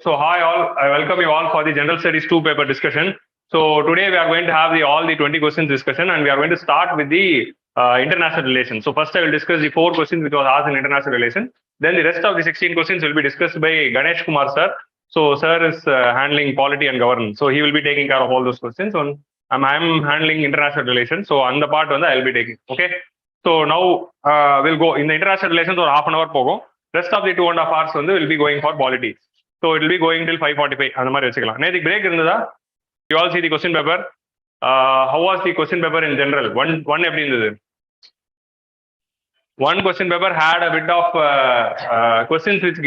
So hi all, I welcome you all for the General Studies 2 paper discussion. So today we are going to have all the 20 questions discussion, and we are going to start with the international relations. So first I will discuss the 4 questions which was asked in international relations. Then the rest of the 16 questions will be discussed by Ganesh Kumar sir. So sir is handling polity and governance. So he will be taking care of all those questions. So I'm handling international relations. So on the part on I'll be taking. Okay. So now we'll go in the international relations or half an hour pogo. Rest of the 2.5 hours will be going for polity. So it will be going till 5:45. அந்த மாதிரி வச்சுக்கலாம். நேத்துக்கு break இருந்ததா? You all see the question paper. How was the question paper in general? One எப்படி இருந்தது? One question paper had a bit of questions which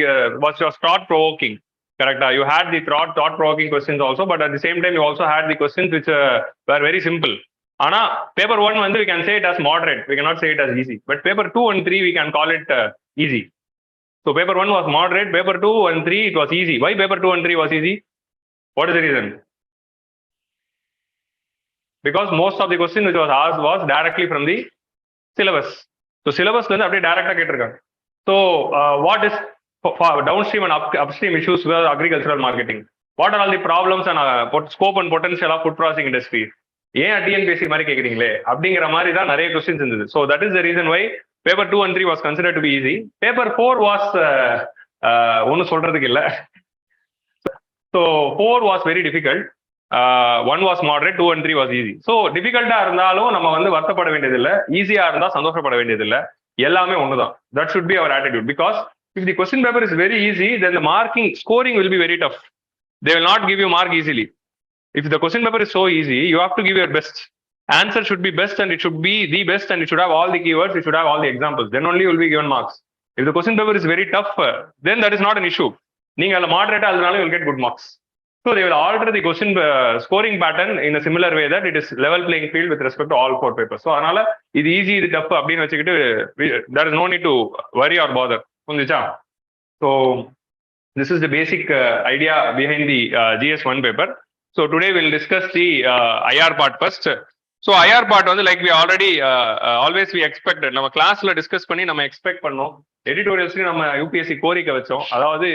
was thought provoking. Correct? You had the thought provoking questions also, but at the same time you also had the questions which were very simple. Ana paper 1 we can say it as moderate. We cannot say it as easy. But paper 2 and 3 we can call it easy. So paper 1 was moderate, paper 2 and 3 it was easy. Why paper 2 and 3 was easy? What is the reason? Because most of the question which was asked was directly from the syllabus. So syllabus வந்து அப்படியே டைரக்டா கேட்டிருக்காங்க. So what is for downstream and upstream issues with agricultural marketing? What are all the problems and scope and potential of food processing industry? ஏன் TNPSC மாதிரி கேக்குறீங்களே அப்படிங்கிற மாதிரி தான் நிறைய கொஸ்டின்ஸ் இருந்தது. So that is the reason why paper 2 and 3 was considered to be easy. Paper 4 was ஒன்னும் சொல்றதுக்கு இல்ல. So 4 was very difficult. 1 was moderate, 2 and 3 was easy. So difficult-ஆ இருந்தாலும் நம்ம வந்து வருத்தப்பட வேண்டியதில்லை, ஈஸியா இருந்தா சந்தோஷப்பட வேண்டியதில்லை, எல்லாமே ஒண்ணுதான். That should be our attitude, because if the question paper is very easy, then the scoring will be very tough. They will not give you mark easily. If the question paper is so easy, you have to give your best. Answer should be best, and it should be the best, and it should have all the keywords, it should have all the examples. Then only you will be given marks. If the question paper is very tough, then that is not an issue. நீங்க அதுல மாடரேட்டா அதனால you will get good marks. So they will alter the question scoring pattern in a similar way that it is level playing field with respect to all 4 papers. So அதனால இது easy இது tough அப்படின்னு வச்சுக்கிட்டு there is no need to worry or bother. புரிஞ்சுச்சா? So this is the basic idea behind the GS1 paper. So today we'll discuss the IR part first. So IR part வந்து like we already always we expected. நம்ம கிளாஸ்ல discuss பண்ணி நம்ம expect பண்ணோம். எடிட்டோரியல்ஸ்லயும் நம்ம UPSC கோரிக்கை வச்சோம். அதாவது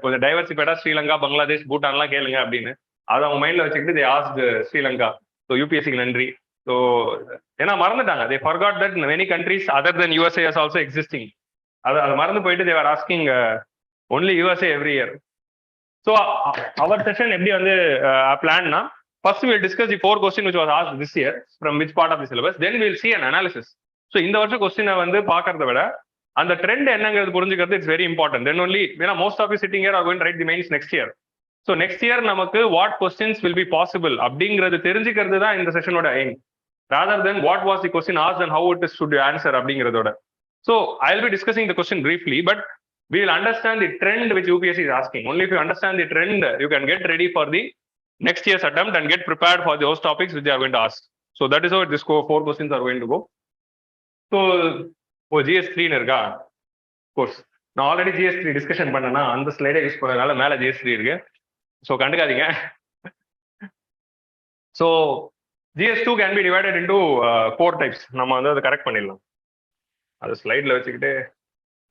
கொஞ்சம் டைவர்சிஃபைடா ஸ்ரீலங்கா, பங்களாதேஷ், பூட்டான்லாம் கேளுங்க அப்படின்னு. அதை அவங்க மைண்ட்ல வச்சுக்கிட்டு they asked ஸ்ரீலங்கா. ஸோ யூபிஎஸ்சிக்கு நன்றி. ஸோ ஏன்னா மறந்துட்டாங்க. they forgot that many countries other than USA is also existing. அதை மறந்து போயிட்டு they were asking only USA every year. So our session எப்படி வந்து பிளான்னா, first we will discuss the 4 questions which was asked this year from which part of the syllabus. Then we will see an analysis. So இந்த வருஷம் கொஸ்டினை வந்து பாக்குறத விட அந்த trend என்னங்கிறது புரிஞ்சுக்கிறது it's very important. Then only ஏன்னா most of you sitting here are going to write the mains next year. So next year நமக்கு what questions will be possible அப்படிங்கிறது தெரிஞ்சுக்கிறது தான் இந்த செஷனோட aim, rather than what was the question asked and how it is should answer அப்படிங்கிறதோட. So I will be discussing the question briefly, but we will understand the trend which UPSC is asking. Only if you understand the trend, you can get ready for the next year's attempt and get prepared for those topics which they are going to ask. So that is how this 4 questions are going to go. So GS3 இருக்கா? Course நான் already GS3 discussion பண்ணேன்னா அந்த ஸ்லைடை use பண்ணதுனால மேல GS3 இருக்கு. So கண்டுக்காதீங்க. So GS2 can be divided into 4 types. நம்ம வந்து அதை கரெக்ட் பண்ணிடலாம். அது ஸ்லைட்ல வச்சுக்கிட்டு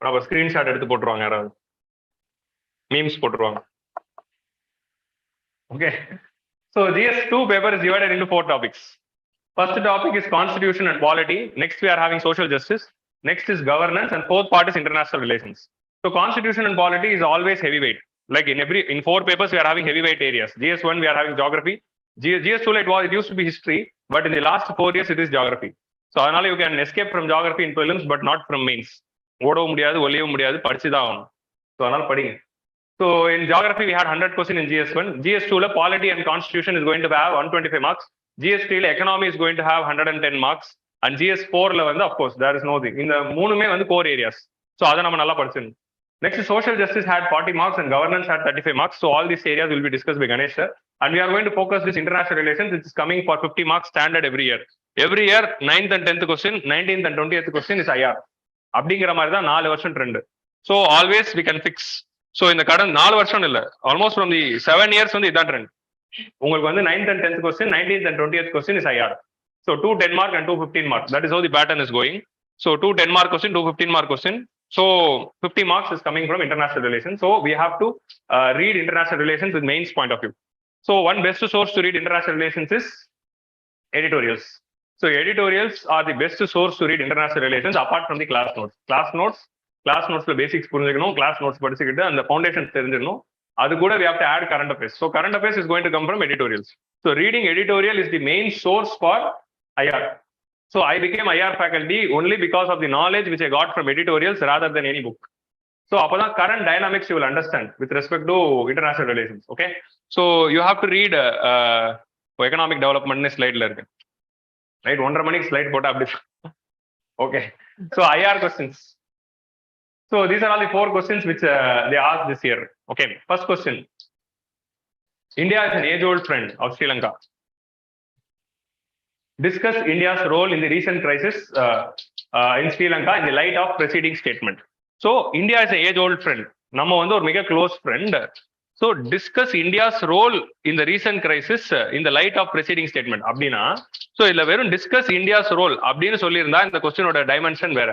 நம்ம ஸ்கிரீன்ஷாட் எடுத்து போட்டுருவாங்க, யாராவது மீம்ஸ் போட்டுருவாங்க. Okay. So GS2 paper is divided into 4 topics. First topic is constitution and polity. Next we are having social justice. Next is governance, and 4th part is international relations. So constitution and polity is always heavyweight. Like in 4 papers we are having heavyweight areas. GS1 we are having geography. GS2 it used to be history, but in the last 4 years it is geography. So அதனால you can escape from geography in prelims but not from mains. ஓடவும் முடியாது, ஒளியவும் முடியாது, படிச்சுதான் ஆகணும். So அதனால படிங்க. So in geography we had 100 questions in GS1. GS2 polity and constitution is going to have 125 marks. GS3 economy is going to have 110 marks. And GS4 வந்து of course there is no thing. இந்த மூணுமே வந்து core areas. So அதை நம்ம நல்லா படிச்சிடணும். Next social justice had 40 marks and governance had 35 marks. So all these areas will be discussed by Ganesh sir. And we are going to focus this international relations, which is coming for 50 marks standard every year. Every year 9th and 10th question, 19th and 20th question is IR. அப்படிங்கிற மாதிரி தான் 4 வருஷம் trend. So always we can fix. So இந்த கடந்த 4 வருஷம் இல்லை, almost from the 7 years வந்து இதான் ட்ரெண்ட். உங்களுக்கு வந்து 9th and 10th question, 19th and 20th question is IR. So 2 10 mark and 2 15 mark. That is how the pattern is going. So 2 10 mark question, 2 15 mark question. So 50 marks is coming from international relations. So we have to read international relations with mains point of view. So one best source to read international relations is editorials. So editorials are the best source to read international relations apart from the class notes. Class notes basics புரிஞ்சுக்கணும், class notes படிச்சுக்கிட்டு அந்த foundations தெரிஞ்சிடணும். அது கூட we have to add current affairs. So current affairs is going to come from editorials. So reading editorial is the main source for IR. So I became IR faculty only because of the knowledge which I got from editorials rather than any book. So appoதான் current dynamics you will understand with respect to international relations. Okay. So you have to read economic development slide la இருக்கு. Right, 1.5 மணிக்கு slide போட்டா அப்படி. Okay. So IR questions. So these are all the 4 questions which they asked this year. Okay. First question. India is an age-old friend of Sri Lanka. Discuss India's role in the recent crisis in Sri Lanka in the light of preceding statement. So India is an age-old friend. நம்ம வந்து ஒரு மிக close friend. So discuss India's role in the recent crisis in the light of preceding statement. அப்படின்னா so இதுல வெறும் discuss India's role அப்படின்னு சொல்லியிருந்தா இந்த கொஸ்டினோட டைமென்ஷன் வேற.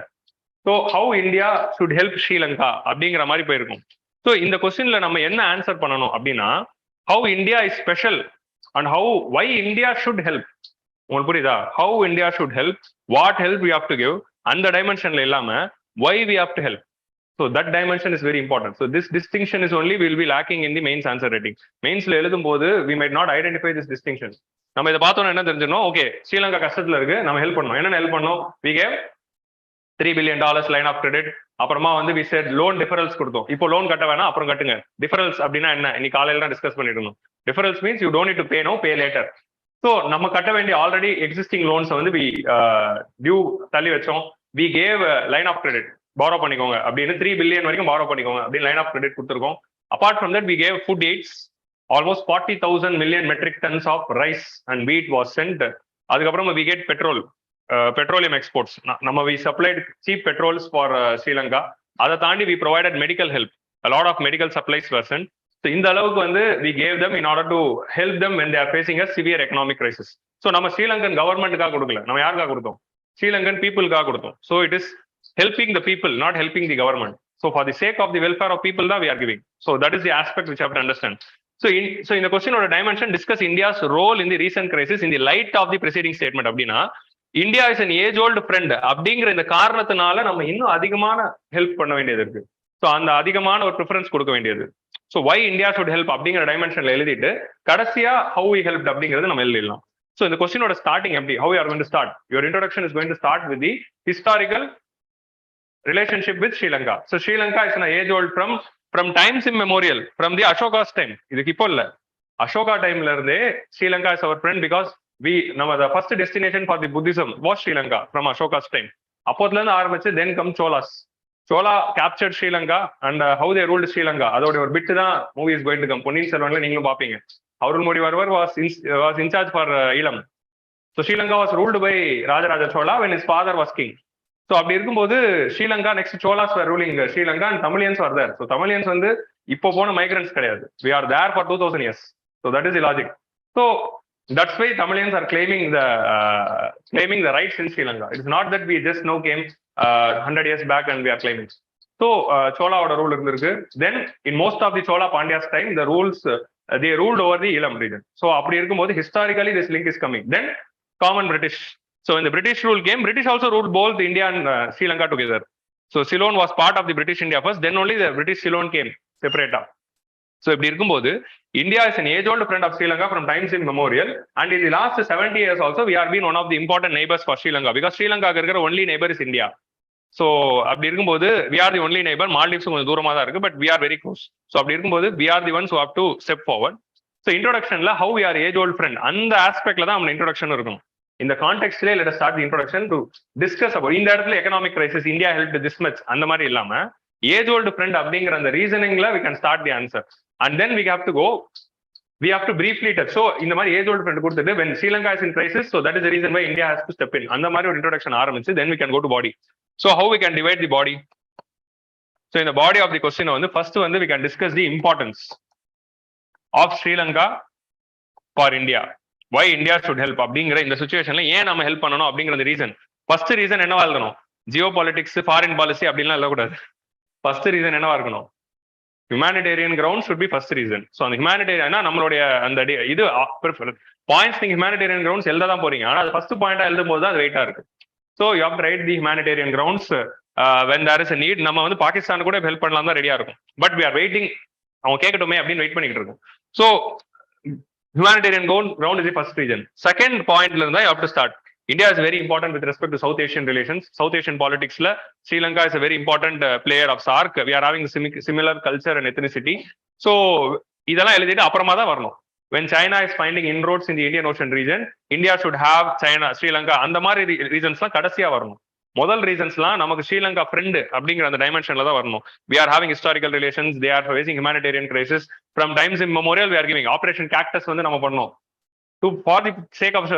So how India should help Sri Lanka அப்படிங்கிற மாதிரி போயிருக்கும். So இந்த கொஸ்டின்ல நம்ம என்ன ஆன்சர் பண்ணணும் அப்படின்னா how India is special and why India should help. உங்களுக்கு புரியுதா? How India should help, what help we have to give, அந்த டைமென்ஷன்ல இல்லாம why we have to help. So that dimension is very important. So this distinction is only will be lacking in the mains answer writing. Mainsல எழுதும் போது we might not identify this distinction. நம்ம இதை பார்த்தோம்னா என்ன தெரிஞ்சிடணும், okay Sri Lanka கஷ்டத்துல இருக்கு, நம்ம help பண்ணணும். என்ன ஹெல்ப் பண்ணணும்? we gave $3 billion line of credit. அப்புறமா வந்து we said loan deferrals கொடுத்தோம். இப்போ லோன் கட்ட வேணாம், அப்புறம் கட்டுங்க. டிஃபரல்ஸ் அப்படின்னா என்ன? இன்னைக்கு காலையில தான் டிஸ்கஸ் பண்ணிட்டு இருந்தோம். Deferrals means you don't need to pay now, pay later. So நம்ம கட்ட வேண்டிய ஆல்ரெடி எக்ஸிஸ்டிங் லோன்ஸ் வந்து டியூ தள்ளி வச்சோம். we gave line of credit, borrow பண்ணிக்கோங்க அப்படின்னு, 3 billion வரைக்கும் borrow பண்ணிக்கோங்க அப்படின்னு லைன் ஆஃப் கிரெடிட் கொடுத்துருக்கோம். Apart from that we gave food aids, almost 40,000 million metric tons of rice and wheat was sent. அதுக்கப்புறம் we get petroleum exports. நம்ம we supplied cheap petrols for Sri Lanka. அதை தாண்டி we provided medical help, a lot of medical supplies were sent. So இந்த அளவுக்கு வந்து we gave them in order to help them when they are facing a severe economic crisis. So நம்ம ஸ்ரீலங்கன் கவர்மெண்ட்டுக்காக கொடுக்கல, நம்ம யாருக்காக கொடுத்தோம்? ஸ்ரீலங்கன் பீப்புளுக்காக கொடுத்தோம். So it is helping the people, not helping the government. So for the sake of the welfare of people that we are giving. So that is the aspect which you have to understand. So in the question or dimension, discuss India's role in the recent crisis in the light of the preceding statement. அப்படின்னா India is an age-old friend அப்படிங்கிற இந்த காரணத்தினால நம்ம இன்னும் அதிகமான help பண்ண வேண்டியது இருக்கு. ஸோ அந்த அதிகமான ஒரு ப்ரிஃபரன்ஸ் கொடுக்க வேண்டியது. So why India should help அப்படிங்கிற டைமென்ஷன்ல எழுதிட்டு கடைசியா ஹவு வி ஹெல்ப் அப்படிங்கிறது நம்ம எழுதிடலாம். ஸோ இந்த கொஸ்டினோட ஸ்டார்டிங் எப்படி, how you are going to start, your introduction is going to start with the historical relationship with Sri Lanka. So Sri Lanka is an age-old from times immemorial, from the Ashoka's time. இதுக்கு இப்போ இல்ல, அசோகா டைம்ல இருந்தே Sri Lanka is our friend because the first destination for the Buddhism was Sri Lanka from Ashoka's time. அப்போதுல இருந்து ஆரம்பிச்சு then come Cholas. Chola captured Sri Lanka and how they ruled Sri Lanka. அதோட ஒரு bit தான் movie is going to come. பொன்னியின் செல்வன்ல நீங்களும் பாப்பீங்க. Arul Mozhivarmar was in charge for Ilam. So Sri Lanka was ruled by Rajaraja Chola when his father was king. So அப்படி இருக்கும்போது Sri Lanka next Cholas where ruling Sri Lanka and Tamilians R there. So Tamilians வந்து இப்போ போன migrants கிடையாது. We are there for 2000 years. So that is the logic. So that's why Tamilians R climbing the rights in Sri Lanka. It's not that we just no game 100 years back and we R climbing. So சோலாவோட rule இருந்திருக்கு. தென் in most of the chola Pandyas time the rules they ruled over the Ilam region. So அப்படி இருக்கும்போது historically this link is coming. Then common British. So when the British rule came, British also ruled both India and Sri Lanka together. So Ceylon was part of the British India first, then only the British Ceylon came separate up. So இப்படி இருக்கும்போது India is an age-old friend of Sri Lanka from times immemorial, and in the last 70 years also we are been one of the important neighbors for Sri Lanka because Sri Lanka இருக்கிற only neighbor is India. So அப்படி இருக்கும்போது we are the only neighbor. Maldives கொஞ்சம் தூரமா தான் இருக்கு, but we are very close. So அப்படி இருக்கும்போது we are the ones who have to step forward. So introductionல how we are age-old friend அந்த aspectல தான் நம்ம introduction இருக்கும். இந்த கான்டெக்ட்ல let us start the introduction to discuss about இந்த இடத்துல economic crisis India help this much அந்த மாதிரி இல்லாம ஏஜ் ஓல்டு ஃப்ரெண்ட் அப்படிங்கிற அந்த ரீசனிங்ல we can start the answer and then we have to briefly touch. So இந்த மாதிரி ஏஜ் ஓல்டு ஃப்ரெண்ட் கொடுத்துட்டு when Sri Lanka is in crisis, so that is the reason why India has to step in அந்த மாதிரி ஒரு introduction ஆரம்பிச்சு then we can go to body. So how we can divide the body? So in the body of the question வந்து first வந்து we can discuss the importance of Sri Lanka for India. Why India should help அப்படிங்கிற இந்த சுச்சுவேஷன்ல ஏன் நம்ம help பண்ணணும் அப்படிங்கிற reason. First reason என்னவா எழுதணும்? ஜியோ பாலிடிக்ஸ், ஃபாரின் பாலிசி அப்படின்லாம் எழுதக்கூடாது. ஃபர்ஸ்ட் ரீசன் என்னவா இருக்கணும்? Humanitarian ground should be first reason. So அந்த ஹியூமானிடேரியன் நம்மளுடைய அந்த இது பாயிண்ட்ஸ் நீங்க ஹியூமானிடேரியன் கிரவுண்ட்ஸ் எழுத தான் போறீங்க, ஆனா அது ஃபர்ஸ்ட் பாயிண்டா எழுதும் போது தான் அது வெயிட்டா இருக்கு. So you have to write the humanitarian grounds when there is a need. நம்ம வந்து பாகிஸ்தான் கூட ஹெல்ப் பண்ணலாம் தான் ரெடியா இருக்கும், பட் வி ஆர் வெயிட்டிங், அவங்க கேட்கட்டுமே அப்படின்னு வெயிட் பண்ணிட்டு இருக்கோம். So humanitarian ground is the first region. Second point la irundha you have to start. India is very important with respect to South Asian relations. South Asian politics la Sri Lanka is a very important player of SAARC. We are having similar culture and ethnicity. So idella eludittu apparama da varnom. When China is finding inroads in the Indian Ocean region, India should have China, Sri Lanka and the mari regions la kadasiya varnom. முதல் ரீசன்ஸ்லாம் நமக்கு Sri Lanka friend அப்படிங்கிற அந்த டைமென்ஷன்ல தான் வரணும். We are having historical relations, they are facing humanitarian crisis from times immemorial. We are giving operation cactus வந்து நம்ம பண்ணோம் to for the sake of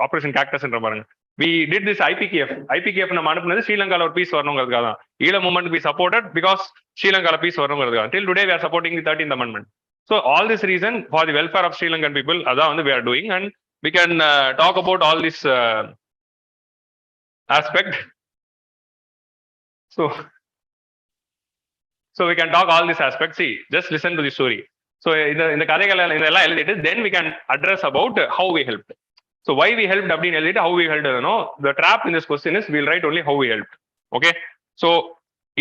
operation கேக்டஸ்ன்ற பாருங்க. வி டிட் திஸ் ஐபிகேஎஃப் நம்ம அனுப்புனது ஸ்ரீலங்கால ஒரு பீஸ் வரணுங்கிறதுக்காக தான். Eelam movement we supported because ஸ்ரீலங்கால பீஸ் வரணுங்கிறதுக்காக. Till today we are supporting the 13th amendment. So all this reason for the welfare of Sri Lankan people, அதான் வந்து we are doing, and we can talk about all this aspect. So we can talk all this aspect. See, just listen to the story. So in the கதைகள் இதெல்லாம் எழுதிட்டு then we can address about how we helped. So why we helped அப்படின்னு எழுதிட்டு how we helped, no, the trap in this question is we'll write only how we helped. Okay, so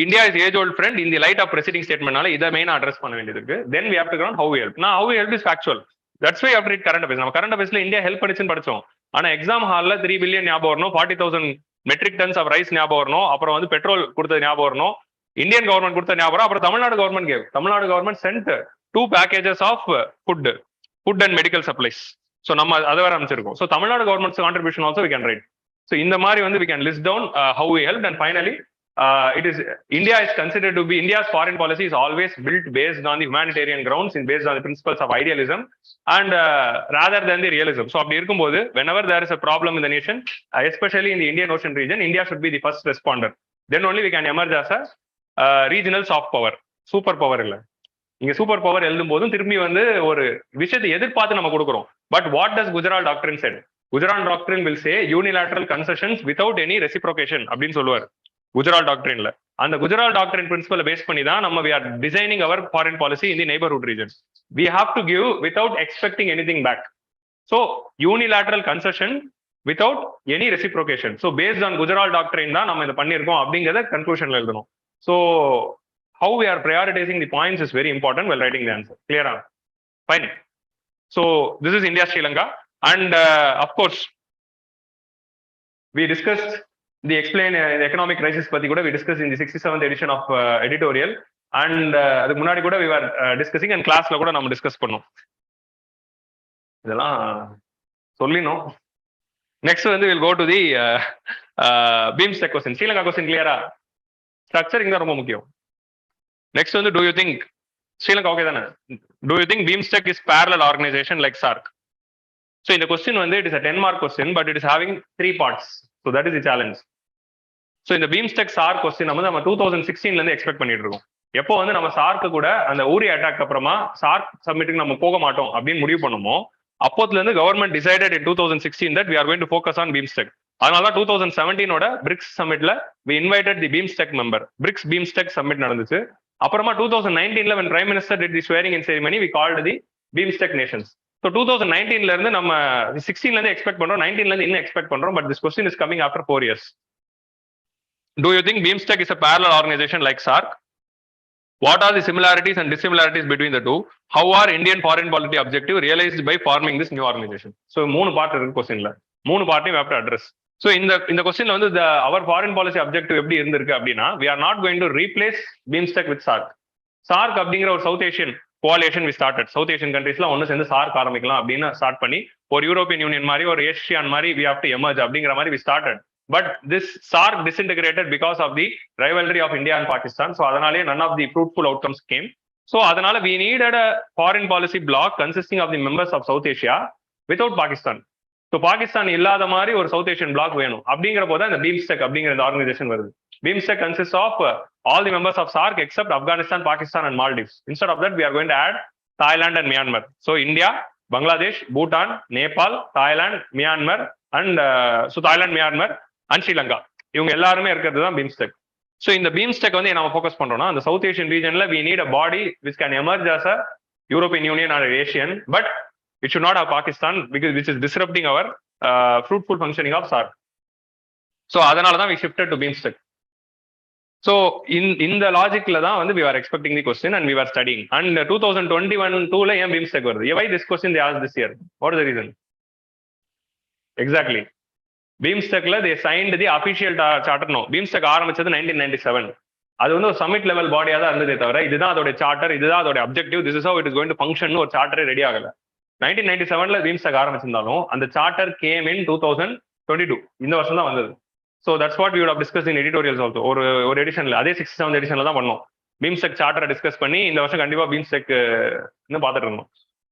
India is age old friend in the light of preceding statement நால இதை மெயினா address பண்ண வேண்டியது இருக்கு. then we have to ground how we helped. Now how we helped is factual. That's why you have to read current affairs. நம்ம current affairsல India help பண்ணிச்சுன்னு படிச்சோம், ஆனா exam ஹால்ல 3 billion ஞாபகம் வரணும், 40,000 மெட்ரிக் டன்ஸ் ஆஃப் ரைஸ் ஞாபகம் வரணும், அப்புறம் வந்து பெட்ரோல் கொடுத்தது ஞாபகம் வரணும், இந்தியன் கவர்மெண்ட் கொடுத்த ஞாபகம், அப்புறம் Tamil Nadu government send 2 packages of food and medical supplies. So நம்ம அதை வேற அமைச்சிருக்கோம். So Tamil Nadu governments contribution also we can right. So இந்த மாதிரி வந்து we can list down how we help. And finally it is India is considered to be, India's foreign policy is always built based on the humanitarian grounds and based on the principles of idealism and rather than the realism. So அப்படி இருக்கும்போது whenever there is a problem in the nation, especially in the Indian Ocean region, India should be the first responder. Then only we can emerge as a regional soft power. Super power இல்ல, இங்க super power எழுதும் போதும் திரும்பி வந்து ஒரு விஷயத்தை எதிர்பார்த்து நம்ம கொடுக்குறோம். பட் வாட் டஸ் குஜரால் டாக்டரின் said? Gujral doctrine will say unilateral concessions without any reciprocation அப்படின்னு சொல்லுவார் குஜரால் டாக்டரின்ல. அந்த குஜரால் டாக்டரின் பிரின்சிபலை பேஸ் பண்ணி தான் நம்ம we are designing our foreign policy in the neighborhood regions. We have to give without expecting anything back. So unilateral concession without any reciprocation. So based on Gujral டாக்டரின் தான் நம்ம இதை பண்ணியிருக்கோம் அப்படிங்கிறத கன்க்ளூஷன்ல எழுதணும். So how we are prioritizing the points is very important while writing the answer. Clear? Fine. So this is India Sri Lanka, and of course we discussed the explain economic crisis பத்தி கூட we discussed in the 67th edition of editorial, and அதுக்கு முன்னாடி கூட we were discussing and classல கூட நம்ம discuss பண்ணோம். இதெல்லாம் சொல்லினோம். Next வந்து we'll go to the BIMSTEC question. Sri Lanka question clear-ஆ? Structuring தான் ரொம்ப முக்கியம். நெக்ஸ்ட் வந்து do you think Sri Lanka okay தானே? Do you think BIMSTEC is parallel organization like SAARC? So இந்த question வந்து it is a 10 mark question, but it is having 3 parts. So that is the challenge. So இந்த BIMSTEC SAARC question நம்ம 2016ல இருந்து expect பண்ணிட்டு இருக்கோம். எப்போ வந்து நம்ம SAARC கூட அந்த ஊரி அட்டாக் அப்புறமா SAARC சம்மிட்டுக்கு நம்ம போக மாட்டோம் அப்படின்னு முடிவு பண்ணுமோ, அப்போதுல இருந்து government decided in 2016 that we are going to focus on BIMSTEC. அதனால தான் 2017ஓட பிரிக்ஸ் சம்மிட்ல we invited the BIMSTEC member. BRICS BIMSTEC summit நடந்துச்சு. அப்புறமா 2019ல when Prime Minister did the swearing in ceremony, we called the BIMSTEC nations. So 2019ல இருந்து நம்ம 16ல இருந்து expect பண்றோம், 19ல இருந்து இன்னும் எக்ஸ்பெக்ட் பண்றோம், but this question is coming after 4 years. Do you think BIMSTEC is a parallel organization like SAARC? What are the similarities and dissimilarities between the two? How are Indian foreign policy objective realized by forming this new organization? So 3 part இருக்கு கொஸ்டின்ல, 3 பார்ட்டையும் we have to address. So இந்த கொஸ்டின்ல வந்து our foreign policy objective எப்படி இருந்திருக்கு அப்படின்னா, we are not going to replace BIMSTEC with SAARC. SAARC அப்படிங்கிற ஒரு south Asian coalition we started. South Asian கண்ட்ரீஸ்லாம் ஒன்று சேர்ந்து SAARC ஆரம்பிக்கலாம் அப்படின்னு ஸ்டார்ட் பண்ணி, ஒரு யூரோப்பியன் யூனியன் மாதிரி ஒரு ஏஷியான் மாதிரி we have to emerge அப்படிங்கிற மாதிரி we started. But this SAARC disintegrated because of the rivalry of India and Pakistan. So அதனாலே none of the fruitful outcomes came. So அதனால we needed a foreign policy bloc consisting of the members of South Asia without Pakistan. So Pakistan இல்லாத மாதிரி ஒரு south Asian black வேணும். அப்படிங்கிற போது இந்த BIMSTEC அப்படிங்கிற இந்த ஆர்கனைசேஷன் வருது. BIMSTEC consists of all the members of SAARC except Afghanistan, Pakistan and Maldives. Instead of that, we are going to add Thailand and Myanmar. So India, Bangladesh, Bhutan, Nepal, Thailand, Myanmar and Thailand, Myanmar and Sri Lanka. இவங்க எல்லாருமே இருக்கிறது தான் BIMSTEC. So இந்த BIMSTEC வந்து நம்ம focus பண்றோம்னா அந்த south Asian ரீஜன்ல we need a body which can emerge as a European Union or ASEAN, but it should not have Pakistan because which is disrupting our fruitful functioning of SAARC. So அதனால தான் we shifted to BIMSTEC. So இந்த லாஜிக்ல தான் வந்து we are expecting the question and we are studying. And 2021-2ல ஏன் BIMSTEC வருது? Why this question they ask this year? What is the reason? Exactly, பீம்ஸ்டெக்ல they signed the official charter. No, BIMSTEC ஆரம்பிச்சது 1997. அது வந்து ஒரு சமிட் லெவல் பாடியா தான் இருந்ததே தவிர இதுதான் அதோட சார்ட்டர், இதுதான் அதோட objective, this is how it is going to function ஒரு சார்ட்டரே ரெடி ஆகல. 1997ல பீம்ஸ்டெக் ஆரம்பிச்சிருந்தாலும் அந்த சார்ட்டர் கேம் இன் 2022, இந்த வருஷம் தான் வந்தது. So that's what we would have discuss in editorials also. ஒரு எடிஷன்ல, அதே 67th எடிஷன்ல தான் பண்ணோம். பீம்ஸ்டெக் சார்ட்டரை டிஸ்கஸ் பண்ணி இந்த வருஷம் கண்டிப்பா பீம்ஸ்டெக் பார்த்துட்டு இருந்தோம்.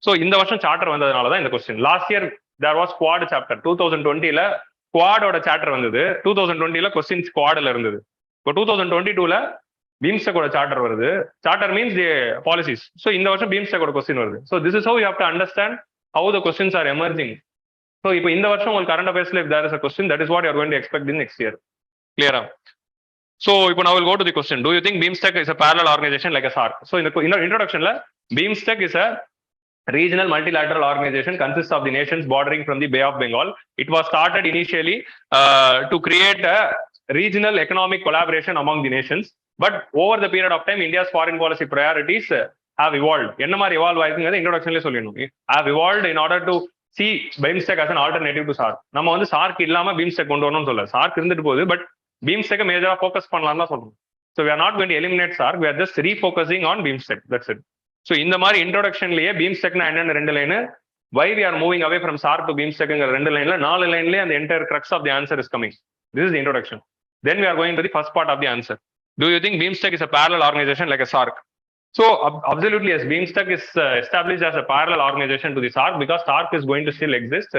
ஸோ இந்த வருஷம் சார்ட்டர் வந்ததுனால தான் இந்த question. Last year there was Quad chapter. 2020ல குவாடோட சார்ட்டர் வந்தது, 2020ல கொஸ்டின் குவாட்ல இருந்தது. இப்போ 2022ல பீம்ஸ்டெக்கோட சார்ட்டர் வருது. Charter means the policies. So இந்த வருஷம் பீம்ஸ்டெக்கோட கொஸ்டின் வருது. So this is how you have to understand how the questions are emerging. So இப்போ இந்த வருஷம் உங்களுக்கு கரண்ட் அஃபேர்ஸ்ல if there is a question, that is what you are going to expect in next year. கிளியரா? So இப்போ now we'll go to the question. Do you think BeamStech is a parallel organization like a SARC? So in the introductionல BeamStech is a regional multilateral organization consists of the nations bordering from the Bay of Bengal. It was started initially to create a regional economic collaboration among the nations. But over the period of time, India's foreign policy priorities have evolved. என்ன மாதிரி evolve ஆயிருக்குங்கிறது introductionல சொல்லிடணும். Have evolved in order to see BeamStech as an alternative to SARC. நம்ம வந்து SARC இல்லாம BeamStech கொண்டு வரணும்னு சொல்ல, SARC இருந்துட்டு போகுது, பட் BeamStech மேஜரா ஃபோக்கஸ் பண்ணலாம் தான் சொல்றோம். So we are not going to eliminate SARC, we are just refocusing on BeamStech. That's it. So இந்த மாதிரி இன்ட்ரோடக்ஷன்லயே BeamStechனா என்னன்னு 2 line, why we are moving away from SARC to BeamStechங்கிற 2 லைன்ல 4 லைன்லயே அந்த entire crux of the answer is coming. This is the introduction. Then we are going to the first part of the answer. Do you think BeamStech is a parallel organization like a SARC? So absolutely yes, BeamStech is established as a parallel organization to the SARC because SARC is going to still exist,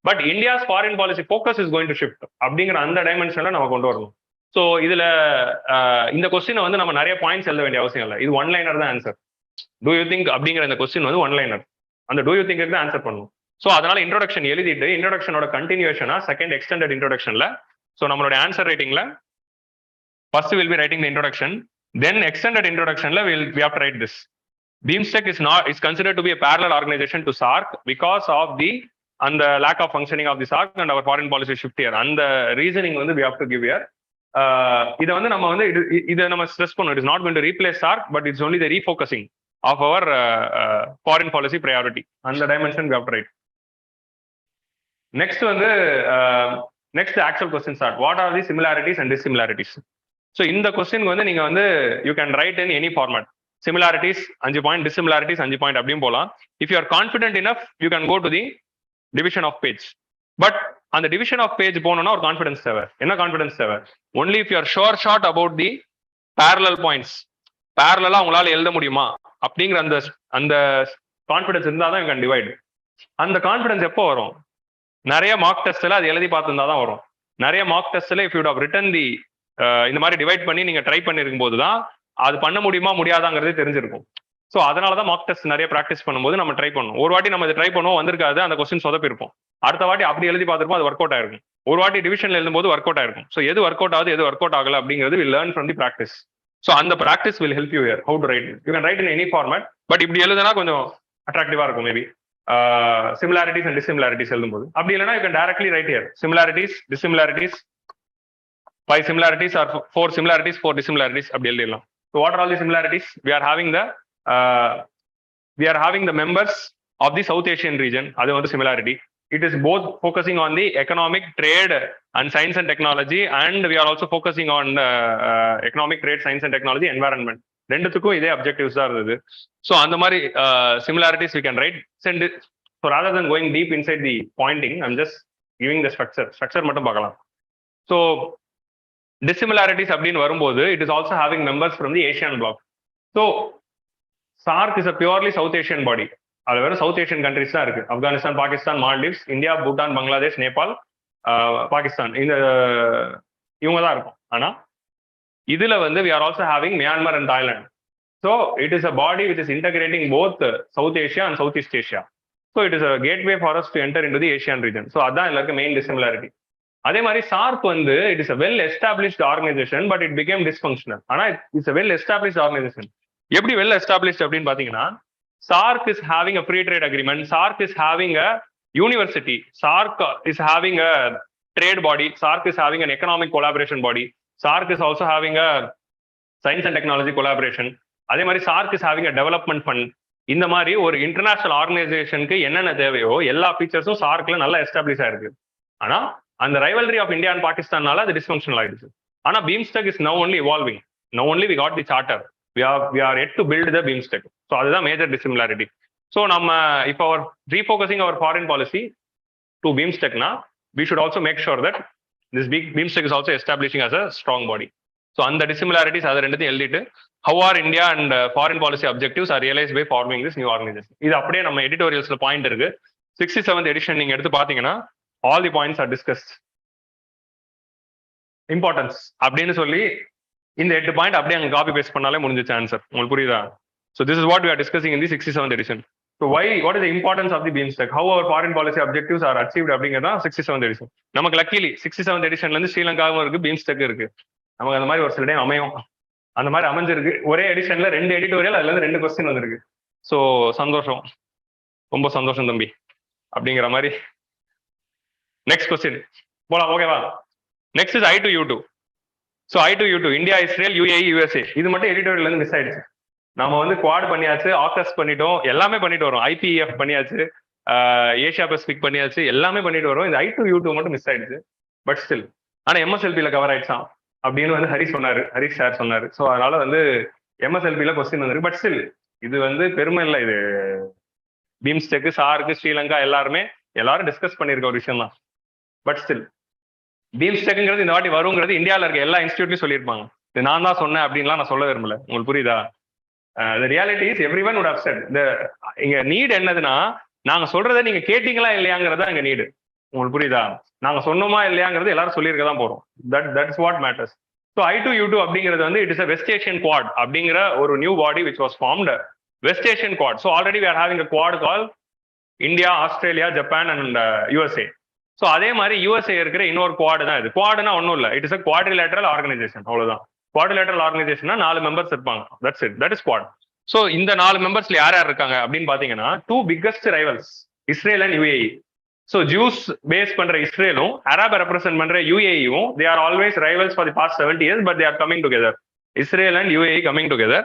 but India's foreign policy focus is going to shift. அப்படிங்கிற அந்த டைமென்ஷன்ல நம்ம கொண்டு வரணும். So இதுல இந்த கொஸ்டினை வந்து நம்ம நிறைய பாயிண்ட்ஸ் எழுத வேண்டிய அவசியம் இல்லை. இது 1 லைனர் தான் ஆன்சர். டூ யூ திங்க் அப்படிங்கிற இந்த கொஸ்டின் வந்து 1 லைனர். அந்த டூ யூ திங்க் தான் ஆன்சர் பண்ணணும். ஸோ அதனால இன்ட்ரோடக்ஷன் எழுதிட்டு இன்ட்ரோடக்ஷனோட கண்டினியூஷனா செகண்ட் எக்ஸ்டெண்டட் இன்ட்ரோடக்ஷன்ல, ஸோ நம்மளோட ஆன்சர் ரைட்டிங்ல first will be writing the introduction, then extended இன்ட்ரோடக்ஷன்ல we have to write this. BeamStech is considered to be a parallel organization to SARC because of the and the lack of functioning of the SARC and our foreign policy shift here. And the reasoning வந்து we have to give here. இதை வந்து நம்ம வந்து இதை நம்ம stress பண்ணோம். It is not going to replace SARC, but it's only the refocusing of our foreign policy priority. அந்த dimension we have to write. Next வந்து next actual question start. What are the similarities and dissimilarities? So இந்த question வந்து நீங்க வந்து you can write in any format. Similarities 5 point, dissimilarities 5 point அப்படியும் போகலாம். If you are confident enough you can go to the division of page. But அந்த division of page போனோம்னா ஒரு confidence தேவை. என்ன கான்ஃபிடன்ஸ் தேவை? Only if you are short about the parallel points, பேரலா உங்களால எழுத முடியுமா அப்படிங்கிற அந்த கான்ஃபிடன்ஸ் இருந்தால் தான் யூ கேன் டிவைட். அந்த கான்ஃபிடன்ஸ் எப்போ வரும்? நிறைய மார்க் டெஸ்ட்ல அது எழுதி பார்த்துருந்தா தான் வரும். நிறைய மார்க் டெஸ்ட்ல if you have written the இந்த மாதிரி டிவைட் பண்ணி நீங்க ட்ரை பண்ணிருக்கும் போது தான் அது பண்ண முடியுமா முடியாதாங்கிறதே தெரிஞ்சிருக்கும். ஸோ அதனால தான் மார்க் டெஸ்ட் நிறைய ப்ராக்டிஸ் பண்ணும்போது நம்ம ட்ரை பண்ணுவோம். ஒரு வாட்டி நம்ம இதை ட்ரை பண்ணுவோம், வந்திருக்காது, அந்த கொஸ்டின் சொதப்பிருப்போம். அடுத்த வாட்டி அப்படி எழுதி பார்த்துருப்போம், அது ஒர்க் அவுட் ஆயிருக்கும். ஒரு வாட்டி டிவிஷன்ல எழுதும்போது ஒர்க் அவுட் ஆயிருக்கும். ஸோ எது ஒர்க் அவுட் ஆகுது, எது ஒர்க் அவுட் ஆகல அப்படிங்கிறது will learn from the practice. So அந்த practice will help you here how to write. You can write in any format, but இப்படி எழுதுனா கொஞ்சம் அட்ராக்டிவா இருக்கும் மேபி. சிமிலாரிட்டிஸ் அண்ட் டிஸ்சிமிலாரிட்டிஸ் எழுதும்போது. அப்படி இல்லைனா you can directly write here similarities, dissimilarities, 5 similarities or 4 similarities, 4 dissimilarities அப்படி எழுதிடலாம். So what are all the similarities? We are having the members of the South Asian region. அது வந்து similarity. It is both focusing on the economic, trade and science and technology, and we are also focusing on economic, trade, science and technology, environment. ரெண்டுத்துக்கும் இதே objectives தான் இருந்தது. So அந்த மாதிரி similarities we can write. So rather than going deep inside the pointing, I'm just giving the structure மட்டும் பார்க்கலாம். So dissimilarities அப்படின்னு வரும்போது it is also having members from the Asian bloc. So SARC is a purely South Asian body. அது வெறும் south Asian countries தான் இருக்கு. Afghanistan, Pakistan, Maldives, India, Bhutan, Bangladesh, Nepal, Pakistan, இந்த இவங்க தான் இருக்கும். ஆனா இதுல வந்து we are also having Myanmar and Thailand. So it is a body which is integrating both South Asia and Southeast Asia. So it is a gateway for us to enter into the Asian region. So அதான் எல்லாருக்கும் main dissimilarity. அதே மாதிரி SAARC வந்து it is a well established organisation but it became dysfunctional. ஆனா it's a well established organisation. எப்படி well established அப்படின்னு பாத்தீங்கன்னா, SAARC is having a free trade agreement, SAARC is having a university, SAARC is having a trade body, SARC is having an economic collaboration body, SARC is also having a science and technology collaboration, அதே மாதிரி SARC is having a development fund. இந்த மாதிரி ஒரு international ஆர்கனைசேஷனுக்கு என்னென்ன தேவையோ எல்லா ஃபீச்சர்ஸும் சார்க்ல நல்லா establish ஆயிருக்கு. ஆனா அந்த ரைவல்ரி ஆஃப் இந்தியா அண்ட் பாகிஸ்தானால அது டிஸ்ஃபங்க்ஷனல் ஆயிடுச்சு. ஆனா BIMSTEC is now only evolving. Now only we got the charter, we are yet to build the BIMSTEC. So அதுதான் மேஜர் டிசிமிலாரிட்டி. ஸோ நம்ம இப்போ our refocusing our foreign policy to பீம்ஸ்டெக்னா we should also make sure that this BIMSTEC is also establishing as a strong body. So அந்த dissimilarities அது ரெண்டுத்தையும் எழுதிட்டு how are India and foreign policy objectives are realized by forming this new organization. இது அப்படியே நம்ம எடிட்டோரியல்ஸ்ல point இருக்கு. 67th edition நீங்க எடுத்து பாத்தீங்கன்னா all the points are discussed. Importance அப்படின்னு சொல்லி இந்த 8 பாயிண்ட் அப்படியே அங்க காப்பி பேஸ்ட் பண்ணாலே முடிஞ்சிச்சு ஆன்சர். உங்களுக்கு புரியுதா? So this is what we are discussing in the 67th edition. So what is the importance of the BIMSTEC? How our foreign policy objectives are achieved அப்படிங்கிறதா 67th edition. நமக்கு luckily 67th editionல இருந்து ஸ்ரீலங்காவும் இருக்கு, BIMSTEC இருக்கு. நமக்கு அந்த மாதிரி ஒரு சில டைம் அமையும். அந்த மாதிரி அமைஞ்சிருக்கு. ஒரே எடிஷன்ல 2 எடிட்டோரியல், அதுல இருந்து 2 கொஸ்டின் வந்திருக்கு. ஸோ சந்தோஷம், ரொம்ப சந்தோஷம் தம்பி அப்படிங்கிற மாதிரி. நெக்ஸ்ட் கொஸ்டின் போலாம், ஓகேவா? Next is I2U2. So I2U2 India, Israel, UAE, USA. இது மட்டும் எடிட்டோரியல் இருந்து மிஸ் ஆயிடுச்சு. நாம வந்து குவாட் பண்ணியாச்சு, ஆகஸ் பண்ணிட்டோம், எல்லாமே பண்ணிட்டு வரோம். IPEF பண்ணியாச்சு, ஏஷியா பசிபிக் பண்ணியாச்சு, எல்லாமே பண்ணிட்டு வரோம். இந்த I2U2 மட்டும் மிஸ் ஆயிடுச்சு. பட் ஸ்டில் ஆனா MSLP-ல கவர் ஆயிடுச்சான் அப்படின்னு வந்து ஹரிஷ் சார் சொன்னாரு. ஸோ அதனால வந்து MSLP-ல கொஸ்டின் வந்திருக்கு. பட் ஸ்டில் இது வந்து பெருமை இல்லை. இது பீம்ஸ்டெக், சார்க்கு, ஸ்ரீலங்கா எல்லாரும் டிஸ்கஸ் பண்ணியிருக்க ஒரு விஷயம் தான். பட் ஸ்டில் பீம்ஸ்டெக்ங்கிறது இந்த வாட்டி வருங்கிறது இந்தியாவில் இருக்க எல்லா இன்ஸ்டியூட்லயும் சொல்லியிருப்பாங்க. இது நான் தான் சொன்னேன் அப்படின்லாம் நான் சொல்ல விரும்பல. உங்களுக்கு புரியுதா? The reality is everyone would have said. இங்க நீட் என்னதுன்னா, நாங்க சொல்றதை நீங்க கேட்டீங்களா இல்லையாங்கிறதா எங்க நீடு. உங்களுக்கு புரியுதா? நாங்க சொன்னோமா இல்லையாங்கிறது எல்லாரும் சொல்லியிருக்க தான் போறோம். That's what matters. So I2U2 அப்படிங்கிறது வந்து it is a west Asian quad அப்படிங்கிற ஒரு new body which was formed, west Asian quad. So already we are having a quad called India, Australia, Japan and USA. So அதே மாதிரி USA இருக்கிற இன்னொரு Quad தான் இது. குவாடுனா ஒன்றும் இல்லை, it is a quadrilateral organization, அவ்வளவுதான். குவாட்ரிலேட்டரல் ஆர்கனைசேஷனா 4 மெம்பர்ஸ் இருப்பாங்க. That's it, that is Quad. So இந்த 4 மெம்பர்ஸ்ல யார் யார் இருக்காங்க அப்படின்னு பாத்தீங்கன்னா, 2 biggest rivals Israel and UAE. So Jews base பண்ற இஸ்ரேலும் அரபை ரெப்ரசென்ட் பண்ற UAE-வும் they are always rivals for the past 70 years, but they are coming together. Israel and UAE coming together.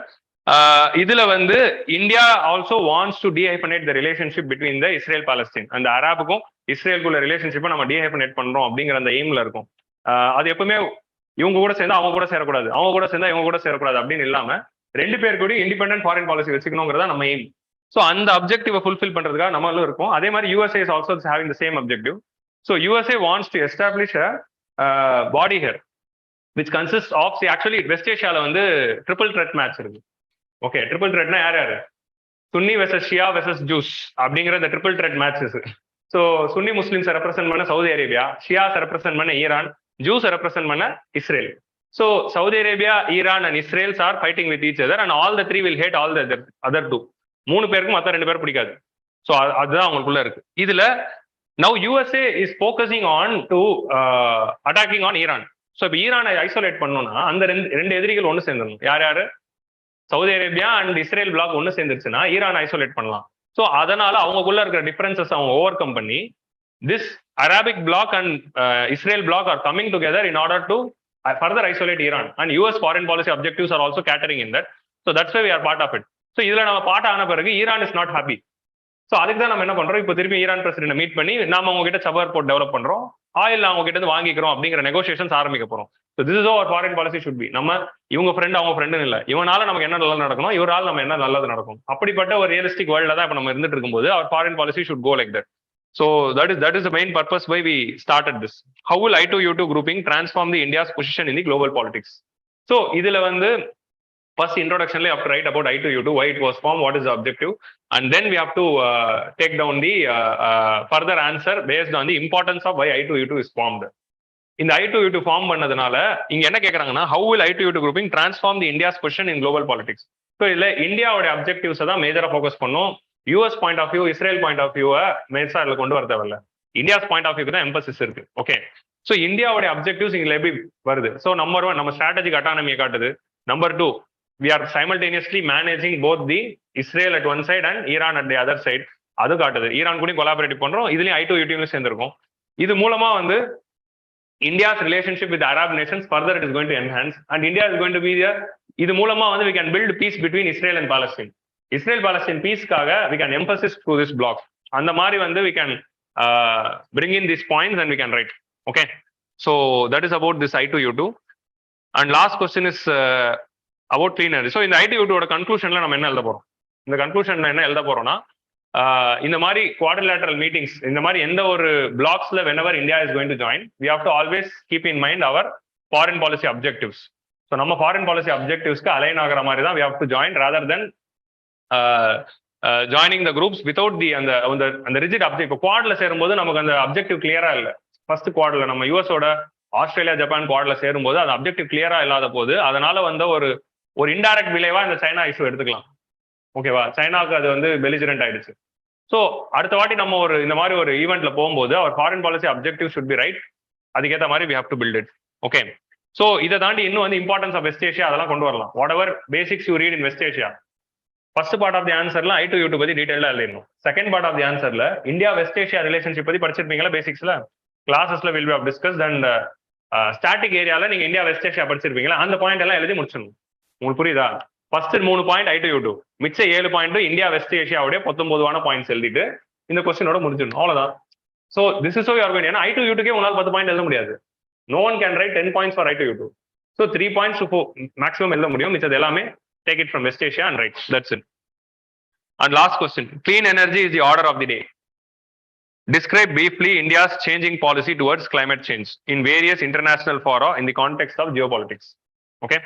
இதுல வந்து India also wants to dehyphenate the relationship between the Israel Palestine. அந்த அரபுக்கும் இஸ்ரேலுக்குள்ள ரிலேஷன்ஷிப்பை நம்ம டீஹைபனேட் பண்றோம் அப்படிங்கிற அந்த எய்ம்ல இருக்கும். அது எப்பவுமே இவங்க கூட சேர்ந்தா அவங்க கூட சேரக்கூடாது, அவங்க கூட சேர்ந்தா இவங்க கூட சேரக்கூடாது அப்படின்னு இல்லாம 2 பேர் கூட இண்டிபெண்டன்ட் ஃபாரின் பாலிசி வச்சுக்கணுங்கிறதா நம்ம எய்ம். ஸோ அந்த அப்ஜெக்டிவை ஃபுல்ஃபில் பண்றதுக்காக நம்மளும் இருக்கும். அதே மாதிரி USA is also having the same objective. So USA wants to establish a body here which consists of, actually West ஏஷியால வந்து ட்ரிபிள் த்ரெட் மேட்ச் இருக்கு. ஓகே, ட்ரிபிள் த்ரெட்னா யார் யாரு? Sunni versus Shia versus Jews அப்படிங்கிற இந்த triple threat matches. So Sunni முஸ்லிம்ஸை represent பண்ண சவுதி அரேபியா, ஷியாஸை ரெப்ரசென்ட் பண்ண ஈரான், ஜூஸ் ரெப்ரசென்ட் பண்ண Israel. So Saudi Arabia, Iran and Israel are fighting with each other and all the 3 will hate all the other 2. 3 பேருக்கும் மற்ற 2 பேர் பிடிக்காது. So அதுதான் அவங்களுக்குள்ள இருக்கு. இதுல now USA is focusing on to attacking on Iran. So இப்போ ஈரானை ஐசோலேட் பண்ணணும்னா அந்த ரெண்டு எதிரிகள் ஒன்று சேர்ந்துடணும். யார் யாரு? Saudi Arabia and Israel bloc ஒன்று சேர்ந்துருச்சுன்னா ஈரான் ஐசோலேட் பண்ணலாம். ஸோ அதனால அவங்களுக்குள்ள இருக்கிற டிஃபரன்சஸ் அவங்க ஓவர் கம் பண்ணி this Arabic bloc and Israel bloc are coming together in order to further isolate Iran, and US foreign policy objectives are also catering in that. So that's why we are part of it. So இதுல நம்ம part ஆன பிறகு Iran is not happy. So அதுக்கு தான் நம்ம என்ன பண்றோம், இப்போ திருப்பி ஈரான் பிரசிடென்ட் மீட் பண்ணி நாம அவங்க கிட்ட சபர் போர்ட் டெவலப் பண்றோம், ஆயில் அவங்க கிட்ட இருந்து வாங்கிக்கிறோம் அப்படிங்கிற நெகோசியேஷன்ஸ் ஆரம்பிக்க போறோம். So this is our foreign policy should be. நம்ம இவங்க ஃப்ரெண்ட் அவங்க ஃப்ரெண்டுன்னு இல்லை, இவனால நமக்கு என்ன நல்லது நடக்கணும், இவரால் நம்ம என்ன நல்லது நடக்கும், அப்படிப்பட்ட ஒரு ரியலிஸ்டிக் வேர்ல்ட்ல தான் இப்போ நம்ம இருந்துட்டு இருக்கும்போது our foreign policy should go like that. So that is the main purpose why we started this. How will I2U2 grouping transform the India's position in the global politics? So இதுல வந்து first introduction we have to write about I2U2, why it was formed, what is the objective, and then we have to take down the further answer based on the importance of why I2U2 is formed. இந்த I2U2 form பண்ணதுனால இங்க என்ன கேக்குறாங்கன்னா, how will I2U2 grouping transform the India's position in global politics? So இதுல இந்தியாவோட objectives தான் மேஜரா focus பண்ணும். US point of view, Israel point of வியூவை மேற்சாரில் கொண்டு வர தேவையில்ல, இந்தியாஸ் பாயிண்ட் ஆஃப் வியூக்கு தான் எம்பசிஸ் இருக்கு. ஓகே, ஸோ இந்தியாவுடைய அப்ஜெக்டிவ்ஸ் இங்கே எப்படி வருது? ஸோ நம்பர் 1 நம்ம ஸ்ட்ராட்டஜிக் அட்டானமியை காட்டுது. Number 2 we are simultaneously managing both the Israel at one side and Iran at the other side. அது காட்டுது. ஈரான் கூட கொலாபரேட் பண்றோம். இதுலயும் I2U சேர்ந்திருக்கும். இது மூலமா வந்து India's relationship with Arab nations further it is going to enhance, and India is going to be the இது மூலமா வந்து we can build peace between Israel and Palestine. Israel Palestine peaceக்காக we can emphasize through this block. அந்த மாதிரி வந்து we can bring in these points and we can write. Okay, so that is about this I2U2. And last question is about clean energy. So இந்த I2U2 ஓட கன்க்ளூஷன்ல நம்ம என்ன எழுத போறோம்? இந்த கன்க்ளூஷன்ல என்ன எழுத போறோம்னா இந்த மாதிரி குவாட்ரிலேட்டரல் மீட்டிங்ஸ், இந்த மாதிரி எந்த ஒரு பிளாக்ஸ்ல whenever India is going to join, we have to always keep in mind our foreign policy objectives. So நம்ம ஃபாரின் பாலிசி அப்ஜெக்டிவ்ஸ்க்கு அலைன் ஆகிற மாதிரி தான் we have to join rather than joining the groups without the அந்த rigid object. இப்போ குவாட்ல சேரும்போது நமக்கு அந்த objective கிளியரா இல்லை. ஃபர்ஸ்ட் குவாட்ல நம்ம யூஎஸோட ஆஸ்திரேலியா ஜப்பான் குவாட்ல சேரும்போது அந்த அப்ஜெக்டிவ் கிளியரா இல்லாத போது அதனால வந்து ஒரு இன்டைரக்ட் விளைவா இந்த சைனா இஷ்யூ எடுத்துக்கலாம். ஓகேவா, சைனாவுக்கு அது வந்து பெலிஜரண்ட் ஆயிடுச்சு. ஸோ அடுத்த வாட்டி நம்ம இந்த மாதிரி ஒரு ஈவெண்ட்ல போகும்போது our foreign policy objective should be right. அதுக்கேற்ற மாதிரி we have to build it. Okay, so இதை தாண்டி இன்னும் வந்து இம்பார்ட்டன்ஸ் ஆஃப் வெஸ்ட் ஏஷியா அதெல்லாம் கொண்டு வரலாம். Whatever basics you read in West Asia, first part of the ஆன்சர்ல I2U2 பத்தி டீடைலா எழுதிடணும். செகண்ட் பார்ட் ஆஃப் தி ஆன்சர்ல இந்தியா வெஸ்ட் ஏஷியா ரிலேஷன்ஷிப் பத்தி படிச்சிருப்பீங்களா? பேசிக்ஸ்ல கிளாஸஸ்ல will be of discuss. And static ஏரியால நீங்க இந்தியா வெஸ்ட் ஏஷியா படிச்சிருப்பீங்களா? அந்த பாயிண்ட் எல்லாம் எழுதி முடிச்சிடணும். உங்களுக்கு புரியுதா? ஃபர்ஸ்ட் 3 பாயிண்ட் I2U2, மிச்ச 7 பாயிண்ட் இந்தியா வெஸ்ட் ஏஷியாவுடைய 19 பாயிண்ட்ஸ் எழுதிட்டு இந்த கொஸ்டினோட முடிஞ்சிடணும். அவ்வளவுதான். ஸோ திஸ் இஸ் ஏன்னா I2U2கே உங்களால் 10 பாயிண்ட் எழுத முடியாது. No one can write 10 points for I2U2. So 3 points to 4 maximum எழுத முடியும். மிச்சது எல்லாமே take it from West Asia and write. That's it. And last question, clean energy is the order of the day. Describe briefly India's changing policy towards climate change in various international fora in the context of geopolitics. Okay,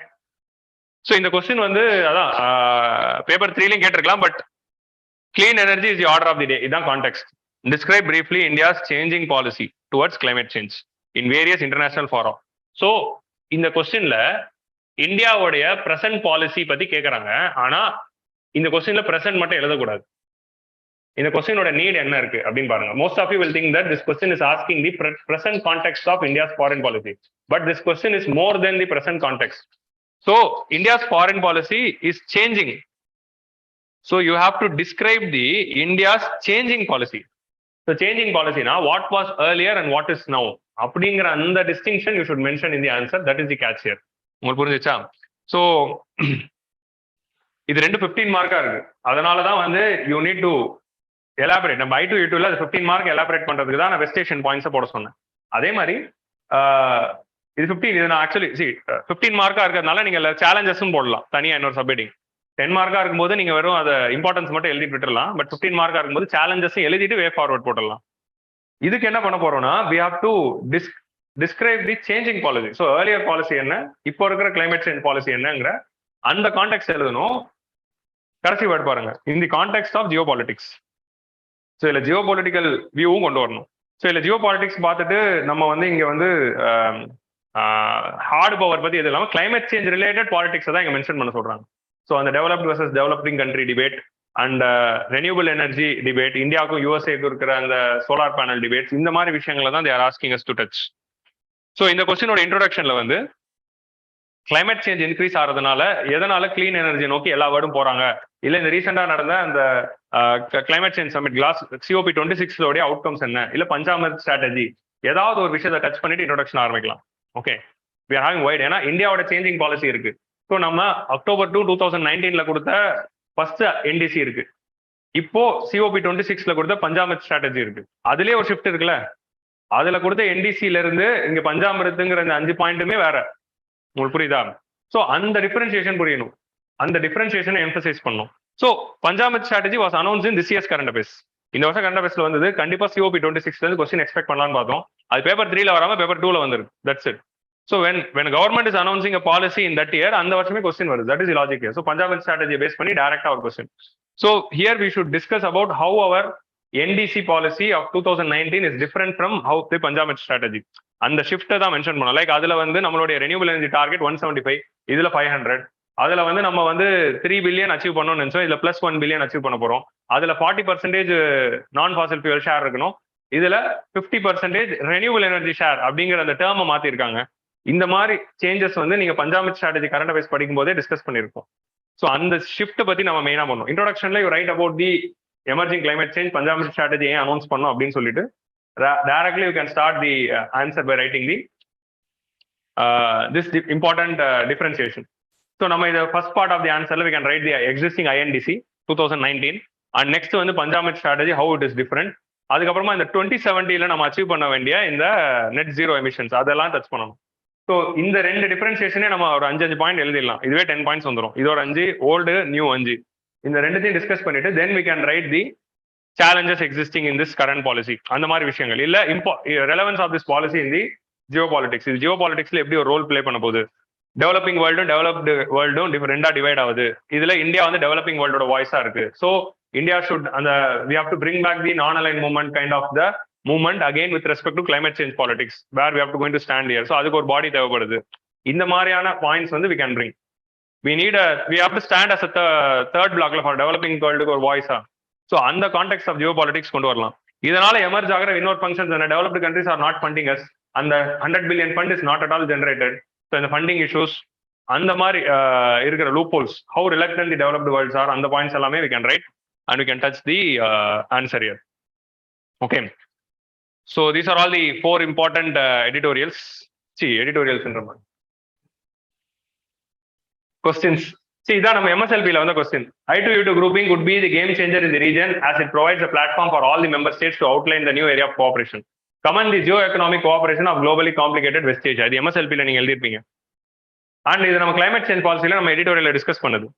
so இந்த question வந்து அதான் paper 3லயும் கேட்டிருக்கலாம். But clean energy is the order of the day, இதான் context. Describe briefly India's changing policy towards climate change in various international forum. So இந்த கொஸ்டின்ல இந்தியாவுடைய present policy பத்தி கேட்கறாங்க. ஆனா இந்த கொஸ்டின்ல பிரசன்ட் மட்டும் எழுதக்கூடாது. இந்த கொஸ்டினோட நீட் என்ன இருக்கு அப்படின்னு பாருங்க. Most of you will think that this question is asking the present context of India's foreign policy, but this question is more than the present context. So India's foreign policy is changing. So you have to describe the India's changing policy. So changing பாலிசினா what was earlier and what is now அப்படிங்கிற அந்த distinction you should mention in the answer. That is the catch here. உங்களுக்கு புரிஞ்சுச்சா? So இது 2 15 மார்க்கா இருக்கு. அதனாலதான் வந்து you need to elaborate. நம்ம I2U2ல அது 15 மார்க் எலாபரேட் பண்றதுக்கு தான் நான் வெஸ்ட் ஏஷியன் பாயிண்ட்ஸை போட சொன்னேன். அதே மாதிரி இது 15, இது நான் ஆக்சுவலி 15 மார்க்கா இருக்கிறதுனால நீங்க சேலஞ்சஸும் போடலாம் தனியா இன்னொரு சப்ஹெட்டிங். 10 மார்க்கா இருக்கும்போது நீங்க வெறும் அதை இம்பார்ட்டன்ஸ் மட்டும் எழுதிட்டு விட்டுறலாம். பட் 15 மார்க்கா இருக்கும்போது சேலஞ்சஸும் எழுதிட்டு வே ஃபார்வர்ட் போட்டுடலாம். இதுக்கு என்ன பண்ண போறோம்னா we have to describe the changing policy. So earlier policy என்ன, இப்போ இருக்கிற கிளைமேட் சேஞ்ச் பாலிசி என்னங்கிற அந்த கான்டெக்ட் எழுதணும். கடைசி வேர்ட் பாருங்க, in the context of geopolitics. So இதுல ஜியோ பொலிட்டிக்கல் வியூவும் கொண்டு வரணும். ஸோ இதுல ஜியோ பாலிட்டிக்ஸ் பார்த்துட்டு நம்ம வந்து இங்க வந்து ஹார்ட் பவர் பத்தி எது இல்லாமல் கிளைமேட் சேஞ்ச் ரிலேட்டட் பாலிட்டிக்ஸ் தான் இங்க மென்ஷன் பண்ண சொல்றாங்க. ஸோ அந்த developed versus developing country debate and renewable energy debate, இந்தியாவுக்கும் யூஎஸ்ஏக்கும் இருக்கிற அந்த சோலார் பேனல் டிபேட்ஸ், இந்த மாதிரி விஷயங்களை தான் they are asking us to touch. So இந்த கொஸ்டினோட இன்ட்ரோடக்ஷன்ல வந்து கிளைமேட் சேஞ்ச் இன்க்ரீஸ் ஆகிறதுனால எதனால கிளீன் எனர்ஜி நோக்கி எல்லா வேர்டும் போறாங்க, இல்ல இந்த ரீசெண்டா நடந்த அந்த climate change submit COP26 outcomes என்ன, இல்ல பஞ்சாமிர்த் ஸ்ட்ராட்டஜி, ஏதாவது ஒரு விஷயத்தை டச் பண்ணிட்டு இன்ட்ரோடக்ஷன் ஆரம்பிக்கலாம். Okay, we are having wide. ஏன்னா இந்தியாவோட சேஞ்சிங் பாலிசி இருக்கு. ஸோ நம்ம October 2, 2019 கொடுத்த ஃபர்ஸ்ட் NDC இருக்கு, இப்போ COP26 கொடுத்த பஞ்சாமிர்த் ஸ்ட்ராட்டஜி இருக்கு. அதுலயே ஒரு ஷிஃப்ட் இருக்குல்ல, அதுல கொடுத்த NDCல இருந்து இங்க பஞ்சாமிர்த்துங்கிற இந்த 5 பாயிண்ட்டுமே வேற. உங்களுக்கு புரியுதா? ஸோ அந்த டிஃபரன்சியேஷன் புரியணும், அந்த டிஃபரன்சியேஷனை எம்பசைஸ் பண்ணும். So Panchamrit strategy was announce in this year's current affairs. இந்த வருஷம் கரண்ட் அஃபேர்ஸ்ல வந்தது. கண்டிப்பா COP26 இருந்து கொஸ்டின் எக்ஸ்பெக்ட் பண்ணலாம்னு பார்த்தோம். அது பேப்பர் 3ல வராம பேப்பர் 2ல வந்துருக்கு. That's it. So when government is announcing a policy in that year, அந்த வருஷமே question வருது. That is the logic here. So Punjab strategy based பண்ணி direct our question. So here we should discuss about how our NDC policy of 2019 is different from how the Punjab strategy. அந்த ஷிஃப்ட்டை தான் mention பண்ணோம். Like அதுல வந்து நம்மளுடைய renewable energy target 175, இதுல 500. அதுல வந்து நம்ம வந்து 3 பில்லியன் அச்சீவ் பண்ணணும்னு நினைச்சோம். இதுல +1 பில்லியன் அச்சீவ் பண்ண போறோம். அதுல 40% நான் ஃபாசில் ஃபியூல் ஷேர் இருக்கணும். இதுல 50% ரெனியூவல் எனர்ஜி ஷேர் அப்படிங்கிற அந்த டேர்மை மாத்திருக்காங்க. இந்த மாதிரி சேஞ்சஸ் வந்து நீங்க பஞ்சாமித் ஸ்ட்ராட்டஜி கரண்ட் அஃபேர்ஸ் படிக்கும் போதே டிஸ்கஸ் பண்ணிருக்கோம். ஸோ அந்த ஷிஃப்ட் பத்தி நம்ம மெயினா பண்ணோம். இன்ட்ரோடக்ஷன்ல you write about the emerging climate change, Panchamrit strategy ஏன் அனௌன்ஸ் பண்ணோம் அப்படின்னு சொல்லிட்டு directly you can start the answer by writing the this important differentiation. So நம்ம இதை ஃபர்ஸ்ட் பார்ட் ஆஃப் தி ஆன்சர்ல we can write the existing INDC 2019 and next வந்து Panchamrit strategy how it is different. அதுக்கப்புறமா இந்த 2070 நம்ம அச்சீவ் பண்ண வேண்டிய இந்த நெட் ஜீரோ எமிஷன்ஸ் அதெல்லாம் டச் பண்ணணும். ஸோ இந்த ரெண்டு டிஃபரன்சியேஷனே நம்ம ஒரு 5 பாயிண்ட் எழுதிடலாம். இதுவே 10 பாயிண்ட்ஸ் வந்துடும். இதோட 5 ஓல்டு நியூ 5 இந்த ரெண்டுத்தையும் டிஸ்கஸ் பண்ணிட்டு then we can write the challenges existing in this current policy. அந்த மாதிரி விஷயங்கள் இல்ல relevance of this policy in the geopolitics. இது ஜியோ பாலிடிக்ஸ்ல எப்படி ஒரு ரோல் பிளே பண்ண போகுது, டெவலப்பிங் வேர்ல்டும் டெவலப்டு வேர்ல்டும் ரெண்டா டிவைட் ஆகுது. இதுல இந்தியா வந்து டெவலப்பிங் வேர்ல்டோட வாய்ஸா இருக்கு. ஸோ இந்தியா ஷுட் அந்த we have to bring back the non-aligned movement kind of the movement again with respect to climate change politics where we have to going to stand here. So அதுக்கு ஒரு பாடி தேவைப்படுது. இந்த மாதிரியான points வந்து we can bring. We have to stand as a third blockல for developing world ஒரு வாய்ஸா. So அந்த context of geopolitics கொண்டு வரலாம். இதனால எமர்ஜ் ஆகிற இன்னொரு functions developed countries are not funding us, அந்த 100 billion fund is not at all generated. So இந்த ஃபண்டிங் இஷ்யூஸ் அந்த மாதிரி இருக்கிற loopholes, how reluctant the developed worlds are, அந்த பாயிண்ட்ஸ் எல்லாமே we can write and we can touch the answer here. Okay, so these are all the 4 important editorials. எடிட்டோரியல்ஸ்ன்ற மாதிரி questions. இதான் நம்ம MSLP-ல வந்த question. I2U2 grouping would be the game changer in the region as it provides a platform for all the member states to outline the new area of cooperation. Commend the geo-economic cooperation of globally complicated West Asia. இது MSLP-ல நீங்க எழுதிருப்பீங்க. And இது நம்ம climate change policy-ல நம்ம எடிட்டோரியல்ல discuss பண்ணது.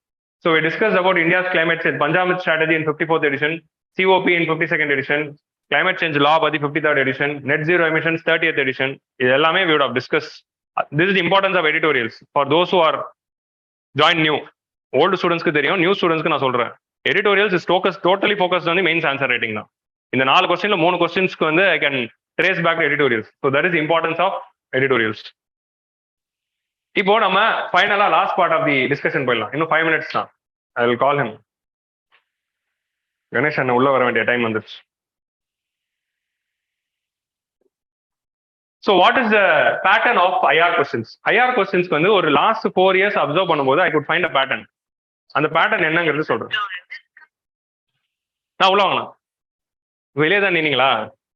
So we discussed about India's climate change, Panjamit strategy in 54th edition, COP in 52nd edition, climate change law பத்தி 53rd edition, net zero emissions 30th edition. இது எல்லாமே we would have discussed. This is the importance of editorials for those who are join new. Old ஸ்டூடெண்ட்ஸ்க்கு தெரியும், new ஸ்டூடெண்ட்ஸ்க்கு நான் சொல்றேன். Editorials is totally focused on the mains answer writing தான். இந்த 4 கொஸ்டின்ல 3 கொஸ்டின்ஸ்க்கு வந்து I can trace back editorials. So that is importance of editorials. இப்போ நம்ம ஃபைனலா last part of the discussion போயிடலாம். இன்னும் 5 minutes தான். I will call him. Ganesh அண்ணன் உள்ள வர வேண்டிய டைம் வந்துருச்சு. So what is the pattern of IR questions? IR கொஸ்டின்ஸ்க்கு வந்து ஒரு லாஸ்ட் 4 years அப்சர்வ் பண்ணும்போது I could find a pattern. அந்த பேட்டர்ன் என்னங்கிறது சொல்றேன். நான் உள்ள வாங்கினேன், வெளியே தான் நின்னீங்களா?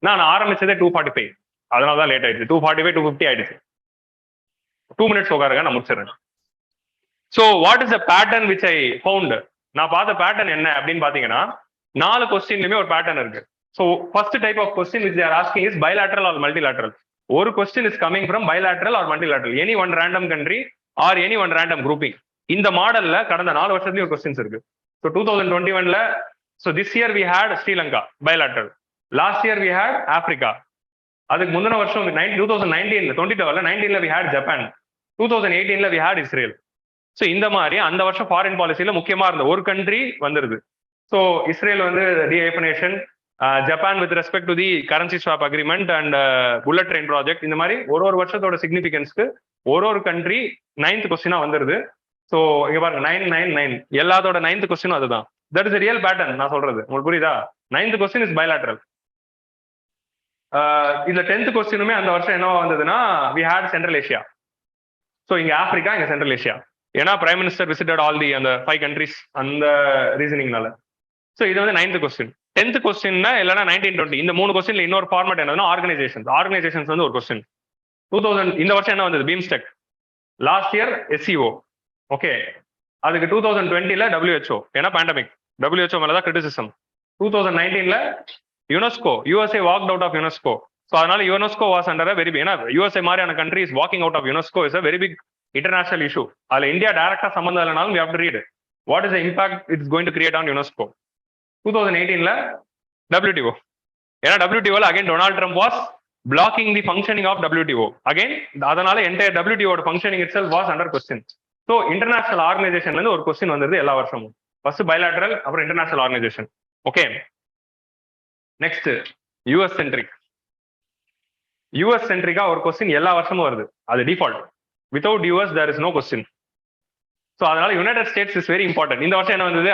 நான் ஆரம்பிச்சதே 2:45, அதனால தான் லேட் ஆயிடுச்சு. 2:45 2:50 ஆயிடுச்சு. 2 minutes உட்காருங்க, நான் முடிச்சிடுறேன். So what is the pattern which I found? நான் பார்த்த பேட்டர்ன் என்ன அப்படின்னு பாத்தீங்கன்னா 4 கொஸ்டின்லயுமே ஒரு பேட்டர்ன் இருக்கு. So first type of question which are asking is bilateral R மல்டிலாட்ரல். ஒரு question is coming from bilateral R மல்டிலாட்ரல், any one random country or any one random grouping. இந்த மாடல்ல கடந்த 4 வருஷத்துலயும் ஒரு கொஸ்டின்ஸ் இருக்கு. So 2021ல, so this year we had Sri Lanka bilateral, last year we had Africa, அதுக்கு முந்தின வருஷம் 2019ல we had Japan, 2018ல we had Israel. So இந்த மாதிரி அந்த வருஷம் ஃபாரின் பாலிசியில முக்கியமா இருந்த ஒரு கண்ட்ரி வந்துருது. ஸோ இஸ்ரேல் வந்து dehyphenation, Japan with respect to the currency swap agreement and bullet train project. இந்த மாதிரி ஒரு வருஷத்தோட சிக்னிபிகன்ஸ்க்கு ஒரு கண்ட்ரி 9th கொஸ்டினா வந்துருது. ஸோ இங்க பாருங்க 999 எல்லாத்தோட 9th கொஸ்டினும் அதுதான். That is real pattern. நான் சொல்றது உங்களுக்கு புரியுதா? 9th question is bilateral. இதுல 10th கொஸ்டினுமே அந்த வருஷம் என்னவா வந்ததுன்னா we had Central Asia. So இங்க ஆப்பிரிக்கா, இங்க சென்ட்ரல் ஏஷியா. ஏன்னா prime minister visited all the அந்த 5 countries அந்த ரீசனிங்னால. ஸோ இது வந்து 9th கொஸ்டின். 10th கொஸ்டின்னா இல்லைன்னா 1920 இந்த 3 கொஸ்டின்ல இன்னொரு ஃபார்மேட் என்னதுன்னா ஆர்கனைசேஷன்ஸ் வந்து ஒரு கொஸ்டின். 2000 இந்த வருஷம் என்ன வந்தது? BIMSTEC. Last year SCO. Okay, அதுக்கு 2020ல WHO, ஏன்னா பேண்டமிக், WHO மேலதான் கிரிட்டிசிசம். 2019ல UNESCO, USA walked out of UNESCO. So அதனால UNESCO was under very big, ஏன்னா USA மாதிரியான countries walking out of UNESCO is a very big international issue. அதுல India டைரக்டா சம்பந்தம் இல்லைனாலும் we have to read what is the impact it's going to create on UNESCO. 2018ல WTO, ஏன்னா WTO again Donald Trump was blocking the functioning of WTO again, அதனால entire WTO functioning itself was under question. So international ஆர்கனைசேஷன்ல இருந்து ஒரு question வந்துருது எல்லா வருஷமும். First bilateral, அப்புறம் international organisation. Okay, next US சென்ட்ரிக்கா ஒரு கொஸ்டின் எல்லா வருஷமும் வருது. அது default. Without US there is no question. So அதனால United States is very important. இந்த வருஷம் என்ன வந்தது?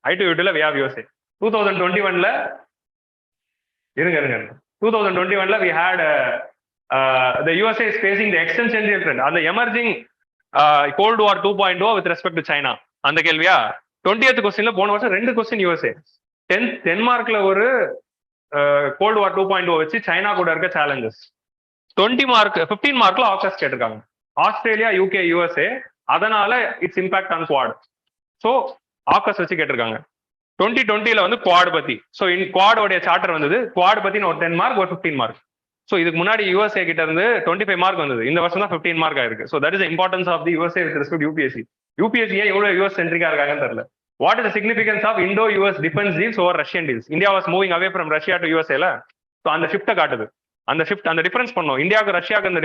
I2U2ல we have USA. 2021ல இருங்க 2021 we had the USA is facing the existential trend and the emerging Cold War 2.0 with respect to China. அந்த கேள்வியா 20th கொஸ்டின்ல போன வருஷம் 2 கொஸ்டின் USA 10 மார்க்ல ஒரு கோல்டு வார் 2.0 வச்சு சைனா கூட இருக்க சேலஞ்சஸ் 20 மார்க் 15 மார்க்ல ஆகஸ் கேட்டிருக்காங்க. ஆஸ்திரேலியா, யூகே, யூஎஸ்ஏ, அதனால its impact on Quad. So AUKUS வச்சு கேட்டிருக்காங்க. 2020 வந்து குவாட் பத்தி. ஸோ குவாடோடைய சார்ட்டர் வந்தது. குவாட் பத்தி ஒரு 10 மார்க் ஒரு 15 மார்க். ஸோ இதுக்கு முன்னாடி யூஎஸ்ஏ கிட்ட இருந்து 25 மார்க் வந்தது. இந்த வருஷம் தான் 15 மார்க் ஆயிருக்கு. So that is importance of the USA with respect UPSC. UPSC ஏன் எவ்வளவு யூஎஸ் சென்ட்ரிக்கா இருக்காங்கன்னு தெரியல. What is the significance of Indo-US defense deals over Russian deals? India was moving away from Russia to USA. So அந்த ஷிஃப்ட்டை காட்டுது. அந்த shift அந்த difference பண்ணோம். இந்தியாவுக்கு ரஷ்யாவுக்கு அந்த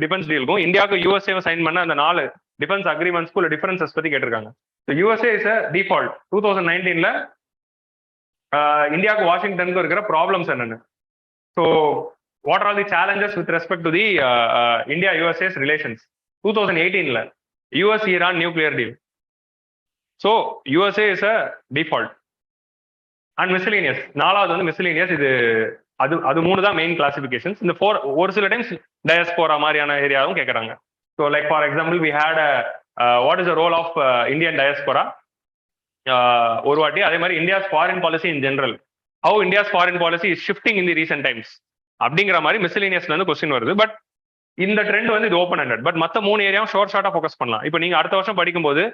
டிஃபென்ஸ் டீலுக்கும் இந்தியாவுக்கு யூஎஸ்ஏ சைன் பண்ண அந்த 4 டிஃபென்ஸ் அக்ரிமெண்ட்ஸ்க்குள்ள டிஃபரன்சஸ் பத்தி கேட்டிருக்காங்க. So USA is a default. 2019 இந்தியாவுக்கு வாஷிங்டனுக்கு இருக்கிற ப்ராப்ளம்ஸ் என்னன்னு. So what are the challenges with respect to the India USA's relations. 2018 US Iran nuclear deal. So USA is a default and miscellaneous. 4வது வந்து miscellaneous. இது அது 3 தான் மெயின் கிளாசிபிகேஷன்ஸ். இந்த 4 ஒரு சில டைம்ஸ் டயஸ்போரா மாதிரியான ஏரியாவும் கேட்கறாங்க. So like for example we had what is the role of Indian diaspora ஒரு வாட்டி. அதே மாதிரி India's foreign policy in general, how India's foreign policy is shifting in the recent times அப்படிங்கிற மாதிரி மிஸ்லினியஸ்ல இருந்து கொஸ்டின் வருது. பட் இந்த ட்ரெண்ட் வந்து இது ஓப்பன் ஹேண்டட். பட் மற்ற 3 ஏரியாவும் ஷார்ட்டா ஃபோக்கஸ் பண்ணலாம். இப்போ நீங்க அடுத்த வருஷம் படிக்கும்போது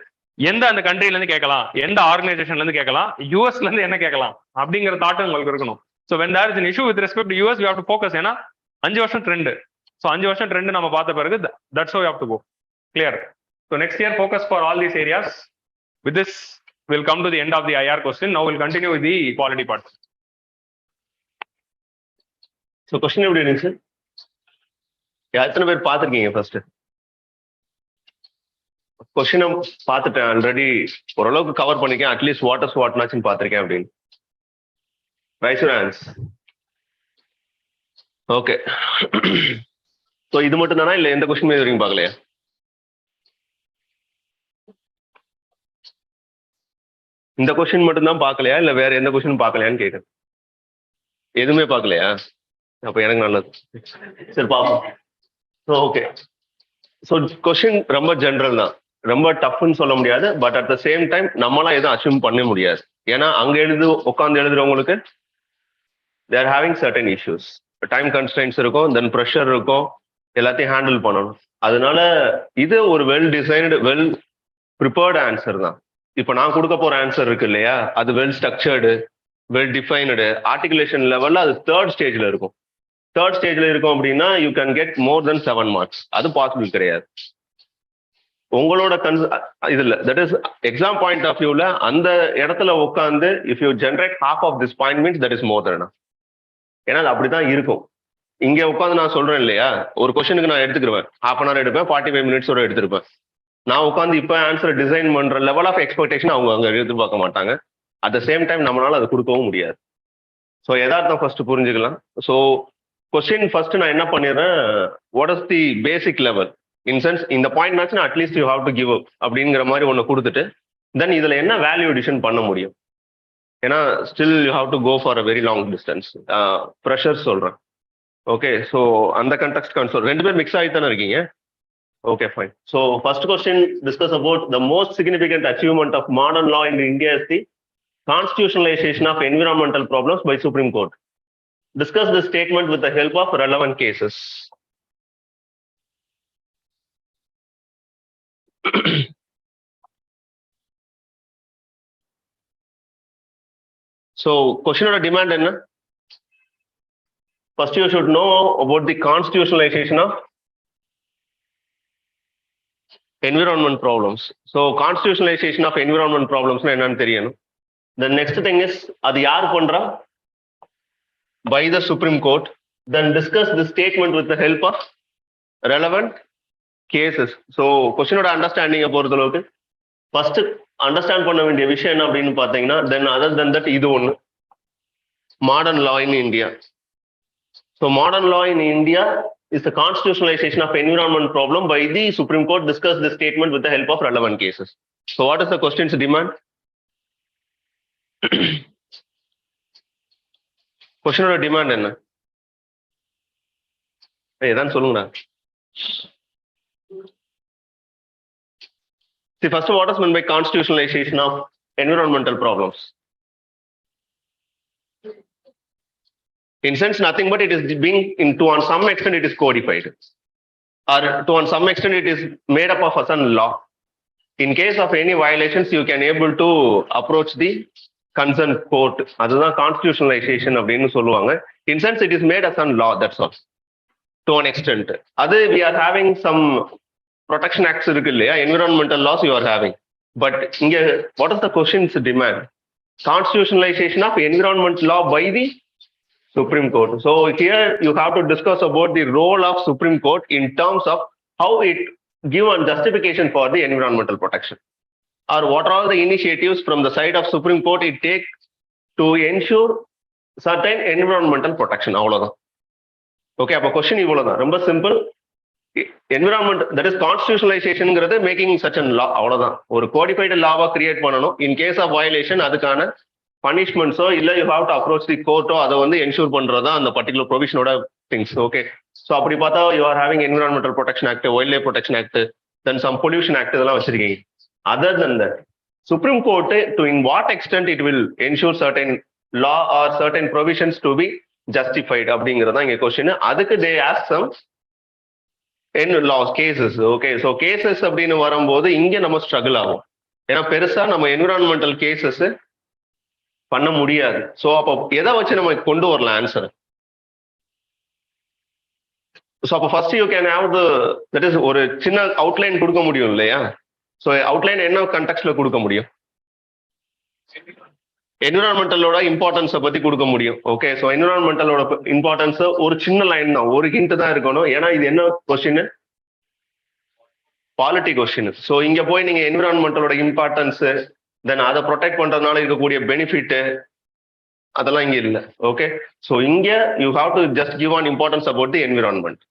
எந்த அந்த கண்ட்ரில இருந்து கேட்கலாம், எந்த ஆர்கனைசேஷன்ல இருந்து கேட்கலாம், யூஎஸ்ல இருந்து என்ன கேட்கலாம் அப்படிங்கிற தாட்டும் உங்களுக்கு இருக்கணும். So when there is an issue with respect to US, you have to focus. ஏன்னா 5 வருஷம் ட்ரெண்ட். ஸோ 5 வருஷம் ட்ரெண்ட் நம்ம பார்த்த பிறகு that's how you have to go. Clear? So next year focus for all these areas. With this we'll come to the end of the IR question. Now we'll continue with the polity part. So question எப்படி இருந்துச்சு? எத்தனை பேர் பார்த்துருக்கீங்க? First கொஸ்டினை பார்த்துட்டேன் already, ஓரளவுக்கு cover பண்ணிக்கேன். At least வாட்னாச்சுன்னு பார்த்துருக்கேன் அப்படின்னு. Raise your hands. Okay. So இது மட்டும் தானா, இல்லை எந்த கொஸ்டின் இது வரைக்கும் பார்க்கலையா? இந்த கொஸ்டின் மட்டும் தான் பார்க்கலையா, இல்லை வேற எந்த கொஸ்டின் பார்க்கலையான்னு கேட்குறேன். எதுவுமே பார்க்கலையா? அப்போ எனக்கு நல்லது. சரி பார்ப்போம். ஓகே. ஸோ கொஸ்டின் ரொம்ப ஜென்ரல் தான், ரொம்ப டஃப்னு சொல்ல முடியாது. But at the same time நம்மளாம் எதுவும் அசியூம் பண்ண முடியாது. ஏன்னா அங்கே உட்காந்து எழுதுறவங்களுக்கு they're having certain issues, time constraints இருக்கும், தென் ப்ரெஷர் இருக்கும், எல்லாத்தையும் ஹேண்டில் பண்ணணும். அதனால இது ஒரு well designed, well prepared answer தான். இப்போ நான் கொடுக்க போற ஆன்சர் இருக்கு இல்லையா, அது well structured, well defined. Articulation லெவலில் அது 3rd ஸ்டேஜில் இருக்கும். 3rd ஸ்டேஜில் இருக்கும் அப்படின்னா you can get more than 7 marks. அது பாசிபிள் கிடையாது உங்களோட இதுல. That is exam point of வியூல அந்த இடத்துல உட்காந்து if you generate half of this point means that is more than. ஏன்னா அது அப்படிதான் இருக்கும். இங்க உட்காந்து நான் சொல்றேன் இல்லையா, ஒரு கொஸ்டினுக்கு நான் எடுத்துக்கிருவேன், 1/2 hour எடுப்பேன், 45 minutes எடுத்திருப்பேன். நான் உட்காந்து இப்போ ஆன்சர் டிசைன் பண்ற லெவல் ஆஃப் எக்ஸ்பெக்டேஷன் அவங்க அங்க எதிர்பார்க்க மாட்டாங்க. அட் த சேம் டைம் நம்மளால அது கொடுக்கவும் முடியாது. ஸோ எதார்த்தம் ஃபர்ஸ்ட் புரிஞ்சுக்கலாம். ஸோ கொஸ்டின் ஃபர்ஸ்ட் நான் என்ன பண்ணிடுறேன், what is the basic level in sense இந்த point match at least you have to give up அப்படிங்கிற மாதிரி ஒன்று கொடுத்துட்டு தென் இதுல என்ன வேல்யூ எடிஷன் பண்ண முடியும். ஏன்னா still you have to go for a very long distance. Pressure சொல்றேன். ஓகே. ஸோ அந்த கண்டெக்ஸ்ட் கன்சோல் 2 பேர் மிக்ஸ் ஆகி தானே இருக்கீங்க. Okay, fine. So first question discuss about the most significant achievement of modern law in India is the constitutionalization of environmental problems by Supreme Court. Discuss the statement with the help of relevant cases. So question or demand enna? First you should know about the constitutionalization of environment problems. So constitutionalization of environment problems என்னன்னு தெரியணும். The next thing is அது யார் பண்றா? By the Supreme Court. Then discuss the statement with the help of relevant cases. So கொஸ்டினோட அண்டர்ஸ்டாண்டிங்கை பொறுத்தளவுக்கு first understand பண்ண வேண்டிய விஷயம் என்ன அப்படின்னு பார்த்தீங்கன்னா, தென் அதர் தென் தட் இது ஒன்று modern law in India. So modern law in India is the constitutionalization of environment problem by the Supreme Court. Discuss the statement with the help of relevant cases. So what is the question's demand? Question or demand enna? ஏதான் சொல்லுங்கண்ணா. See, first, what is meant by constitutionalization of environmental problems? In sense, nothing but it is being into on some extent it is codified, or to on some extent it is made up of a certain law. In case of any violations, you can able to approach the concerned court. அதுதான் constitutionalization அப்படின்னு சொல்லுவாங்க. In sense, it is made as a law. That's all. To an extent, அது we are having some protection acts இருக்கு இல்லையா, environmental laws you are having. But இங்க what is the question's demand? Constitutionalization of environment law by the Supreme Court. So here you have to discuss about the role of Supreme Court in terms of how it give a justification for the environmental protection, or what are the initiatives from the side of Supreme Court it take to ensure certain environmental protection. அவ்வளவுதான். Okay, அப்ப question இவ்வளவுதான், ரொம்ப simple. Environment, that is கான்ஸ்டிடியூஷனலைசேஷன்ங்கிறது making such and law, அவ்வளவுதான். ஒரு codified lava create பண்ணணும். இன் case of violation அதுக்கான பனிஷ்மெண்ட்ஸோ இல்ல you have to approach the கோர்ட்டோ அதை வந்து என்ஷூர் பண்றதா அந்த பர்டிகுலர் ப்ரொவிஷனோட திங்ஸ். ஓகே, ஸோ அப்படி பார்த்தா you are having environmental protection act, wild life protection act, then some pollution act, இதெல்லாம் வச்சிருக்கீங்க. Other then that, Supreme Court to in what extent it will ensure certain law or certain provisions to be justified அப்படிங்கிறதா இங்க question. அதுக்கு they ask some laws cases. Okay, so cases அப்படின்னு வரும்போது இங்க நம்ம struggle ஆகும். ஏன்னா பெருசா நம்ம என்விரான்மெண்டல் கேசஸ் பண்ண முடியாது. ஸோ அப்போ எதை வச்சு நம்ம கொண்டு வரலாம் ஆன்சர்? ஸோ அப்போ first you can have that is ஒரு சின்ன அவுட்லைன் கொடுக்க முடியும் இல்லையா? ஸோ அவுட்லைன் என்ன கண்டெக்ஸ்ட்ல கொடுக்க முடியும்? என்விரான்மெண்டலோட இம்பார்ட்டன்ஸை பத்தி கொடுக்க முடியும். ஓகே, ஸோ என்விரான்மெண்டலோட இம்பார்ட்டன்ஸ் ஒரு சின்ன லைன் தான், ஒரு ஹிண்ட் தான் இருக்கணும். ஏன்னா இது என்ன கொஸ்டின்? Polity question. ஸோ இங்க போய் நீங்க என்விரான்மெண்டலோட இம்பார்ட்டன்ஸ், தென் அதை ப்ரொடெக்ட் பண்றதுனால இருக்கக்கூடிய பெனிஃபிட், அதெல்லாம் இங்க இல்லை. ஓகே, ஸோ இங்க you have to just give an importance about the environment.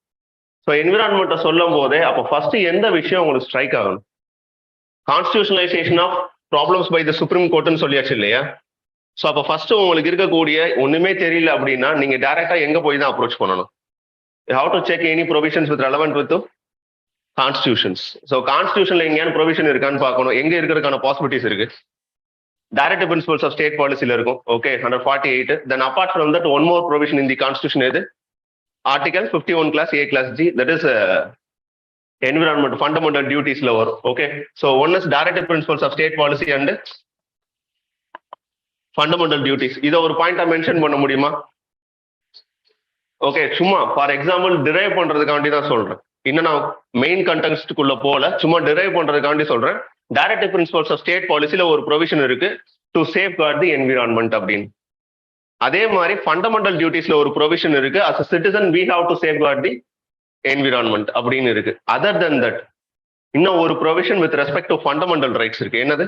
So என்விரான்மெண்ட்டை சொல்லும் போதே அப்போ ஃபர்ஸ்ட் எந்த விஷயம் உங்களுக்கு ஸ்ட்ரைக் ஆகணும்? Constitutionalisation of problems by the Supreme கோர்ட்னு சொல்லியாச்சு இல்லையா? ஸோ அப்போ ஃபர்ஸ்ட் உங்களுக்கு இருக்கக்கூடிய ஒண்ணுமே தெரியல அப்படின்னா நீங்க டைரக்டா எங்க போய் தான் அப்ரோச் பண்ணணும்? You have to check any provisions with relevant with constitutions. So கான்ஸ்டிடியூஷன்ல எங்கேயான ப்ரொவிஷன் இருக்கான்னு பார்க்கணும். எங்க இருக்கிறதுக்கான பாசிபிலிட்டிஸ் இருக்கு? டைரக்ட் பிரின்சிபல்ஸ் ஆஃப் ஸ்டேட் பாலிசில இருக்கும். Okay, 148. Then apart from that one more provision in the constitution எது? Article 51 clause A clause G, that is environment fundamental டியூட்டிஸ்ல வரும். Okay, so one is direct principles of state policy and fundamental duties. இதை ஒரு பாயிண்டா mention பண்ண முடியுமா? Okay, சும்மா for example drive பண்றதுக்காண்டி தான் சொல்றேன். இன்னும் நான் மெயின் கண்டெக்ஸ்டுக்குள்ள போல, சும்மா டிரைவ் பண்றதுக்காண்டி சொல்றேன். டைரக்ட் பிரின்சிபல்ஸ் ஆஃப் ஸ்டேட் பாலிசில ஒரு ப்ரொவிஷன் இருக்கு, to safeguard the environment அப்படின்னு. அதே மாதிரி ஃபண்டமெண்டல் டியூட்டிஸ்ல ஒரு ப்ரொவிஷன் இருக்கு, as a citizen we have to safeguard the environment அப்படின்னு இருக்கு. அதர் தென் தட் இன்னும் ஒரு provision with respect to fundamental rights இருக்கு. என்னது?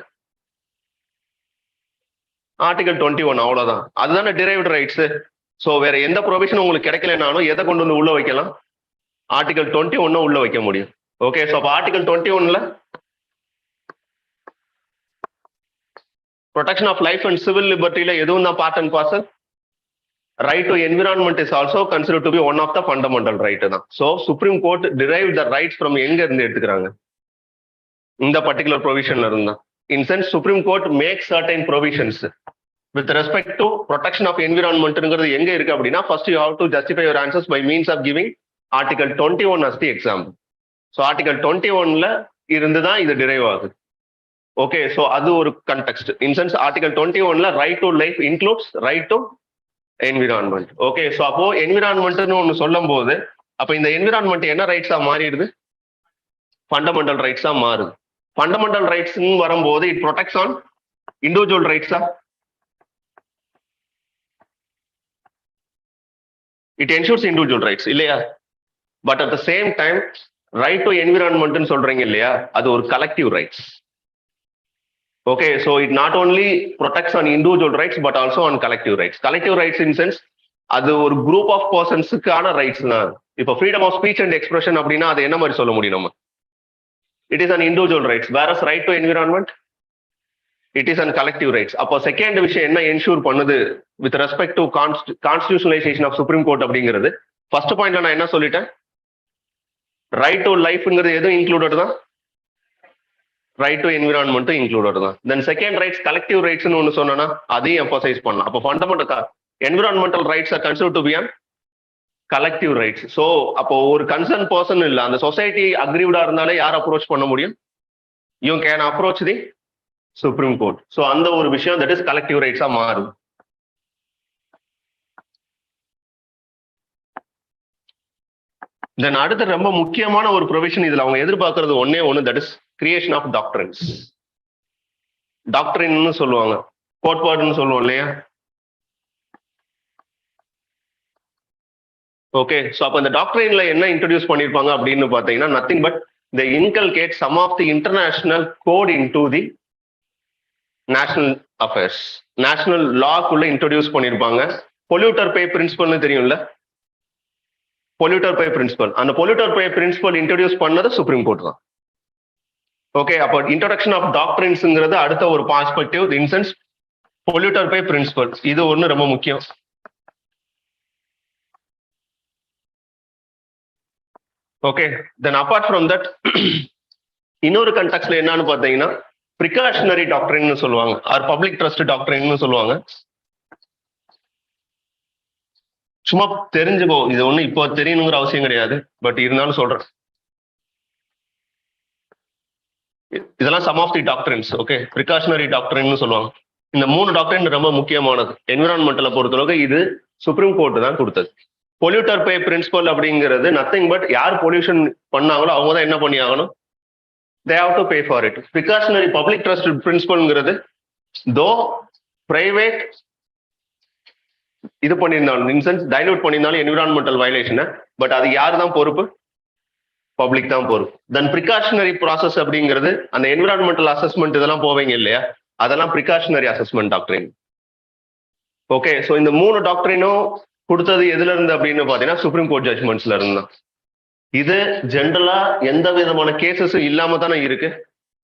ஆர்டிகல் 21. அவ்வளவுதான். அதுதானே டிரைவ்டு ரைட்ஸ். ஸோ வேற எந்த ப்ரொவிஷன் உங்களுக்கு கிடைக்கலனாலும் எதை கொண்டு வந்து உள்ள வைக்கலாம்? ஆர்டிகல் 21 உள்ள வைக்க முடியும். ஓகே, ஸோ அப்போ ஆர்டிகல் 21ல protection of life and civil லிபர்ட்டியில எதுவும் தான் part and parcel. Right to environment is also consider to be one of the fundamental right தான். So Supreme Court derive the rights from எங்க இருந்து எடுத்துக்கிறாங்க? இந்த பர்டிகுலர் ப்ரொவிஷன்ல இருந்தா. In sense Supreme Court make certain provisions with respect to protection of என்விரான்மெண்ட்ங்கிறது எங்க இருக்கு அப்படின்னா, first you have to justify your answers by means of giving article 21 as the example. So article 21ல இருந்து தான் இது டிரைவ் ஆகுது. ஓகே, ஸோ அது ஒரு கண்டெக்ஸ்ட். இன் சென்ஸ் ஆர்டிகல் 21ல right to life includes right to environment. Okay, so அப்போ என்விரான்மெண்ட்னு ஒன்று சொல்லும் போது அப்போ இந்த என்விரான்மெண்ட் என்ன ரைட்ஸா மாறிடுது? ஃபண்டமெண்டல் ரைட்ஸா மாறுது. ஃபண்டமெண்டல் ரைட்ஸ் வரும்போது இட் ப்ரொடெக்ட்ஸ் ஆன் இண்டிவிஜுவல் ரைட்ஸா? இட் என்ஷூர்ஸ் இண்டிவிஜுவல் ரைட்ஸ் இல்லையா? But at the same time right to environment சொல்றீங்க இல்லையா, அது ஒரு collective rights. Okay, so it not only protects on individual rights but also on collective rights. Collective rights in sense அது ஒரு group of பர்சன்ஸுக்கான rights தான். இப்போ freedom of speech and expression அப்படின்னா அது என்ன மாதிரி சொல்ல முடியும் நம்ம? It is an individual rights. Whereas right to environment it is an collective rights. அப்போ செகண்ட் விஷயம் என்ன என்ஷூர் பண்ணுது with respect to constitutionalisation of Supreme Court அப்படிங்கிறது? ஃபர்ஸ்ட் பாயிண்ட்ல நான் என்ன சொல்லிட்டேன்? ரைட் டு லைஃப்ங்கிறது எதுவும் இன்க்ளூடட் தான், ரைட் டு என்விரான்மெண்ட்டும் இன்க்ளூடட் தான். தென் செகண்ட் ரைட்ஸ் கலெக்டிவ் ரைட்ஸ்னு ஒன்று சொன்னா அதையும் எம்பசைஸ் பண்ணலாம். அப்போ fundamental environmental rights are considered to be an collective rights. So அப்போ ஒரு கன்சர்ன் பர்சன் இல்லை, அந்த சொசைட்டி அக்ரிவ்டா இருந்தாலே யார் அப்ரோச் பண்ண முடியும்? You can approach the Supreme court. So அந்த ஒரு விஷயம் தட் இஸ் கலெக்டிவ் ரைட்ஸா மாறும். தென் அடுத்த ரொம்ப முக்கியமான ஒரு ப்ரொவிஷன் இதுல அவங்க எதிர்பார்க்கறது ஒன்னே ஒன்று, that is creation of doctrines. டாக்டரின்னு சொல்லுவாங்க, கோட்பாடுன்னு சொல்லுவோம் இல்லையா? ஓகே, ஸோ அப்போ இந்த டாக்டரின்ல என்ன இன்ட்ரடியூஸ் பண்ணியிருப்பாங்க அப்படின்னு பார்த்தீங்கன்னா nothing but the inculcate some of the international code into the national affairs. National லாக்குள்ள இன்ட்ரடியூஸ் பண்ணியிருப்பாங்க. பொல்யூட்டர் பே பிரின்சிபல்னு தெரியும்ல, பொல்யூட்டர் பே பிரின்சிபல். அந்த பொல்யூட்டர் பே பிரின்சிபல் இன்ட்ரடியூஸ் பண்ணது சுப்ரீம் கோர்ட் தான். ஓகே, அப்போ இன்ட்ரோடக்ஷன் ஆஃப் டாக்டரின்ஸ்ங்கிறது அடுத்த ஒரு perspective. In sense polluter pay principle இது ஒன்று ரொம்ப முக்கியம். Okay, then apart from that இன்னொரு கண்டெக்ஸ்ட்ல என்னன்னு பார்த்தீங்கன்னா ப்ரிகாஷனரி டாக்டரின்னு சொல்லுவாங்க, ஆர் பப்ளிக் ட்ரஸ்ட் டாக்டரின்னு சொல்லுவாங்க. சும்மா தெரிஞ்சுக்கோ, இது ஒண்ணு இப்போ தெரியணுங்கிற அவசியம் கிடையாது, பட் இருந்தாலும் சொல்றேன். இதெல்லாம் some of the doctrines. Okay, precautionary டாக்டரின்னு சொல்லுவாங்க. இந்த 3 டாக்டரின் ரொம்ப முக்கியமானது. என்விரான்மெண்டலை பொறுத்தளவுக்கு இது சுப்ரீம் கோர்ட் தான் கொடுத்தது. பொல்யூட்டர் பே பிரின்சிபல் அப்படிங்கிறது நத்திங் பட் யார் பொல்யூஷன் பண்ணாங்களோ அவங்க தான் என்ன பண்ணி ஆகணும், they have to pay for it. Precautionary public trust principleங்கிறது தோ பிரைவேட் இது பண்ணியிருந்தாலும் இன்சென்ஸ் டைலூட் பண்ணியிருந்தாலும் என்விரான்மெண்டல் வயலேஷன், பட் அது யார் தான் பொறுப்பு? பப்ளிக் தான் பொறுப்பு. தென் ப்ரிகாஷனரி ப்ராசஸ் அப்படிங்கிறது அந்த என்விரான்மெண்டல் அசஸ்மெண்ட் இதெல்லாம் போவீங்க இல்லையா, அதெல்லாம் ப்ரிகாஷனரி அசஸ்மெண்ட் டாக்டரின். ஓகே, ஸோ இந்த 3 டாக்டரினும் கொடுத்தது எதுல இருந்து அப்படின்னு பார்த்தீங்கன்னா சுப்ரீம் கோர்ட் ஜட்ஜ்மெண்ட்ஸ்ல இருந்து தான். இது ஜென்ரலா எந்த விதமான கேசஸும் இல்லாம தானே இருக்கு.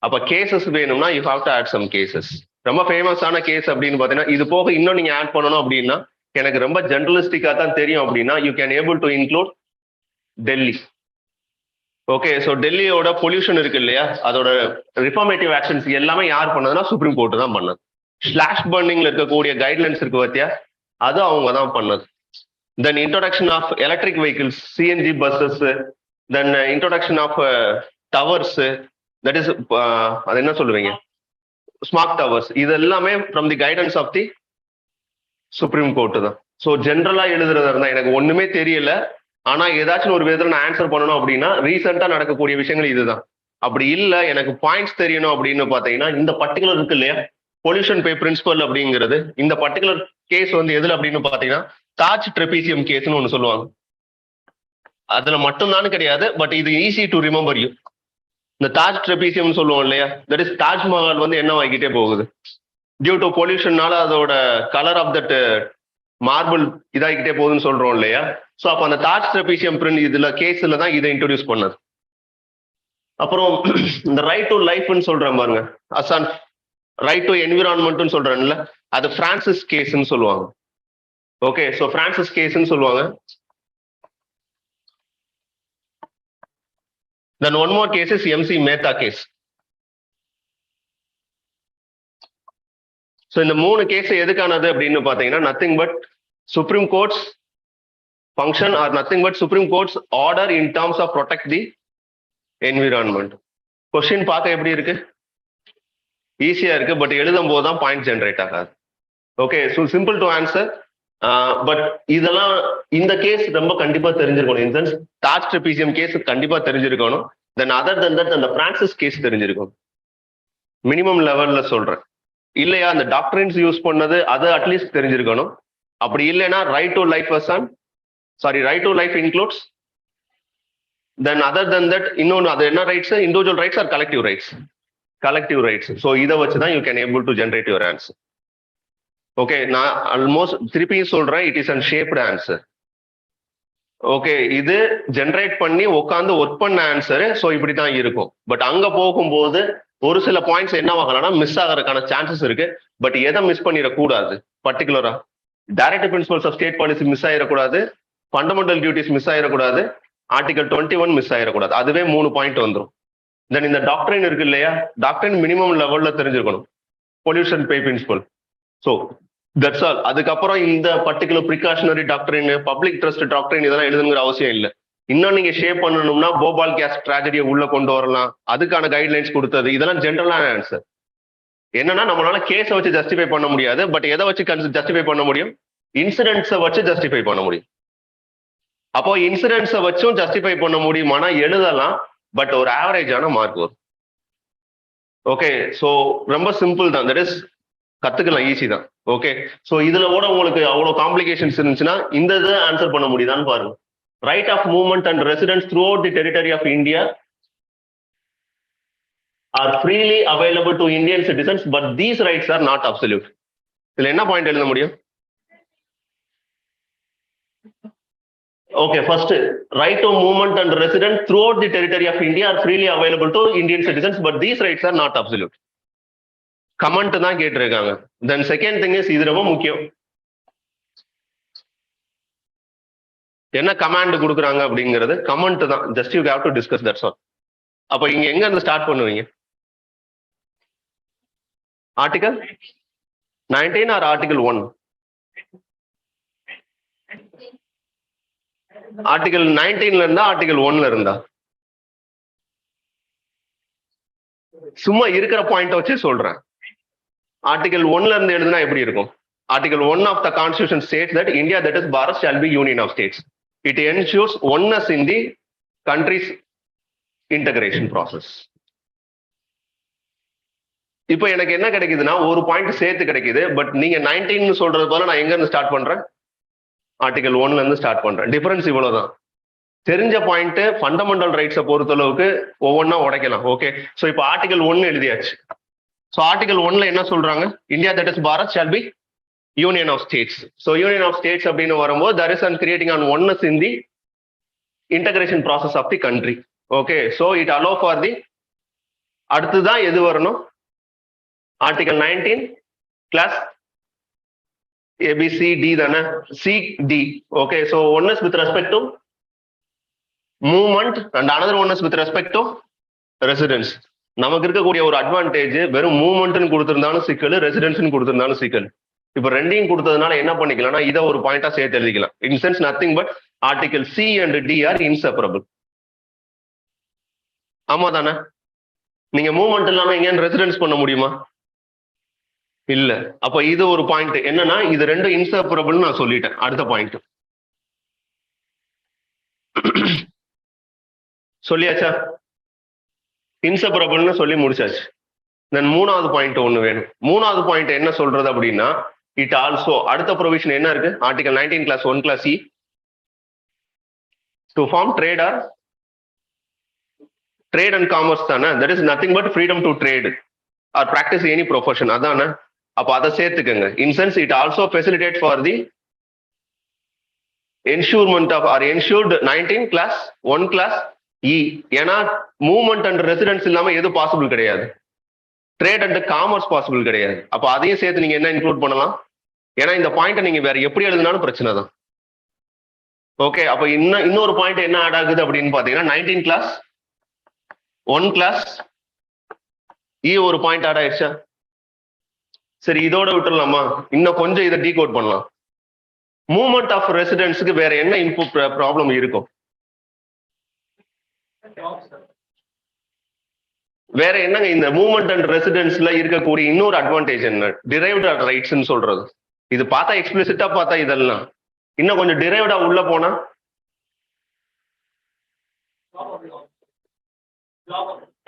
அப்ப கேசஸ் வேணும்னா you have to add some cases. ரொம்ப ஃபேமஸான கேஸ் அப்படின்னு பார்த்தீங்கன்னா இது போக இன்னும் நீங்க ஆட் பண்ணணும் அப்படின்னா எனக்கு ரொம்ப ஜென்ரலிஸ்டிக்கா தான் தெரியும் அப்படின்னா you can able to include Delhi. Okay, so டெல்லியோட பொல்யூஷன் இருக்கு இல்லையா, அதோட ரிஃபார்மேட்டிவ் ஆக்ஷன்ஸ் எல்லாமே யார் பண்ணதுன்னா சுப்ரீம் கோர்ட் தான் பண்ணது. ஸ்லாஷ் பர்னிங்ல இருக்கக்கூடிய கைட்லைன்ஸ் இருக்கு பார்த்தியா, அது அவங்க தான் பண்ணது. Then introduction of electric vehicles, CNG buses, then introduction of towers, that is அது என்ன சொல்லுவீங்க, ஸ்மார்ட் டவர்ஸ், இது எல்லாமே from the guidance of the Supreme Court தான். ஸோ ஜென்ரலா எழுதுறதா இருந்தா எனக்கு ஒண்ணுமே தெரியல, ஆனா ஏதாச்சும் ஒரு விதத்துல நான் ஆன்சர் பண்ணணும் அப்படின்னா ரீசெண்டா நடக்கக்கூடிய விஷயங்கள் இதுதான். அப்படி இல்லை எனக்கு பாயிண்ட்ஸ் தெரியணும் அப்படின்னு பாத்தீங்கன்னா இந்த பர்டிகுலர் இருக்கு இல்லையா பொல்யூஷன் பே பிரின்சிபல் அப்படிங்கிறது, இந்த பர்டிகுலர் கேஸ் வந்து எதுல அப்படின்னு பாத்தீங்கன்னா தாஜ் ட்ரெபீசியம் கேஸ்ன்னு ஒன்று சொல்லுவாங்க. அதுல மட்டும்தான் கிடையாது, பட் இது ஈஸி டு ரிமெம்பர் யூ. இந்த தாஜ் ட்ரெபீசியம் சொல்லுவோம் இல்லையா, தட் இஸ் தாஜ்மஹால் வந்து என்ன ஆகிக்கிட்டே போகுது டியூ டு பொல்யூஷன்னால, அதோட கலர் ஆஃப் தட் மார்பிள் இதாகிக்கிட்டே போகுதுன்னு சொல்றோம் இல்லையா. ஸோ அப்போ அந்த தாஜ் ட்ரெபீசியம் பிரிண்ட் இதுல கேஸ்ல தான் இதை இன்ட்ரோடியூஸ் பண்ணது. அப்புறம் இந்த ரைட் டு லைஃப்னு சொல்றேன் பாருங்க, அசான் ரைட் டு என்விரான்மெண்ட்னு சொல்றேன்ல, அது பிரான்சிஸ் கேஸ்ன்னு சொல்லுவாங்க. ஓகே, ஸோ பிரான்சிஸ் கேஸ்ன்னு சொல்லுவாங்க. Then one more case is MC Mehta case. So இந்த 3 கேஸ் எதுக்கானது அப்படின்னு பாத்தீங்கன்னா nothing but Supreme Court's function are nothing but Supreme Court's order in terms of protect the environment. Question பார்க்க எப்படி இருக்கு, ஈஸியா இருக்கு, பட் எழுதும் போது தான் பாயிண்ட் ஜென்ரேட் ஆகாது. Okay, so simple to answer. But இதெல்லாம் இந்த கேஸ் ரொம்ப கண்டிப்பா தெரிஞ்சிருக்கணும். இந்த சென்ஸ் தாஜ் ட்ரெபீசியம் கேஸ் கண்டிப்பா தெரிஞ்சிருக்கணும். தென் அதர் தென் தட் அந்த பிரான்சிஸ் கேஸ் தெரிஞ்சிருக்கும் மினிமம் லெவல்ல சொல்றேன். இல்லையா அந்த டாக்டரின்ஸ் யூஸ் பண்ணது அது அட்லீஸ்ட் தெரிஞ்சிருக்கணும். அப்படி இல்லைன்னா right to life right to life includes. Then other then that இன்னொன்று அது என்ன rights, individual rights are collective rights? Collective rights. So இதை வச்சு தான் you can able to generate your answer. Okay, நான் ஆல்மோஸ்ட் திருப்பியும் சொல்றேன், it is an shaped answer. Okay, இது ஜென்ரேட் பண்ணி உட்காந்து ஒர்க் பண்ண ஆன்சரு. ஸோ இப்படி தான் இருக்கும். பட் அங்க போகும்போது ஒரு சில பாயிண்ட்ஸ் என்ன ஆகலாம்னா மிஸ் ஆகிறதுக்கான சான்சஸ் இருக்கு. பட் எதை மிஸ் பண்ணிடக்கூடாது, பர்டிகுலரா direct principles of state policy miss ஆயிடக்கூடாது, ஃபண்டமெண்டல் டியூட்டிஸ் மிஸ் ஆயிடக்கூடாது, ஆர்டிகல் 21 மிஸ் ஆயிடக்கூடாது. அதுவே 3 பாயிண்ட் வந்துடும். தென் இந்த டாக்டரின் இருக்கு இல்லையா, டாக்டரின் மினிமம் லெவல்ல தெரிஞ்சிருக்கணும். Pollution pay principle. So that's all. அதுக்கப்புறம் இந்த particular precautionary doctrine, public trust doctrine இதெல்லாம் எழுதுங்கிற அவசியம் இல்லை. இன்னும் நீங்க ஷேப் பண்ணணும்னா போபால் கேஸ் ட்ராஜடியை உள்ள கொண்டு வரலாம், அதுக்கான கைட்லைன்ஸ் கொடுத்தது, இதெல்லாம் ஜென்ரலான ஆன்சர். என்னன்னா நம்மளால கேஸை வச்சு ஜஸ்டிஃபை பண்ண முடியாது, பட் எதை வச்சு ஜஸ்டிஃபை பண்ண முடியும், இன்சிடென்ட்ஸை வச்சு ஜஸ்டிஃபை பண்ண முடியும். அப்போ இன்சிடென்ட்ஸை வச்சும் ஜஸ்டிஃபை பண்ண முடியுமானா எழுதலாம், பட் ஒரு ஆவரேஜான மார்க் வரும். ஓகே, ஸோ ரொம்ப சிம்பிள் தான், தட் இஸ் கத்துக்கலாம், ஈஸி தான். ஓகே, ஸோ இதுல கூட உங்களுக்கு அவ்வளோ காம்ப்ளிகேஷன்ஸ் இருந்துச்சுன்னா இந்த இதை ஆன்சர் பண்ண முடியுதான்னு பாருங்க. Right of movement and residence throughout the territory of India are freely available to Indian citizens, but these rights are not absolute. இதுல என்ன பாயிண்ட் எழுத முடியும்? Okay, first, right of movement and residence throughout the territory of India are freely available to Indian citizens, but these rights are not absolute. Comment தான் கேட்டிருக்காங்க. Then second thing is, இது ரொம்ப முக்கியம். என்ன கமாண்ட் கொடுக்குறாங்க அப்படிங்கிறது கமெண்ட் தான். Just you have to discuss, that's all. அப்ப இங்க எங்க இருந்து ஸ்டார்ட் பண்ணுவீங்க? Article 19 or article 1? ஆர்டிகல் 19ல இருந்தா ஆர்டிகல் 1ல இருந்தா? சும்மா இருக்கிற பாயிண்ட் வச்சு சொல்றேன். ஆர்டிகல் 1ல இருந்து எழுதுனா எப்படி இருக்கும்? Article 1 of the constitution states that India, that is Bharat, shall be union of states. It ensures oneness in the country's integration process. இப்போ எனக்கு என்ன கிடைக்குதுன்னா ஒரு பாயிண்ட் சேர்த்து கிடைக்குது, பட் நீங்க 19 சொல்றது போல நான் எங்க இருந்து ஸ்டார்ட் பண்றேன்? ஆர்டிகல் 1ல இருந்து ஸ்டார்ட் பண்றேன். டிஃபரன்ஸ் இவ்வளவுதான். தெரிஞ்ச பாயிண்ட் ஃபண்டமெண்டல் ரைட்ஸை பொறுத்தளவுக்கு ஒவ்வொன்றா உடைக்கலாம். ஓகே, ஸோ இப்போ ஆர்டிகல் 1 எழுதியாச்சு. ஸோ ஆர்டிகல் 1ல என்ன சொல்றாங்க? India, that is Bharat, shall be union of states. So union of states அப்படின்னு வரும்போது that is creating an oneness in the integration process of the country. Okay, so it allow for the, அடுத்துதான் எது வரணும்? Article 19 clause A B C D தானே, C D. Okay, so oneness with respect to movement and another oneness with respect to residence. நமக்கு இருக்கக்கூடிய ஒரு advantage வெறும் மூவ்மெண்ட்னு கொடுத்திருந்தாலும் சிக்கல், ரெசிடென்ஸ்னு கொடுத்திருந்தாலும் சிக்கல். இப்ப ரெண்டையும் கொடுத்ததுனால என்ன பண்ணிக்கலாம்னா இதை ஒரு பாயிண்டா சேர்த்து எழுதிக்கலாம். In sense nothing but article C and D are inseparable. ஆமா தானே? நீங்க மூவ்மெண்ட் இல்லாம எங்கேயாவது ரெசிடென்ஸ் பண்ண முடியுமா? இல்ல. அப்ப இது ஒரு பாயிண்ட் என்னன்னா இது ரெண்டும் இன்செப்பரபிள் நான் சொல்லிட்டேன். அடுத்த பாயிண்ட் சொல்லியாச்சா? இன்செப்பரபிள்னு சொல்லி முடிச்சாச்சு. தென் மூணாவது பாயிண்ட் ஒண்ணு வேணும். மூணாவது பாயிண்ட் என்ன சொல்றது அப்படின்னா, இட் ஆல்சோ, அடுத்த ப்ரொவிஷன் என்ன இருக்கு? Article 19 clause 1 clause C, to form trade or trade and commerce தானே, that is nothing but freedom to trade or practice any profession, அதானே? அப்ப அதை சேர்த்துக்கங்க. In sense it also facilitate for the ensurement of or ensured 19 clause 1 clause E. ஏன்னா movement and residence இல்லாம எது possible கிடையாது, trade and commerce possible கிடையாது. அப்ப அதையும் சேர்த்து நீங்க என்ன இன்க்ளூட் பண்ணலாம்? ஏன்னா இந்த பாயிண்ட் நீங்க வேற எப்படி எழுதினாலும் பிரச்சனை தான். ஓகே, அப்ப இன்னொரு பாயிண்ட் என்ன ஆட் ஆகுது அப்படின்னு பாத்தீங்கன்னா 19 கிளாஸ் 1 கிளாஸ் இ ஒரு பாயிண்ட் ஆட் ஆயிடுச்சா? சரி, இதோட விட்டுடலாமா? இன்னும் கொஞ்சம் இதை டீகோட் பண்ணலாம். மூவ்மெண்ட் ஆஃப் ரெசிடென்ட்ஸுக்கு வேற என்ன இன்புட் ப்ராப்ளம் இருக்கும்? வேற என்னங்க இந்த மூவ்மெண்ட் அண்ட் ரெசிடென்ஸ்ல இருக்கக்கூடிய இன்னொரு அட்வான்டேஜ் என்ன? டிரைவ்டு ரைட்ஸ்ன்னு சொல்றது. இது பார்த்தா எக்ஸ்பிளிசிட்டா பார்த்தா இதெல்லாம், இன்னும் கொஞ்சம் டிரைவ்டா உள்ள போனா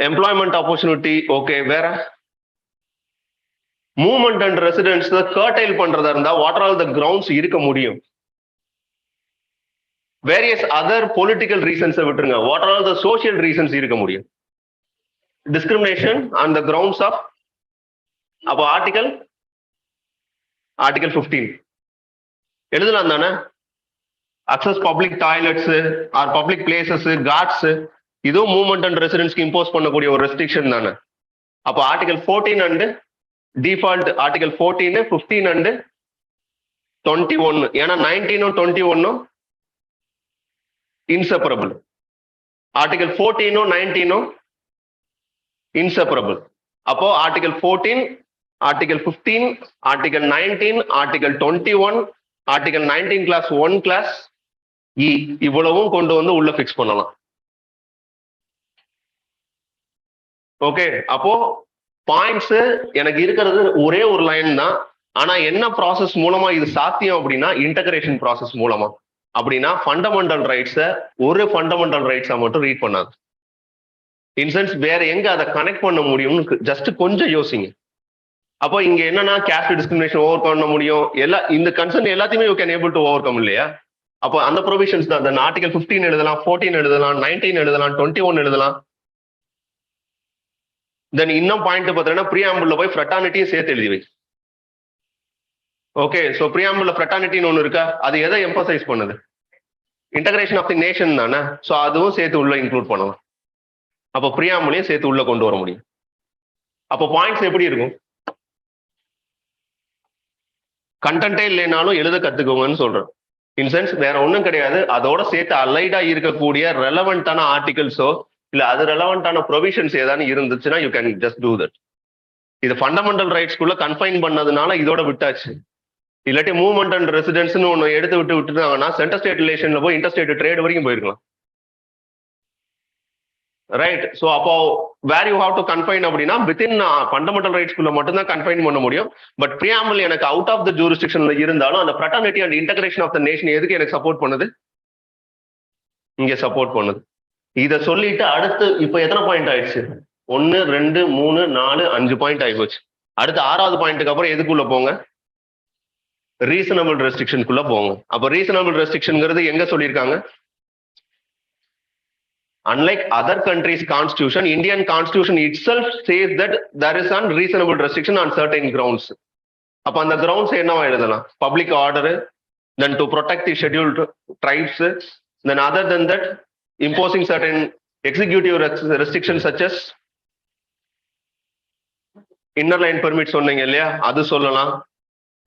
எம்ப்ளாய்மெண்ட் ஆப்பர்ச்சுனிட்டி. ஓகே, வேற மூவ்மெண்ட் அண்ட் ரெசிடென்ஸ் கர்டைல் பண்றதா இருந்தா what are all the grounds இருக்க முடியும்? வேரியஸ் அதர் பொலிட்டிக்கல் ரீசன்ஸ் விட்டுருங்க, what are all the social reasons இருக்க முடியும்? Discrimination on the grounds of, அப்போ ஆர்டிகல் 15 எழுதலாம் தானே? Access public toilets or public places, courts, இதுவும் மூவ்மெண்ட் அண்ட் ரெசிடென்ஸ்க்கு இம்போஸ் பண்ணக்கூடிய ஒரு ரெஸ்ட்ரிக்ஷன் தானே. அப்போ article 14 and default article 14, 15 and 21. ஏன்னா 19 21 இன்செப்பரபிள். Article 14 19 inseparable. அப்போ article 14, article 15, article 19, article 21, article 19 clause 1 clause E இவ்வளவும் கொண்டு வந்து உள்ள பிக்ஸ் பண்ணலாம். ஓகே, அப்போ பாயிண்ட்ஸ் எனக்கு இருக்கிறது ஒரே ஒரு லைன் தான். ஆனா என்ன ப்ராசஸ் மூலமா இது சாத்தியம் அப்படின்னா இன்டகிரேஷன் ப்ராசஸ் மூலமா. அப்படின்னா ஃபண்டமெண்டல் ரைட்ஸை ஒரு ஃபண்டமெண்டல் ரைட்ஸை மட்டும் ரீட் பண்ணாது. இன்சென்ஸ் வேற எங்க அதை கனெக்ட் பண்ண முடியும்னு ஜஸ்ட் கொஞ்சம் யோசிங்க. அப்போ இங்க என்னன்னா கேஸ்ட் டிஸ்கிரிமினேஷன் ஓவர் பண்ண முடியும், இந்த கன்சர்ன் எல்லாத்தையுமே you can able to over come இல்லையா? அப்போ அந்த ப்ரொவிஷன்ஸ் தான். அந்த ஆர்டிகல் 15 எழுதலாம், 14 எழுதலாம், 19 எழுதலாம், 21 எழுதலாம். தென் இன்னும் பாயிண்ட் பார்த்தீங்கன்னா ப்ரீஆம்பிள்ல போய் ஃப்ரெட்டானிட்டியும் சேர்த்து எழுதி வை. ஓகே, ஸோ ப்ரீஆம்பிள்ல ஃப்ரெட்டானிட்டின்னு ஒன்று இருக்கா, அது எதை எம்பசைஸ் பண்ணுது? இன்டகிரேஷன் ஆஃப் தி நேஷன் தானே. ஸோ அதுவும் சேர்த்து உள்ள இன்க்ளூட் பண்ணலாம். அப்போ ப்ரீஆம்பிளையும் சேர்த்து உள்ள கொண்டு வர முடியும். அப்போ பாயிண்ட்ஸ் எப்படி இருக்கும்? கண்டென்ட்டே இல்லைனாலும் எழுத கத்துக்கோங்கன்னு சொல்றேன். இன்சென்ஸ் வேற ஒன்றும் கிடையாது, அதோட சேர்த்து அலைடா இருக்கக்கூடிய ரெலவெண்டான ஆர்டிகல்ஸோ இல்ல அது ரெலவெண்டான ப்ரொவிஷன்ஸ் ஏதாவது இருந்துச்சுன்னா you can just do that. இது ஃபண்டமெண்டல் ரைட்ஸ்குள்ள கன்ஃபைன் பண்ணதுனால இதோட விட்டாச்சு. இல்லாட்டி மூவ்மெண்ட் அண்ட் ரெசிடென்ஸ்னு ஒன்று எடுத்து விட்டுட்டாங்கன்னா சென்டர் ஸ்டேட் ரிலேஷன்ல போய் இன்டர்ஸ்டேட் ட்ரேட் வரைக்கும் போயிருக்கலாம். ரைட். ஸோ அப்போ where you have to confine அப்படின்னா வித்தின் ஃபண்டமெண்டல் ரைட்ஸ்குள்ள மட்டும்தான் கன்ஃபைன் பண்ண முடியும். பட் ப்ரீஆம்பிள் எனக்கு அவுட் ஆஃப் த ஜூரிஸ்டிக்ஷன்ல இருந்தாலும் அந்த fraternity and integration of the nation எதுக்கு எனக்கு சப்போர்ட் பண்ணுது? இங்க சப்போர்ட் பண்ணுது. இதை சொல்லிட்டு அடுத்து இப்ப எத்தனை பாயிண்ட் ஆயிடுச்சு? 1 2 3 4 5 பாயிண்ட் ஆகி போச்சு. அடுத்து 6வது பாயிண்ட்டுக்கு அப்புறம் எதுக்குள்ள போங்க? ரீசனபிள் ரெஸ்ட்ரிக்ஷனுக்குள்ள போங்க. அப்ப ரீசனபிள் ரெஸ்ட்ரிக்ஷன்ங்கிறது எங்க சொல்லியிருக்காங்க? Unlike other countries' constitution, Indian constitution itself says that there is an reasonable restriction on certain grounds. அப்ப அந்த grounds என்னவா எழுதலாம்? Public order, then to protect the scheduled tribes, then other than that, imposing certain executive restrictions such as inner line permit சொன்னீங்க இல்லையா, அது சொல்லலாம்.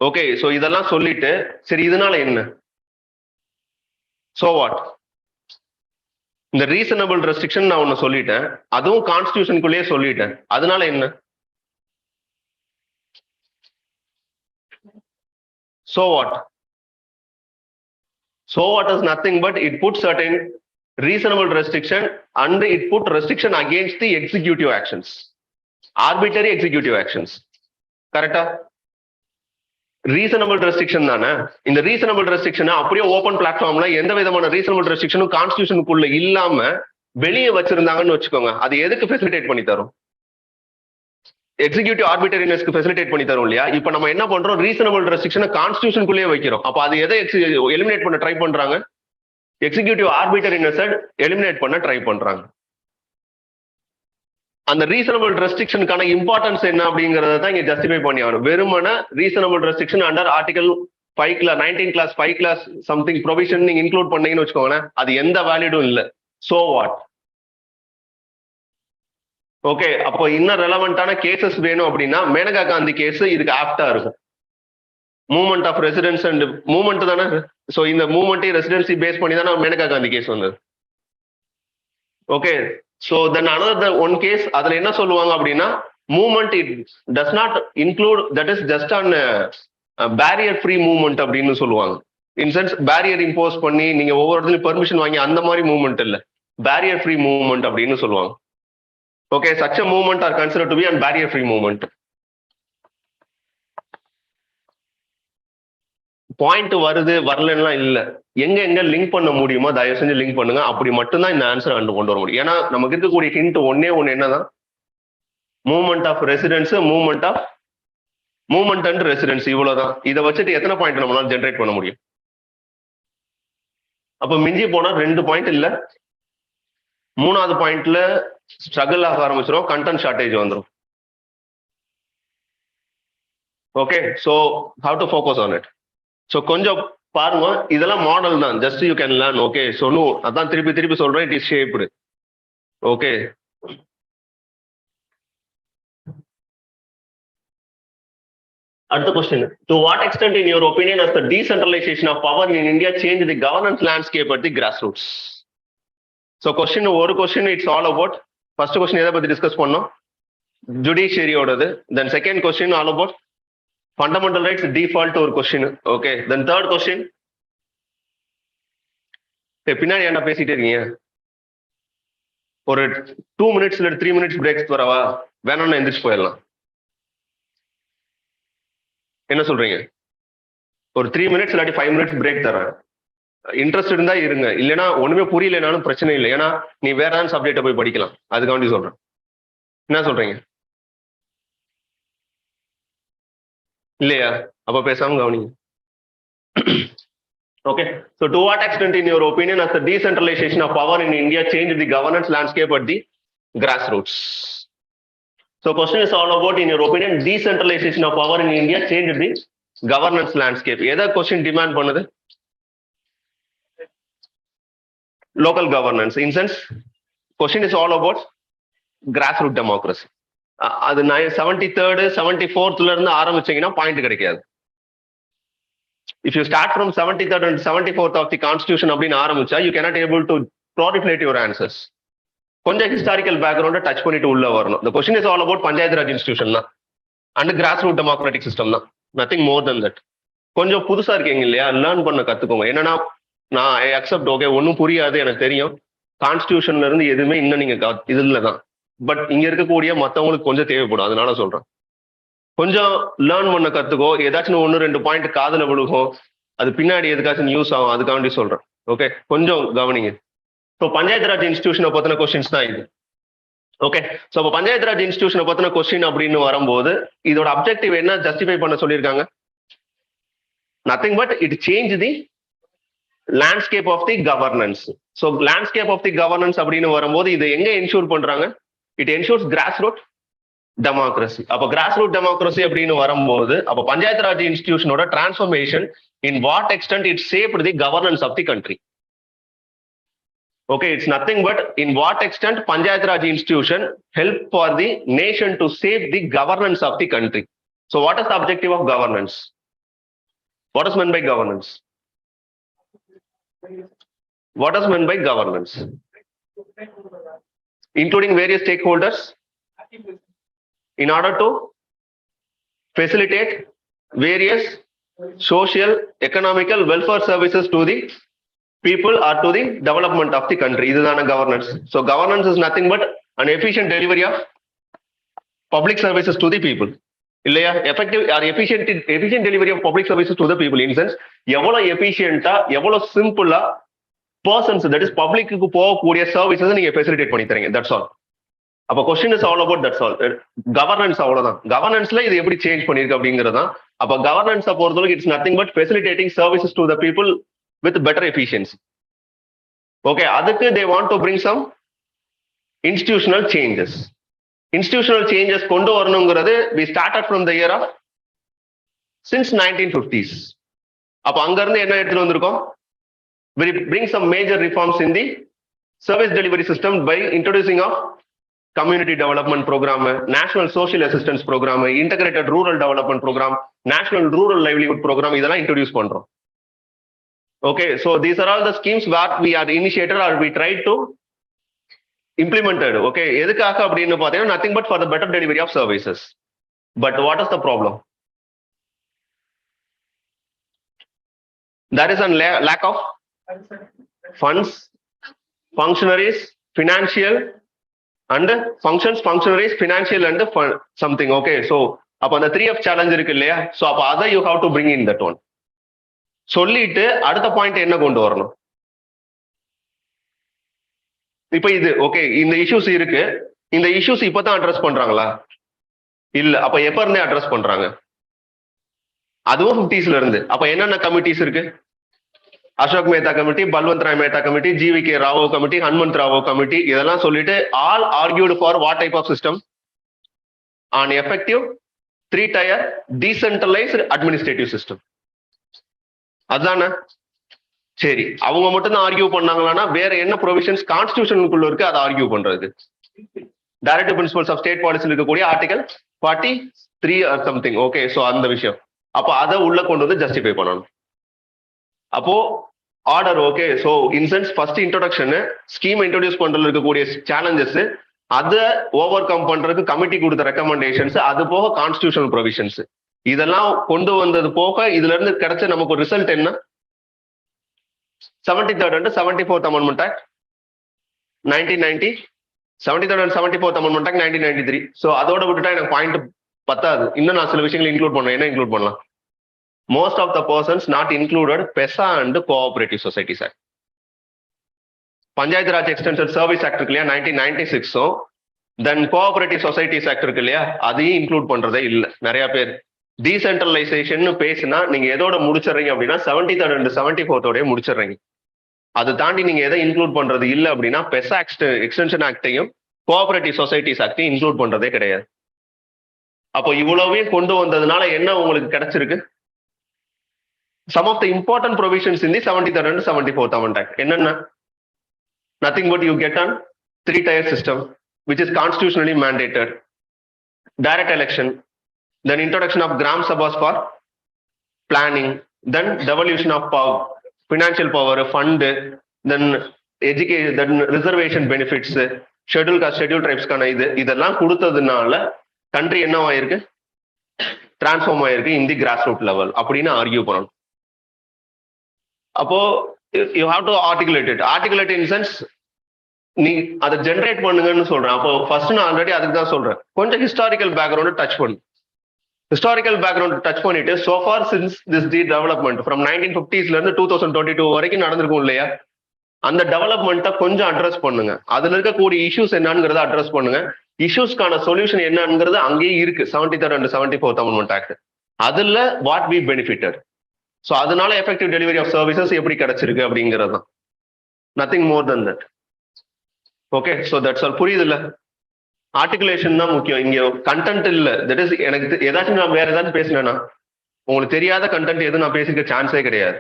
Okay, so இதெல்லாம் சொல்லிட்டு சரி இதனால என்ன? So what? இந்த ரீசனபிள் ரெஸ்ட்ரிக்ஷன் நான் ஒன்னு சொல்லிட்டேன், அதுவும் கான்ஸ்டிடியூஷனுக்குள்ளேயே சொல்லிட்டேன், அதனால என்ன? So what? So what is nothing but it puts certain reasonable restriction and it put restriction against the executive actions, arbitrary executive actions. கரெக்டா? ரீசனபிள் ரெஸ்ட்ரிக்ஷன் தானே. இந்த ரீசனபிள் ரெஸ்ட்ரிக்ஷன் அப்படியே ஓப்பன் பிளாட்ஃபார்ம்ல எந்த விதமான ரீசனபிள் ரெஸ்ட்ரிக்ஷனும் கான்ஸ்டிடியூஷனுக்குள்ள இல்லாம வெளியே வச்சிருந்தாங்கன்னு வச்சுக்கோங்க, அது எதுக்கு ஃபெசிலிட்டேட் பண்ணி தரும்? எக்ஸிகியூட்டிவ் ஆர்பிட்டரினஸ்க்கு ஃபெசிலிட்டேட் பண்ணி தரும் இல்லையா? இப்போ நம்ம என்ன பண்றோம்? ரீசனபிள் ரெஸ்ட்ரிக்ஷனை கான்ஸ்டிடியூஷனுக்குள்ளேயே வைக்கிறோம். அப்ப அது எதை எலிமினேட் பண்ண ட்ரை பண்றாங்க? எக்ஸிகியூட்டிவ் ஆர்பிட்டரினஸை எலிமினேட் பண்ண ட்ரை பண்றாங்க. அந்த ரீசனபிள் ரெஸ்ட்ரிக்ஷனுக்கான இம்பார்ட்டன்ஸ் என்ன அப்படிங்கறத தான் இங்க ஜஸ்டிஃபை பண்ணி ஆகணும். வெறுமன reasonable restriction under article 19 clause 5 clause something provision நீங்க இன்க்ளூட் பண்ணீங்கன்னு வச்சுக்கோங்களேன், அது எந்த வேலிடும் இல்லை. So what? ஓகே, அப்போ இன்னும் ரெலவெண்டான கேசஸ் வேணும் அப்படின்னா மேனகா காந்தி கேஸ் இதுக்கு ஆப்டா இருக்கும். Movement of residence and movement தானே. ஸோ இந்த மூவ்மெண்ட் ரெசிடென்சி பேஸ் பண்ணி தானே மேனகா காந்தி கேஸ் வந்தது. Okay, so then another one case அதுல என்ன சொல்லுவாங்க அப்படின்னா movement it does not include that is just on barrier free movement அப்படின்னு சொல்லுவாங்க. இன்சென்ஸ் பேரியர் இம்போஸ் பண்ணி நீங்க ஒவ்வொரு இடத்துலையும் பெர்மிஷன் வாங்கி அந்த மாதிரி மூவ்மெண்ட் இல்லை, பேரியர் ஃப்ரீ மூவ்மெண்ட் அப்படின்னு சொல்லுவாங்க. Okay, such a movement are considered to be a barrier free movement. Point வருது வரலன்னா இல்ல, எங்க எங்க லிங்க் பண்ண முடியுமோ தயவு செஞ்சு லிங்க் பண்ணுங்க. அப்படி மட்டும்தான் இந்த ஆன்சர் கொண்டு வர முடியும். ஏன்னா நமக்கு இருக்கக்கூடிய ஹிண்ட் ஒன்னே என்னதான் movement of residence, movement and residence, இவ்வளவுதான். இதை வச்சுட்டு எத்தனை பாயிண்ட் நம்மளால ஜென்ரேட் பண்ண முடியும்? அப்ப மிஞ்சி போனா 2 பாயிண்ட் இல்ல, 3வது பாயிண்ட்ல ஸ்ட்ரகிள் ஆக ஆரம்பிச்சிடும், கண்டென்ட் ஷார்டேஜ் வந்துடும். Okay, so how to focus on it. So கொஞ்சம் பாருங்க, இதெல்லாம் மாடல் தான், just you can learn. Okay, so அதான் திருப்பி சொல்றேன், இட் இஸ் ஷேப்டு. ஓகே, அடுத்த question. To what extent in your opinion has the decentralisation of power in India change the governance landscape at the grassroots? So ஒரு question it's all about first question எதை பத்தி discuss பண்ணோம், ஜுடிஷியரியோடது. Then second question all about fundamental rights default ஒரு question. Okay, then third question பின்னாடி என்ன பேசிட்டே இருக்கீங்க, ஒரு 2 minutes இல்ல 3 minutes பிரேக்ஸ் வரவா, வேணும்னா எந்திரிச்சு போயிடலாம். என்ன சொல்றீங்க? ஒரு 3 minutes இல்லாட்டி 5 minutes பிரேக் தரேன். இன்ட்ரெஸ்ட் இருந்தா இருங்க, இல்லைன்னா ஒண்ணுமே புரியலனாலும் பிரச்சனை இல்லை. ஏன்னா நீ வேற ஏதாவது சப்ஜெக்டை போய் படிக்கலாம், அதுக்காண்டி சொல்றேன். என்ன சொல்றீங்க? இல்லையா? அப்ப பேசாம கவனிங்க. Okay, so to what extent in your opinion has the decentralization of power in India changed the governance landscape at the grassroots? So question is all about, in your opinion, decentralization of power in India changed the governance landscape. எதை question demand பண்ணுது? Local governance. In sense, question is all about grassroots democracy. அது 73rd 74th இருந்து ஆரம்பிச்சீங்கன்னா point கிடைக்காது. If you start from 73rd and 74th of the constitution அப்படின்னு ஆரம்பிச்சா you cannot able to proliferate your answers. கொஞ்சம் historical background touch பண்ணிட்டு உள்ள வரணும். The question is all about panchayat raj institution தான் and grass root democratic system தான், nothing more then that. கொஞ்சம் புதுசா இருக்கீங்க இல்லையா, லேர்ன் பண்ண கத்துக்கோங்க. என்னன்னா நான் ஐ அக்செப்ட், ஓகே ஒன்றும் புரியாது எனக்கு தெரியும், கான்ஸ்டிடியூஷன்ல இருந்து எதுவுமே இன்னும் நீங்க இதுல தான், பட் இங்க இருக்கக்கூடிய மற்றவங்களுக்கு கொஞ்சம் தேவைப்படும். அதனால சொல்றேன், கொஞ்சம் லேர்ன் பண்ண கத்துக்கோ. ஏதாச்சும் 1-2 பாயிண்ட் காதுல விழுகும், அது பின்னாடி எதுக்காச்சும் யூஸ் ஆகும், அதுக்காண்டி சொல்றேன். ஓகே, கொஞ்சம் கவனிங்க. ஸோ பஞ்சாயத்து ராஜ் இன்ஸ்டிடியூஷனை பத்தின கொஸ்டின்ஸ் தான் இது. ஓகே, ஸோ இப்போ பஞ்சாயத்து ராஜ் இன்ஸ்டிடியூஷனை பத்தின கொஸ்டின் அப்படின்னு வரும்போது இதோட அப்ஜெக்டிவ் என்ன ஜஸ்டிஃபை பண்ண சொல்லியிருக்காங்க? Nothing but it change the landscape of the governance. So landscape of the governance அப்படின்னு வரும்போது இது எங்க என்ஷூர் பண்றாங்க? It ensures grass root democracy. அப்ப கிராஸ் ரூட் டெமோக்ரஸி அப்படின்னு வரும்போது அப்ப பஞ்சாயத்து ராஜ் இன்ஸ்டிடியூஷனோட transformation in what extent it shaped the governance of the country. Okay, it's nothing but in what extent Panchayat Raj institution help for the nation to save the governance of the country. So what is the objective of governance? What is meant by governance? What is meant by governance? Including various stakeholders in order to facilitate various social, economical, welfare services to the people or to the development of the country. This is governance. So governance is nothing but an efficient delivery of public services to the people. இல்லையா? effective or efficient delivery of public services to the people. In sense, எவ்வளவு எஃபிஷியன்ட்டா எவ்வளவு சிம்பிளா persons, that is பப்ளிக்கு போகக்கூடிய services நீங்க facilitate பண்ணி தரீங்க. That's all. அப்ப question is all about that's all. Governance அவ்வளவுதான். கவர்னன்ஸ்ல இது எப்படி சேஞ்ச் பண்ணிருக்கு அப்படிங்கிறதான். அப்ப கவர்னன்ஸை பொறுத்தவரைக்கும் it's nothing but facilitating services to the people with better efficiency. Okay, adukku they want to bring some institutional changes. Institutional changes kondu varanungiradhu we started from the year of since 1950s. appo anga irundhu enna eduthu vandirukom, we bring some major reforms in the service delivery system by introducing of community development program, national social assistance program, integrated rural development program, national rural livelihood program, idella introduce pandrom. Okay, so these are all the schemes that we are initiated or we tried to implemented. Okay, edukaka அப்படினு பாத்தீங்கன்னா nothing but for the better delivery of services. But what is the problem? There is a lack of funds, functionaries, financial and functionaries, financial and something. Okay, so upon the 3F challenge irukku illaya, so appo adha you have to bring in that one. சொல்லிட்டு அடுத்த point என்ன கொண்டு வரணும்? இப்ப இது okay, இந்த issues இருக்கு, இந்த இஷ்யூஸ் இப்பதான் அட்ரஸ் பண்றாங்களா? இல்ல. அப்ப எப்ப இருந்தே அட்ரஸ் பண்றாங்க? அதுவும் 50s இருந்து. அப்ப என்னென்ன கமிட்டிஸ் இருக்கு? Ashok Mehta committee, Balwant Rai Mehta committee, GVK Rao committee, Hanumant Rao committee, இதெல்லாம் சொல்லிட்டு all argued for what type of system? An effective 3-tier decentralised administrative system. அதானே? சரி, அவங்க மட்டும் தான் ஆர்கியூ பண்ணாங்களான்னா வேற என்ன ப்ரொவிஷன்ஸ் கான்ஸ்டிடியூஷனுக்குள்ள இருக்கு அதை ஆர்கியூ பண்றது? டைரக்டிவ் பிரின்சிபல்ஸ் ஆஃப் ஸ்டேட் பாலிசியில் இருக்கக்கூடிய article 43 or something. Okay, so அந்த விஷயம் அப்போ அதை உள்ள கொண்டு வந்து ஜஸ்டிஃபை பண்ணணும். அப்போ order okay. So incense first introduction scheme introduce பண்றதுல இருக்கக்கூடிய சேலஞ்சஸ், அதை ஓவர் கம் பண்றதுக்கு கமிட்டி கொடுத்த ரெக்கமெண்டேஷன்ஸ், அது போக கான்ஸ்டிடியூஷனல் ப்ரொவிஷன்ஸ், இதெல்லாம் கொண்டு வந்தது போக இதுல இருந்து கிடைச்ச நமக்கு ஒரு ரிசல்ட் என்ன? 73rd and 74th Amendment Act 1990, 73rd and 74th Amendment Act 1993. So அதோட விட்டுட்டா எனக்கு பாயிண்ட் பத்தாது. இன்னும் நான் சில விஷயங்களை இன்க்ளூட் பண்ணேன். என்ன இன்க்ளூட் பண்ணலாம்? Most of the persons not included PESA and Cooperative Societies Act. Panchayat Raj Extension Service Act இருக்கு இல்லையா 1996, தென் கோஆபரேட்டிவ் சொசைட்டிஸ் ஆக்ட் இருக்கு இல்லையா, அதையும் இன்க்ளூட் பண்றதே இல்லை. நிறைய பேர் டீசென்ட்ரலைசேஷன் பேசினா நீங்க எதோட முடிச்சிடுறீங்க அப்படின்னா 73rd and 74th முடிச்சிடுறீங்க. அதை தாண்டி நீங்க எதை இன்க்ளூட் பண்றது இல்லை அப்படின்னா பெசா எக்ஸ்டென்ஷன் ஆக்டையும் கோஆபரேட்டிவ் சொசைட்டிஸ் ஆக்டையும் இன்க்ளூட் பண்றதே கிடையாது. அப்போ இவ்வளவையும் கொண்டு வந்ததுனால என்ன உங்களுக்கு கிடைச்சிருக்கு? Some of the important provisions in the 73rd and 74th Amendment Act. Enna? Nothing but you get on 3-tier system, which is constitutionally mandated. Direct election, then introduction of Gram Sabhas for planning, then devolution of power, financial power, fund, then education, then reservation benefits, scheduled caste, scheduled tribes kana இதெல்லாம் கொடுத்ததுனால country என்ன ஆயிருக்கு? Transform ஆயிருக்கு in the grassroots level அப்படின்னு argue பண்ணணும். அப்போ you have to articulate in sense நீ அதை ஜென்ரேட் பண்ணுங்கன்னு சொல்றேன். அப்போ ஃபர்ஸ்ட் நான் ஆல்ரெடி அதுக்கு தான் சொல்றேன், கொஞ்சம் ஹிஸ்டாரிக்கல் பேக்ரவுண்ட் டச் பண்ணு. ஹிஸ்டாரிக்கல் பேக்ரவுண்ட் டச் பண்ணிட்டு so far since this development from 1950s இருந்து 2022 வரைக்கும் நடந்திருக்கும் இல்லையா, அந்த டெவலப்மெண்ட்டை கொஞ்சம் அட்ரஸ் பண்ணுங்க. அதுல இருக்கக்கூடிய இஷ்யூஸ் என்னங்கிறத அட்ரஸ் பண்ணுங்க. இஷ்யூஸ்க்கான சொல்யூஷன் என்னங்கிறது அங்கேயே இருக்கு 73rd and 74th Amendment Act. அதுல வாட் வி பெனிஃபிட்டட், ஸோ அதனால எஃபெக்டிவ் டெலிவரி ஆஃப் சர்வீசஸ் எப்படி கிடைச்சிருக்கு அப்படிங்கிறது தான். Nothing more then that. Okay, so that's all. புரியுது இல்ல? ஆர்டிகுலேஷன் தான் முக்கியம், இங்க கண்டென்ட் இல்ல. தட் இஸ் எனக்கு ஏதாச்சும் நான் வேற ஏதாச்சும் பேசினேன்னா உங்களுக்கு தெரியாத கண்டென்ட் எதுவும் நான் பேசிக்க சான்ஸே கிடையாது.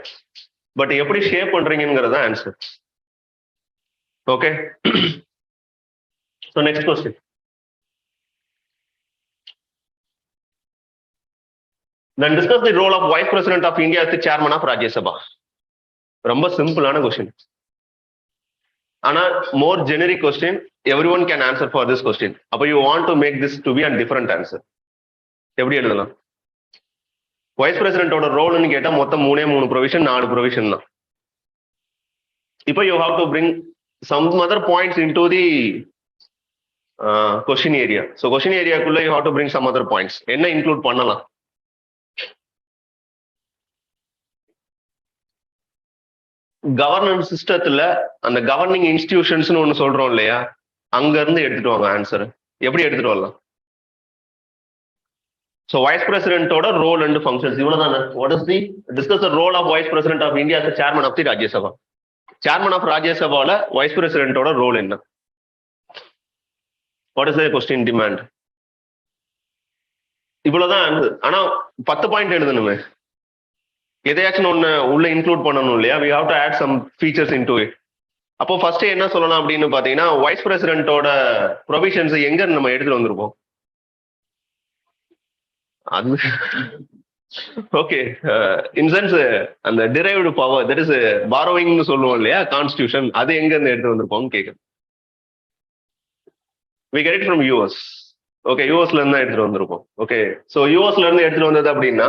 பட் எப்படி ஷேப் பண்றீங்கிறது தான் answer. Okay, so next question. Then discuss the role of Vice President of India as the chairman of Rajya Sabha. ரொம்ப சிம்பிளான கொஸ்டின், ஆனா more generic question. Every one can answer for this question. அப்போ you want to make this to be and different answer. எப்படி எழுதலாம்? Wise பிரசிடென்டோட ரோல்னு கேட்டா மொத்தம் 3 provision, 4 provision தான். இப்போ you have to bring some other points into the question area. So question ஏரியாக்குள்ள you have to bring some other points. என்ன include பண்ணலாம்? Governance சிஸ்டத்துல அந்த கவர்னிங் இன்ஸ்டிடியூஷன்ஸ் ஒன்னு சொல்றோம் இல்லையா, அங்க இருந்து எடுத்துட்டு வாங்க ஆன்சர். எப்படி எடுத்துட்டு வரலாம்? சோ வைஸ் பிரசிடென்ட்டோட ரோல் அண்ட் ஃபங்க்ஷன்ஸ் இவ்வளவுதானே. What is the discuss the role of vice president of India as chairman of the Rajya Sabha. Chairman of Rajya சபால வைஸ் பிரசிடென்ட்டோட ரோல் என்ன? What is the question demand? இவ்வளவுதான். ஆனா 10 பாயிண்ட் எழுதணுமே. எதையாச்சும் ஒண்ணு உள்ள இன்க்ளூட் பண்ணணும் இல்லையா? we have to add some features into it. அப்போ ஃபர்ஸ்ட் என்ன சொல்லலாம் அப்படின்னு பாத்தீங்கன்னா, வைஸ் பிரசிடென்ட்டோட ப்ரொவிஷன்ஸ் எங்க நம்ம எடுத்துட்டு வந்திருப்போம்? அது ஓகே, இன்சென்ஸ் அந்த டிரைவ்டு பவர், தட் இஸ் பாரோவிங்னு சொல்லுவோம் இல்லையா, கான்ஸ்டிடியூஷன், அது எங்க இருந்து எடுத்து வந்திருப்போம் கேட்குறேன். we get it from US. Okay, யூஎஸ்ல இருந்து எடுத்துட்டு வந்திருப்போம். ஓகே, ஸோ யூஎஸ்ல இருந்து எடுத்துட்டு வந்தது அப்படின்னா,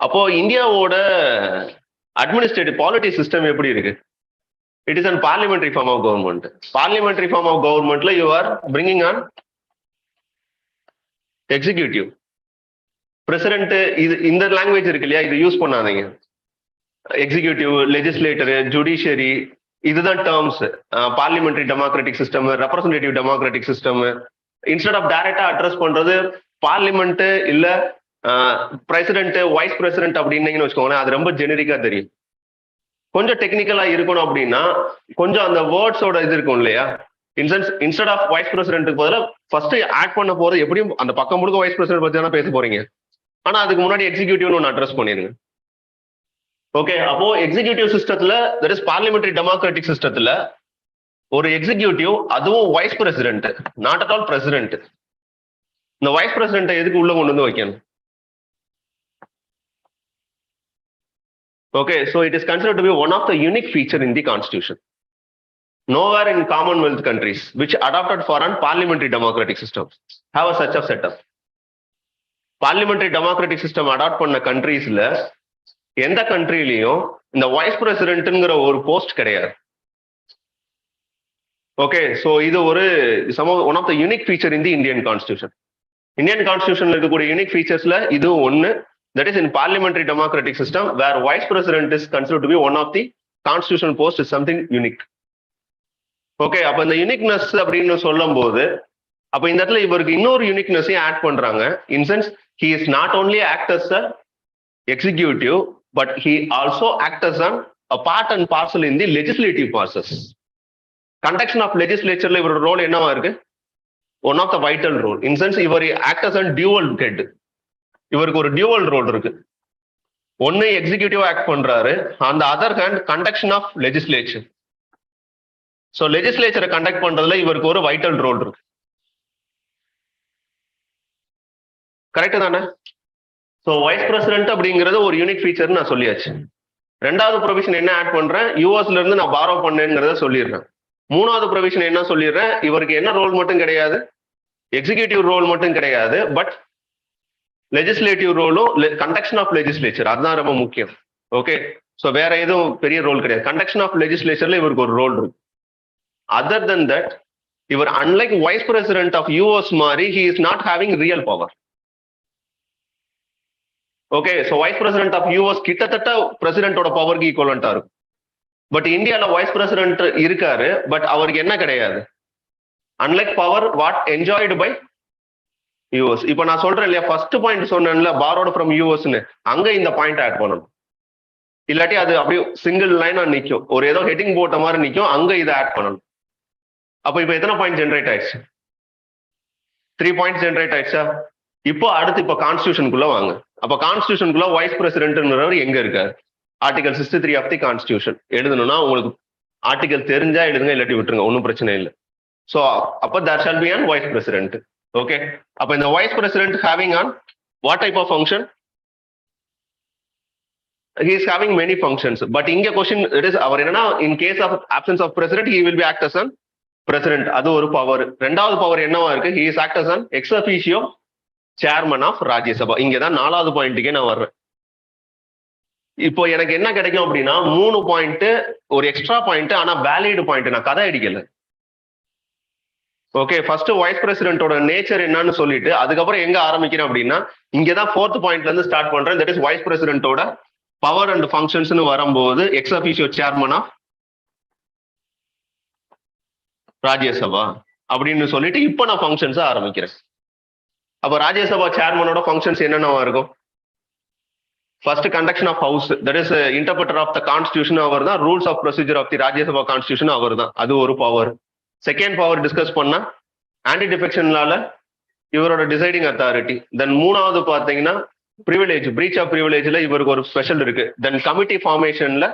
அப்போ இந்தியாவோட அட்மினிஸ்ட்ரேட்டிவ் பாலிட்டி சிஸ்டம் எப்படி இருக்கு? It is an parliamentary form of government. Parliamentary form of கவர்மெண்ட்ல you are bringing an executive president. இது இந்த லாங்குவேஜ் இருக்கு இல்லையா, இது யூஸ் பண்ணாதீங்க. எக்ஸிக்யூட்டிவ், லெஜிஸ்லேட்டர், ஜுடிஷியரி, இதுதான் terms. Parliamentary democratic system, representative democratic system. Instead of டைரக்டா அட்ரஸ் பண்றது பார்லிமெண்ட் இல்ல பிரசிடென்ட், வைஸ் பிரசிடென்ட் அப்படின்னீங்கன்னு வச்சுக்கோங்களேன், அது ரொம்ப ஜெனரிக்கா தெரியும். கொஞ்சம் டெக்னிக்கலா இருக்கணும் அப்படின்னா கொஞ்சம் அந்த வேர்ட்ஸோட இது இருக்கும் இல்லையா. இன்ஸ்டெட் ஆஃப் வைஸ் பிரசிடென்ட்டுக்கு பதிலா ஃபர்ஸ்ட் ஆட் பண்ண போறது எப்படியும் அந்த பக்கம் முழுக்க வைஸ் பிரசிடென்ட் பத்தி தானே பேச போறீங்க. ஆனா அதுக்கு முன்னாடி எக்ஸிக்யூட்டிவ்னு ஒன்று அட்ரஸ் பண்ணிருங்க. ஓகே, அப்போ எக்ஸிக்யூட்டிவ் சிஸ்டத்துல, தட் இஸ் பார்லிமெண்டரி டெமோக்ராட்டிக் சிஸ்டத்துல ஒரு எக்ஸிக்யூட்டிவ், அதுவும் vice president, not at all president. இந்த வைஸ் பிரசிடென்ட் எதுக்கு உள்ள கொண்டு வந்து வைக்கணும்? Okay, so it is considered to be one of the unique feature in the constitution. Nowhere in Commonwealth countries which adopted foreign parliamentary democratic systems have such a setup. Parliamentary democratic system adopt பண்ண கண்ட்ரீஸ்ல எந்த கண்ட்ரிலையும் இந்த wise பிரசிடென்ட்ங்கிற ஒரு post கிடையாது. Okay, so இது ஒரு one of the unique feature in the Indian constitution. Indian கான்ஸ்டியூஷன்ல இருக்கக்கூடிய unique ஃபீச்சர்ஸ்ல இது ஒன்னு. That is in parliamentary democratic system where vice president is considered to be one of the constitutional post is something unique. Okay, அப்ப இந்த uniqueness அப்படின்னு சொல்லும் போது அப்ப இந்த இடத்துல இவருக்கு இன்னொரு யூனிக்னஸையும் ஆட் பண்றாங்க. In sense he is not only act as a executive but he also act as a part and parcel in the legislative process. Conduction of legislatureல இவரோட ரோல் என்னவா இருக்கு? One of the vital role. In sense இவர் act as a dual head. இவருக்கு ஒரு dual role இருக்கு. ஒன்னு executive act பண்றாரு, அந்த other hand conduction of legislature. So லெஜிஸ்லேச்சரை கண்டக்ட் பண்றதுல இவருக்கு ஒரு வைட்டல் ரோல் இருக்கு. கரெக்ட் தானே? ஸோ வைஸ் பிரசிடென்ட் அப்படிங்கிறது ஒரு யூனிக் ஃபீச்சர் நான் சொல்லியாச்சு. ரெண்டாவது ப்ரொவிஷன் என்ன ஆட் பண்றேன்? யூஎஸ்ல இருந்து நான் பாரோ பண்ணேங்கிறத சொல்லிடுறேன். மூணாவது ப்ரொவிஷன் என்ன சொல்லிடுறேன்? இவருக்கு என்ன ரோல் மட்டும் கிடையாது, எக்ஸிகியூட்டிவ் ரோல் மட்டும் கிடையாது, பட் லெஜிஸ்லேட்டிவ் ரோலும் கண்டக்ஷன் ஆஃப் லெஜிஸ்லேச்சர், அதுதான் ரொம்ப முக்கியம். ஓகே, ஸோ வேற எதுவும் பெரிய ரோல் கிடையாது. கண்டக்ஷன் ஆஃப் லெஜிஸ்லேச்சர்ல இவருக்கு ஒரு ரோல் இருக்கு. அதர் தென் தட் இவர் unlike vice president of US மாதிரி he is not having real power. Okay, so vice president of US கிட்டத்தட்ட பிரசிடென்டோட பவருக்கு ஈக்குவலண்டா இருக்கும். பட் இந்தியால வைஸ் பிரசிடென்ட் இருக்காரு, பட் அவருக்கு என்ன கிடையாது? Unlike power what enjoyed by US. இப்ப நான் சொல்றேன் இல்லையா, ஃபர்ஸ்ட் பாயிண்ட் சொன்னேன்ல பாரோட் ஃப்ரம் யூஎஸ்ன்னு, அங்க இந்த பாயிண்ட் ஆட் பண்ணணும். இல்லாட்டி அது அப்படியே சிங்கிள் லைனா நிற்கும், ஒரு ஏதோ ஹெட்டிங் போட்ட மாதிரி நிற்கும், அங்க இதை ஆட் பண்ணணும். அப்ப இப்ப எத்தனை பாயிண்ட் ஜென்ரேட் ஆயிடுச்சு? 3 பாயிண்ட் ஜென்ரேட் ஆயிடுச்சா? இப்போ அடுத்து இப்ப கான்ஸ்டியூஷனுக்குள்ள வாங்க. அப்ப கான்ஸ்டியூஷனுக்குள்ள வைஸ் பிரசிடென்ட்ன்றவர் எங்க இருக்காரு? ஆர்டிகல் 63 ஆஃப் தி கான்ஸ்டியூஷன் எழுதணும்னா உங்களுக்கு ஆர்டிகல் தெரிஞ்சா எழுதுங்க, இல்லாட்டி விட்டுருங்க, ஒன்றும் பிரச்சனை இல்லை. ஸோ அப்ப there shall be an vice president. Okay, அப்ப இந்த vice president having an what type of function? he is having many functions, but இங்க கொஸ்டின் இட் இஸ் அவர் என்னன்னா in case of absence of president he will be act as an president. அது ஒரு power. ரெண்டாவது power என்னவா இருக்கு? he is act as an ex officio chairman of Rajya Sabha. இங்கதான் நாலாவது பாயிண்ட்டுக்கே நான் வர்றேன். இப்போ எனக்கு என்ன கிடைக்கும் அப்படின்னா 3 பாயிண்ட், ஒரு எக்ஸ்ட்ரா பாயிண்ட், ஆனா வேலிட் பாயிண்ட். நான் கதை அடிக்கல. ஓகே, ஃபர்ஸ்ட் வைஸ் பிரசிடென்ட்டோட நேச்சர் என்னன்னு சொல்லிட்டு அதுக்கப்புறம் எங்க ஆரம்பிக்கிறேன் அப்படின்னா இங்கதான் 4th பாயிண்ட்ல இருந்து ஸ்டார்ட் பண்றேன். தட் இஸ் வைஸ் பிரசிடென்ட்டோட பவர் அண்ட் ஃபங்க்ஷன்ஸ்னு வரும்போது ex officio chairman of Rajya Sabha அப்படின்னு சொல்லிட்டு இப்போ நான் ஃபங்க்ஷன்ஸை ஆரம்பிக்கிறேன். அப்ப ராஜ்யசபா சேர்மனோட ஃபங்க்ஷன்ஸ் என்னென்னவா இருக்கும்? First conduction of house, that is interpreter of the constitution அவர் தான். Rules of procedure of the Rajya Sabha constitution அவர் தான். அது ஒரு பவர். செகண்ட் பவர் டிஸ்கஸ் பண்ணா ஆன்டி டிஃபெக்ஷனால இவரோட டிசைடிங் அத்தாரிட்டி. தென் மூணாவது பாத்தீங்கன்னா ப்ரிவிலேஜ், பிரீச் ஆஃப் ப்ரிவிலேஜ்ல இவருக்கு ஒரு ஸ்பெஷல் இருக்கு. தென் கமிட்டி ஃபார்மேஷன்ல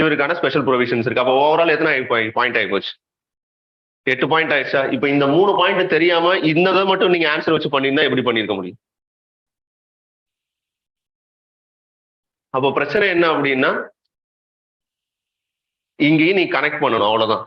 இவருக்கான ஸ்பெஷல் ப்ரொவிஷன்ஸ் இருக்கு. அப்போ ஓவரால் எத்தனை பாயிண்ட் ஆகி போச்சு? 8 பாயிண்ட் ஆயிடுச்சா? இப்போ இந்த 3 பாயிண்ட் தெரியாம இந்த மட்டும் நீங்க ஆன்சர் வச்சு பண்ணியிருந்தா எப்படி பண்ணிருக்க முடியும்? அப்போ பிரச்சனை என்ன அப்படின்னா இங்கேயும் நீ கனெக்ட் பண்ணணும், அவ்வளவுதான்.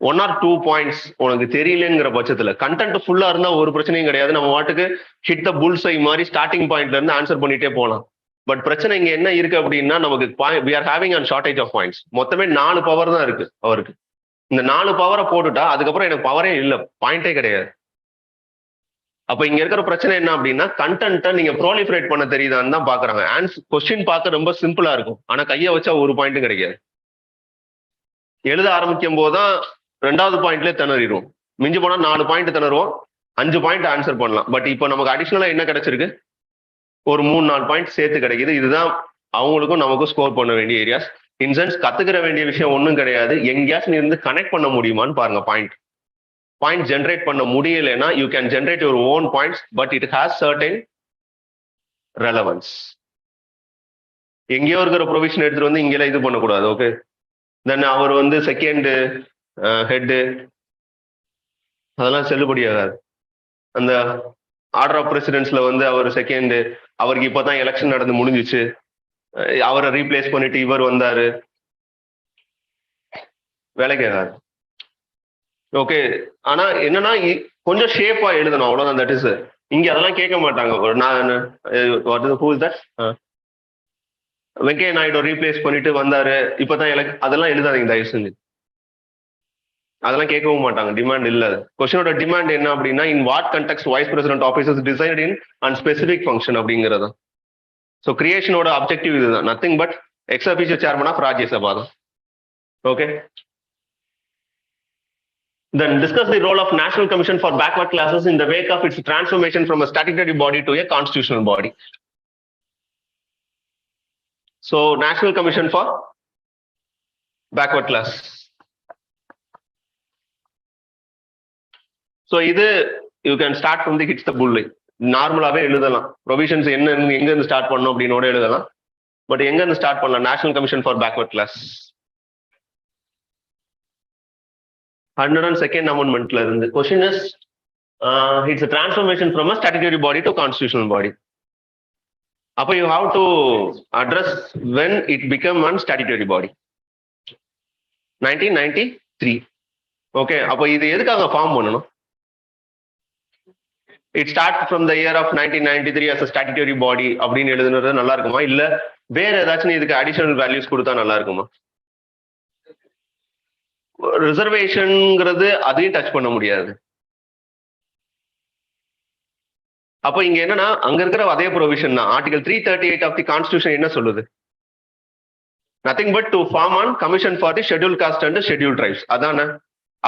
1 or 2 பாயிண்ட்ஸ் உனக்கு தெரியலங்கிற பட்சத்துல கண்டென்ட் ஃபுல்லா இருந்தா ஒரு பிரச்சனையும் கிடையாது. நம்ம வாட்டுக்கு ஹிட் த புல்ஸ் ஐ மாதிரி ஸ்டார்டிங் பாயிண்ட்ல இருந்து ஆன்சர் பண்ணிட்டே போகலாம். பட் பிரச்சனை இங்க என்ன இருக்கு அப்படின்னா நமக்கு we are having a shortage of points. மொத்தமே 4 பவர் தான் இருக்கு அவருக்கு. இந்த 4 பவரை போட்டுட்டா அதுக்கப்புறம் எனக்கு பவரே இல்லை, பாயிண்டே கிடையாது. அப்ப இங்க இருக்கிற பிரச்சனை என்ன அப்படின்னா கண்டென்ட்டை நீங்க ப்ரோலிஃபரேட் பண்ண தெரியுதான்னு தான் பாக்குறாங்க. கொஸ்டின் பார்க்க ரொம்ப சிம்பிளா இருக்கும், ஆனா கையை வச்சா ஒரு பாயிண்ட்டும் கிடைக்காது. எழுத ஆரம்பிக்கும் போதுதான் 2வது பாயிண்ட்லேயே திணறிடுவோம். மிஞ்சி போனா 4 பாயிண்ட் திணறுவோம், 5 பாயிண்ட் ஆன்சர் பண்ணலாம். பட் இப்போ நமக்கு அடிஷனலா என்ன கிடைச்சிருக்கு? ஒரு 3-4 பாயிண்ட் சேர்த்து கிடைக்குது. இதுதான் அவங்களுக்கும் நமக்கும் ஸ்கோர் பண்ண வேண்டிய ஏரியாஸ். இன்சென்ஸ் கத்துக்கிற வேண்டிய விஷயம் ஒன்றும் கிடையாது. எங்கேயாச்சும் இருந்து கனெக்ட் பண்ண முடியுமான்னு பாருங்க. பாயிண்ட் ஜென்ரேட் பண்ண முடியலைன்னா you can generate your own points, but it has certain relevance. எங்கேயோ இருக்கிற ப்ரொவிஷன் எடுத்துட்டு வந்து இங்கெல்லாம் இது பண்ணக்கூடாது. ஓகே, தென் அவர் வந்து செகண்ட் ஹெட்டு அதெல்லாம் செல்லுபடியாகாது. அந்த ஆர்டர் ஆஃப் பிரசிடென்ட்ஸ்ல வந்து அவர் செகண்ட், அவருக்கு இப்பதான் எலெக்ஷன் நடந்து முடிஞ்சிச்சு, அவரை ரீப்ளேஸ் பண்ணிட்டு இவர் வந்தாரு, வேலைக்கு ஆகாது. ஓகே, ஆனா என்னன்னா கொஞ்சம் ஷேப்பா எழுதணும், அவ்வளவுதான். தட் இஸ் இங்க அதெல்லாம் கேட்க மாட்டாங்க. நான் வெங்கையா நாயுடு ரீப்ளேஸ் பண்ணிட்டு வந்தாரு இப்பதான் அதெல்லாம் எழுதாதீங்க தயவு செஞ்சு. அதெல்லாம் கேட்கவும் மாட்டாங்க, டிமாண்ட் இல்ல. கொஸ்டினோட டிமாண்ட் என்ன அப்படின்னா, in what context vice president office is decided in and specific function அப்படிங்கிறது. ஸோ கிரியேஷனோட அப்ஜெக்டிவ் இதுதான், nothing but ex official chairman of Rajya Sabha தான். Okay, then discuss the role of National Commission for Backward Classes in the wake of its transformation from a statutory body to a constitutional body. So National Commission for Backward Class. So இது you can start from the hits the bullet. நார்மலாவே எழுதலாம், provisions என்ன எங்க இருந்து start பண்ணணும் அப்படின்னு எழுதலாம். But எங்க இருந்து ஸ்டார்ட் பண்ணலாம்? National commission for backward Class 102nd amendmentல இருந்து. Question is it's a transformation from a statutory body to constitutional body. அப்ப you have to address when it became one statutory body. 1993. Okay, அப்ப இது எதுக்காக form பண்ணணும்? It starts from the year of 1993 as a statutory body அப்படின்னு எழுதுனது நல்லா இருக்குமா, இல்ல வேற ஏதாச்சும் இதுக்கு அடிஷனல் வேல்யூஸ் கொடுத்தா நல்லா இருக்குமா? ரிசர்வேஷன்ங்கிறது அதையும் டச் பண்ண முடியாது. அப்ப இங்க என்னன்னா, அங்க இருக்கிற அதே ப்ரொவிஷன் தான். ஆர்டிகல் 338 ஆஃப் தி கான்ஸ்டிடியூஷன் என்ன சொல்லுது? Nothing but to form an commission for the schedule caste and schedule tribes. அதானே?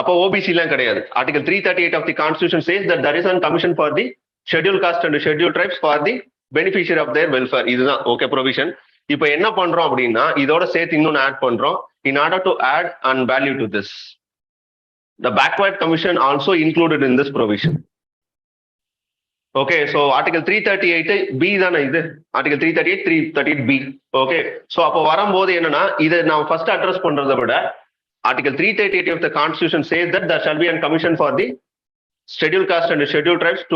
அப்போ ஓபிசி எல்லாம் கிடையாது. Article 338 of the constitution says that there is a commission for the scheduled caste and scheduled tribes for the beneficiary of their welfare. இதுதான் okay provision. இப்போ என்ன பண்றோம் அப்படின்னா, இதோட சேர்த்து இன்னொன்னு ஆட் பண்றோம். In order to add and value to this, the backward commission also included in this provision. Okay, so article 338 B தானே இது? article 338 338 B. ஓகே, so அப்போ வரும்போது என்னன்னா, இதை நான் ஃபர்ஸ்ட் அட்ரஸ் பண்றதை விட Article 338 of the Constitution says that there shall be a commission for the scheduled caste and scheduled tribes to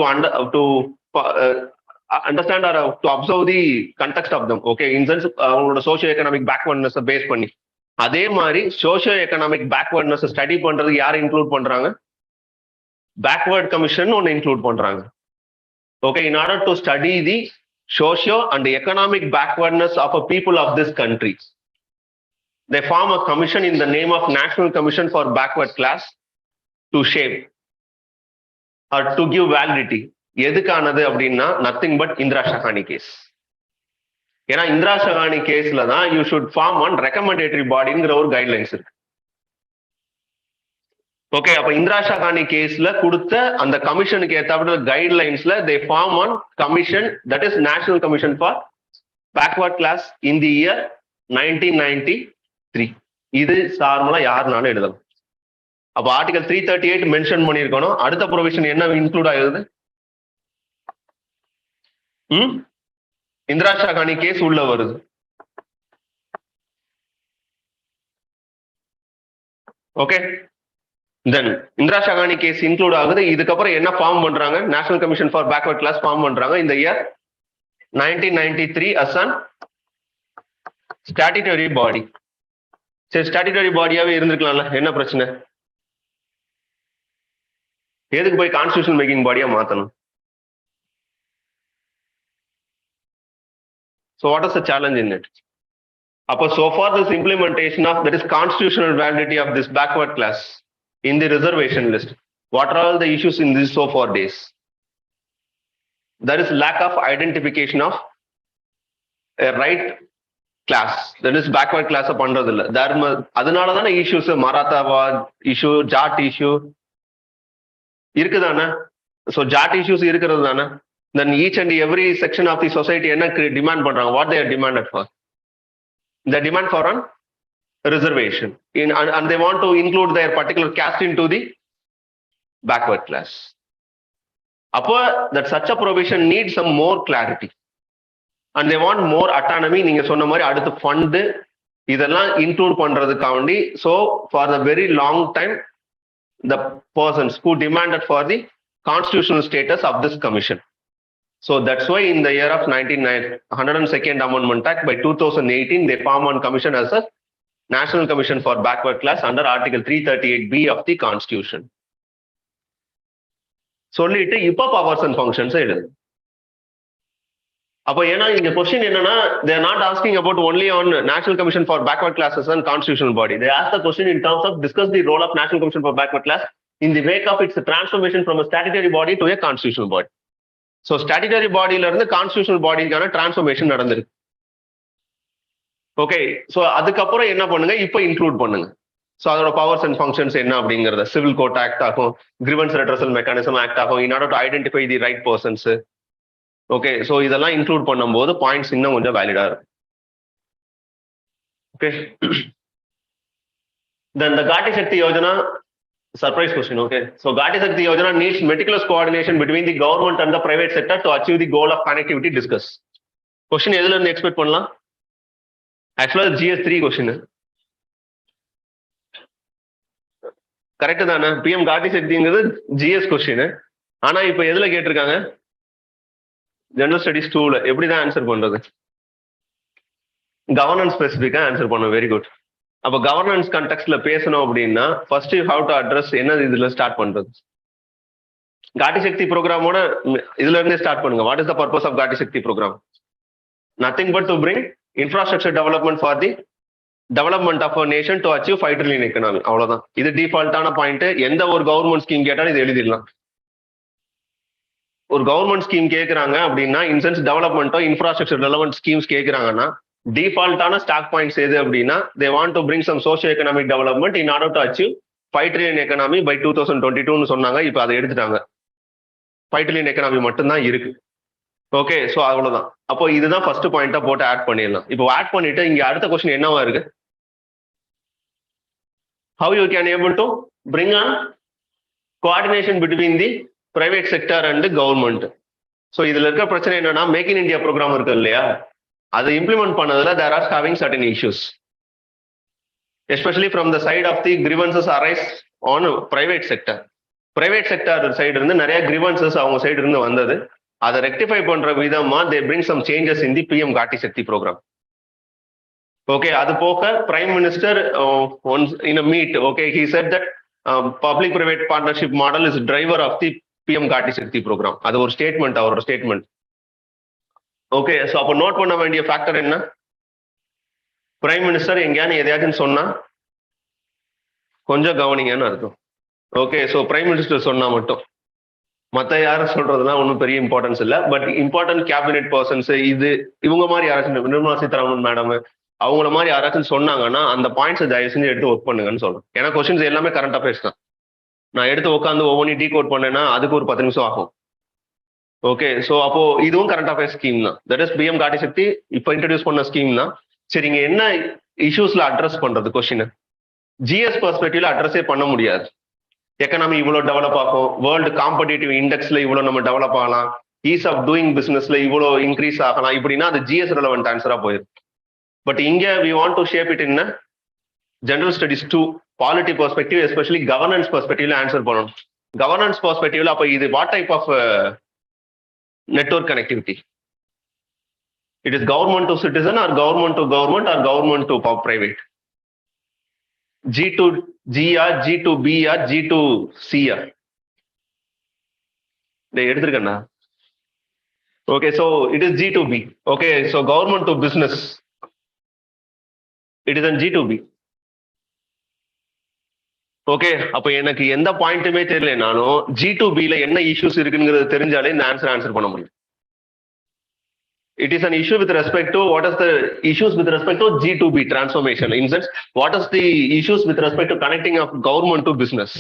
understand or to observe the context of them. Okay, in sense அவங்களோட socio-economic backwardness base பண்ணி, அதே மாதிரி socio-economic backwardness study பண்றது யாரை include பண்றாங்க? backward commission ஒன்னு include பண்றாங்க. Okay, in order to study the socio and economic backwardness of a people of this country, they form a commission in the name of National Commission for Backward Class to shape or to give validity. எதுக்கானது அப்படின்னா, nothing but Indra Sawhney case. ஏன்னா இந்திரா ஷஹானி கேஸ்ல தான் you should form an recommendatory பாடிங்கிற ஒரு guidelines இருக்கு. Okay, அப்ப இந்திரா ஷஹானி கேஸ்ல கொடுத்த அந்த கமிஷனுக்கு ஏற்ற கைட்லைன்ஸ்ல they form an commission, that is national commission for backward class in the year 1993. இது சார்மலா யாருனாலும் எழுதலாம். அப்ப ஆர்டிகல் 338 மென்ஷன் பண்ணிருக்கணும். அடுத்த ப்ரொவிஷன் என்ன இன்க்ளூட் ஆகுது? இந்திரா ஷாகானி கேஸ் உள்ள வருது. ஓகே, then Indra Sawhney case include ஆகுது. இதுக்கப்புறம் என்ன ஃபார்ம் பண்றாங்க? National commission for backward Class form பண்றாங்க இந்த year 1993 as an statutory body. சரி, ஸ்டாட்யூட்டரி பாடியாவே இருந்திருக்கலாம்ல, என்ன பிரச்சனை? எதுக்கு போய் கான்ஸ்டிடியூஷன் மேக்கிங் பாடியா மாத்தணும்? So what is the challenge in it? So far this implementation of, that is constitutional validity of this backward class in the reservation list, what are all the issues in these so far days? There is lack of identification of a right class, that is backward class பண்றது இல்ல. அதனால தானே issues, மராத்தாவாட் issue, Jat issue இருக்குதானே? So Jat issues இருக்கிறது தானே? then each and every section of the society என்ன demand பண்றாங்க? what they are demanded for? they demand for an reservation and they want to include their particular caste into the backward class. அப்போ that such a provision needs some more clarity and they want more autonomy. நீங்க சொன்ன மாதிரி அடுத்து fund இதெல்லாம் include பண்றதுக்காண்டி, so for the very long time the persons who demanded for the constitutional status of this commission, So that's why in the year of 102nd Amendment Act by 2018, they form one commission as a National Commission for Backward Class under Article 338B of the Constitution. சொல்லிட்டு இப்போ powers and functions எழுது. அப்போ ஏன்னா இந்த question என்னன்னா, they are not asking about only on National Commission for Backward Classes and constitutional body. They ask the question in terms of discuss the role of National Commission for Backward Class in the wake of its transformation from a statutory body to a constitutional body. So statutory bodyல இருந்து constitutional பாடிக்கான transformation நடந்திருக்கு. Okay, so அதுக்கப்புறம் என்ன பண்ணுங்க, இப்போ include பண்ணுங்க. So அதோட powers and functions என்ன அப்படிங்கிறத சிவில் கோர்ட் ஆக்ட் ஆகும், கிரிவன்ஸ் ரெட்ரஸல் மெக்கானிசம் ஆக்ட் ஆகும், in order to identify the right persons. Okay, so இதெல்லாம் இன்க்ளூட் பண்ணும்போது பாயிண்ட்ஸ் இன்னும் கொஞ்சம் வேலிடா இருக்கும். ஓகே, தென் த காட்டி சக்தி Yojana, surprise question. Okay, so Gati Shakti Yojana needs meticulous coordination between the government and the private sector to achieve the goal of connectivity discussed. Question எதுல இருந்து expect பண்ணலாம்? ஆக்சுவலா GS3 கொஸ்டின் கரெக்ட் தானே? PM காட்டி சக்திங்கிறது GS question. ஆனா இப்ப எதுல கேட்டிருக்காங்க? ஜெனரல் ஸ்டடிஸ் 2ல. எப்படிதான் ஆன்சர் பண்றது? கவர்னன்ஸ் ஸ்பெசிபிக்கா ஆன்சர் பண்ணும். Very good. அப்ப கவர்னன்ஸ் கான்டெக்ட்ல பேசணும் அப்படின்னா first you have to address என்ன இதுல ஸ்டார்ட் பண்றது. காட்டி சக்தி ப்ரோக்ராமோட இதுல இருந்தே ஸ்டார்ட் பண்ணுங்க. What is the purpose of Gati Shakti programme? Nothing but to bring infrastructure development for the development of a nation to achieve 5 trillion economy. அவ்வளவுதான். இது டிஃபால்ட்டான பாயிண்ட். எந்த ஒரு கவர்மெண்ட் ஸ்கீம் கேட்டாலும் இது எழுதிடலாம். ஒரு கவர்மெண்ட் ஸ்கீம் கேட்கறாங்க அப்படின்னா, இன்சென்ஸ் டெவலப்மெண்ட்டோ இன்ஃப்ராஸ்ட்ரக்சர் டெவலப்மெண்ட் ஸ்கீம்ஸ் கேட்கறாங்கன்னா, டிஃபால்ட்டான ஸ்டாக் பாயிண்ட்ஸ் எது அப்படின்னா, they want to bring some socio-economic development in order to achieve 5 trillion economy by 2022 சொன்னாங்க. இப்போ அதை எடுத்துட்டாங்க. 5 trillion economy மட்டும்தான் இருக்கு. ஓகே, ஸோ அவ்வளவுதான். அப்போ இதுதான் ஃபர்ஸ்ட் பாயிண்டா போட்டு ஆட் பண்ணிடலாம். இப்போ ஆட் பண்ணிட்டு இங்க அடுத்த கொஸ்டின் என்னவா இருக்கு? how you can able to bring on coordination between the private sector and the government. So இதுல இருக்க பிரச்சனை என்னன்னா, மேக் இன் இந்தியா ப்ரோக்ராம் இருக்கு இல்லையா, அதை இம்ப்ளிமெண்ட் பண்ணதுல there are having certain issues, especially from the side of the grievances arise on private sector. Private sector side இருந்து நிறைய grievances அவங்க சைடு இருந்து வந்தது. அதை ரெக்டிஃபை பண்ற விதமா they bring some changes in the PM காட்டி சக்தி program. ஓகே, அது போக prime minister in a meet, okay, he said that public private partnership model is driver of the PM காட்டி சக்தி program. அது ஒரு ஸ்டேட்மெண்ட், அவரோட ஸ்டேட்மெண்ட். ஓகே, ஸோ அப்போ note பண்ண வேண்டிய ஃபேக்டர் என்ன? பிரைம் மினிஸ்டர் எங்கேயானு எதையாச்சும் சொன்னா கொஞ்சம் கவனிங்கன்னு அர்த்தம். ஓகே, ஸோ பிரைம் மினிஸ்டர் சொன்னா மட்டும், மற்ற யாரும் சொல்றதுலாம் ஒன்றும் பெரிய இம்பார்ட்டன்ஸ் இல்லை. பட் இம்பார்ட்டன்ட் கேபினெட் பர்சன்ஸ், இவங்க மாதிரி யாராச்சும், நிர்மலா சீதாராமன் மேடம் அவங்கள மாதிரி யாராச்சும் சொன்னாங்கன்னா அந்த பாயிண்ட்ஸை தயவு செஞ்சு எடுத்து ஒர்க் பண்ணுங்கன்னு சொல்றேன். ஏன்னா கொஸ்டின்ஸ் எல்லாமே கரண்ட் அஃபேர்ஸ் தான். நான் எடுத்து உட்காந்து ஒவ்வொன்றையும் டீ கோட் பண்ணேன்னா அதுக்கு ஒரு 10 நிமிஷம் ஆகும். ஓகே, ஸோ அப்போ இதுவும் கரண்ட் அஃபேர்ஸ் ஸ்கீம் தான். தட் இஸ் PM காட்டி சக்தி இப்போ இன்ட்ரடியூஸ் பண்ண ஸ்கீம் தான். சரி, இங்க என்ன இஷ்யூஸ்ல அட்ரஸ் பண்றது கொஸ்டின்? GS பெர்ஸ்பெக்டிவ்ல அட்ரஸே பண்ண முடியாது. எக்கனாமி இவ்வளவு டெவலப் ஆகும், வேர்ல்டு காம்படிட்டிவ் இண்டெக்ஸ்ல இவ்வளவு நம்ம டெவலப் ஆகலாம், ஈஸ் ஆஃப் டூயிங் பிசினஸ்ல இவ்வளவு இன்க்ரீஸ் ஆகலாம், இப்படின்னா அது GS ரெலவெண்ட் ஆன்சரா போயிடும். பட் இங்க we want to shape it in a general studies 2 polity perspective, especially governance perspectiveல ஆன்சர் பண்ணணும். கவர்னன்ஸ் பெர்ஸ்பெக்டிவ்ல அப்ப இது what type of network connectivity? It is government to citizen or government to government or government to private? G to G or G to B or G to C or? They எடுத்துருக்கண்ணா. Okay, so it is G to B. Okay, so government to business, it is an G to B. Okay, அப்ப எனக்கு எந்த பாயிண்ட்டுமே தெரியலனாலும் G2Bல என்ன issues இருக்குங்கிறது தெரிஞ்சாலே இந்த answer பண்ண முடியும். It is an issue with respect to what is the issues with respect to G2B transformation. In sense, what is the issues with respect to connecting of government to business?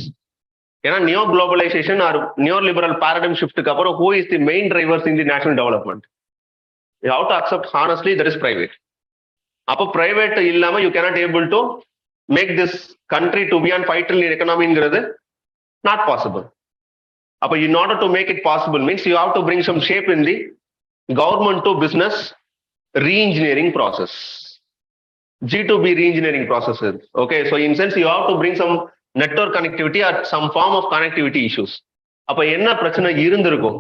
ஏன்னா neo globalisation or neo liberal paradigm ஷிஃப்ட்டுக்கு அப்புறம் who is the main drivers in the national development? You have to accept honestly that is private. அப்போ private இல்லாம you cannot able to make this country to be on 5 trillion economy-ங்கிறது not possible. அப்ப in order to make it possible means you have to bring some shape in the government to business re-engineering process. G2B re-engineering process. Okay, so in sense you have to bring some network connectivity or some form of connectivity issues. அப்ப என்ன பிரச்சனை இருந்திருக்கும்?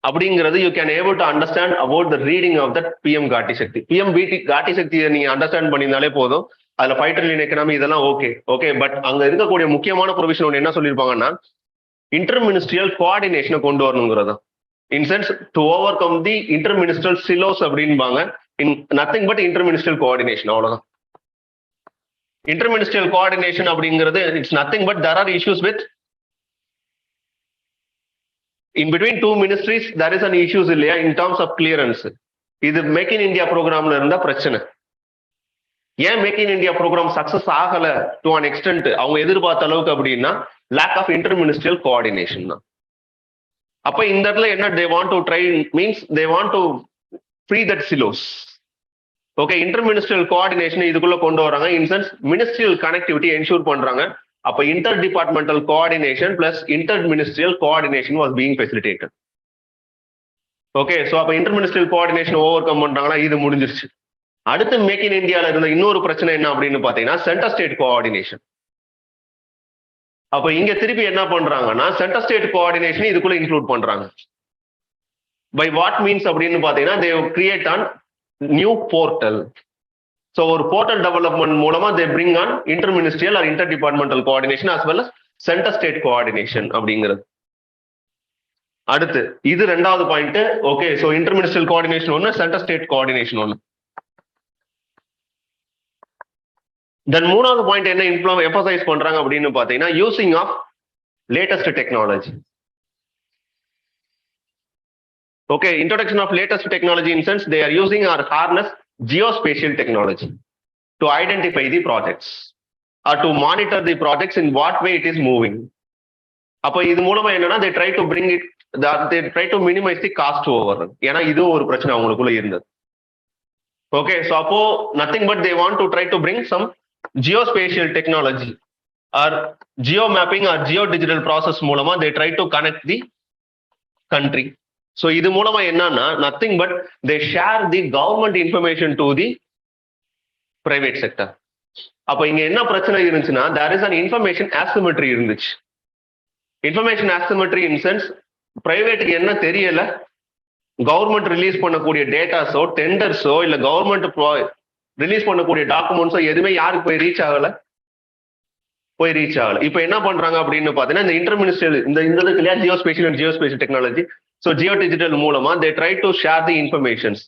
அப்படிங்கிறது you can able to understand about the reading of that PM Gati Shakti. PM காட்டி சக்தியை நீங்க understand பண்ணியிருந்தாலே போதும். அதுல 5 trillion எக்கனாமி இதெல்லாம் ஓகே. பட் அங்க இருக்கக்கூடிய முக்கியமான ப்ரொவிஷன் ஒன்று என்ன சொல்லியிருப்பாங்கன்னா, இன்டர்மினிஸ்ட்ரியல் கோஆர்டினேஷனை கொண்டு வரணுங்கிறது. In sense to overcome the interministerial silos அப்படின்பாங்க. In nothing but interministerial coordination, அவ்வளவுதான். இன்டர்மினிஸ்ட்ரியல் கோஆர்டினேஷன் அப்படிங்கிறது it's nothing but there are issues with in between two ministries there is an issues இல்லையா in terms of clearance. இது Make in India ப்ரோக்ராம்ல இருந்தா பிரச்சனை. ஏன் Make in India programme success ஆகல to an extent அவங்க எதிர்பார்த்த அளவுக்கு அப்படின்னா lack of interministerial coordination தான். அப்ப இந்த இடத்துல என்ன they want to try means they want to free that silos. Okay, interministerial coordination இதுக்குள்ள கொண்டு வராங்க. in sense ministerial connectivity ensure பண்றாங்க. அப்ப inter departmental coordination plus inter ministerial coordination was being facilitated. Okay, so அப்ப inter ministerial coordination overcome பண்றாங்களா, இது முடிஞ்சிருச்சு. அடுத்து மேக் இன் இந்தியால இருந்த இன்னொரு பிரச்சனை என்ன அப்படின்னு பாத்தீங்கன்னா சென்டர் ஸ்டேட் கோஆர்டினேஷன். அப்ப இங்க திருப்பி என்ன பண்றாங்கன்னா சென்டர் ஸ்டேட் கோஆர்டினேஷன் இதுக்குள்ள இன்க்ளூட் பண்றாங்க. பை வாட் மீன்ஸ் அப்படின்னு பாத்தீங்கன்னா they create an new portal. So ஒரு போர்ட்டல் டெவலப்மெண்ட் மூலமா they bring on interministerial or inter departmental coordination as well as centre state coordination அப்படிங்கிறது. அடுத்து இது ரெண்டாவது point. Okay, so interministerial coordination ஒன்று, சென்டர் ஸ்டேட் கோஆர்டினேஷன் ஒன்று. தென் மூணாவது point என்ன எம்பசைஸ் பண்றாங்க அப்படின்னு பாத்தீங்கன்னா using of latest technology. Okay, introduction of latest technology in sense they are using or harness geospatial technology to identify the projects or to monitor the projects in what way it is moving. அப்ப இது மூலமா என்னன்னா they try to bring it, they try to minimize the cost overrun. ஏன்னா இது ஒரு பிரச்சனை அவங்களுக்குள்ள இருந்தது. ஓகே, so அப்போ nothing but they want to try to bring some geospatial technology or geo mapping or geo digital process மூலமா they try to connect the country. So இது மூலமா என்னன்னா nothing but they share the government information to the private sector. அப்ப இங்க என்ன பிரச்சனை இருந்துச்சுன்னா there is an information asymmetry இருந்துச்சு. Information asymmetry in sense பிரைவேட்டுக்கு என்ன தெரியல, கவர்மெண்ட் ரிலீஸ் பண்ணக்கூடிய டேட்டாஸோ டெண்டர்ஸோ இல்ல கவர்மெண்ட் ரிலீஸ் பண்ணக்கூடிய டாக்குமெண்ட்ஸோ எதுவுமே யாருக்கு போய் ரீச் ஆகல. இப்ப என்ன பண்றாங்க அப்படின்னு பாத்தீங்கன்னா இந்த இன்டர்மினிஸ்ட்ரியல் இந்த இதுக்கு இல்லையா geospatial technology, so geo digital மூலமா they try to share the informations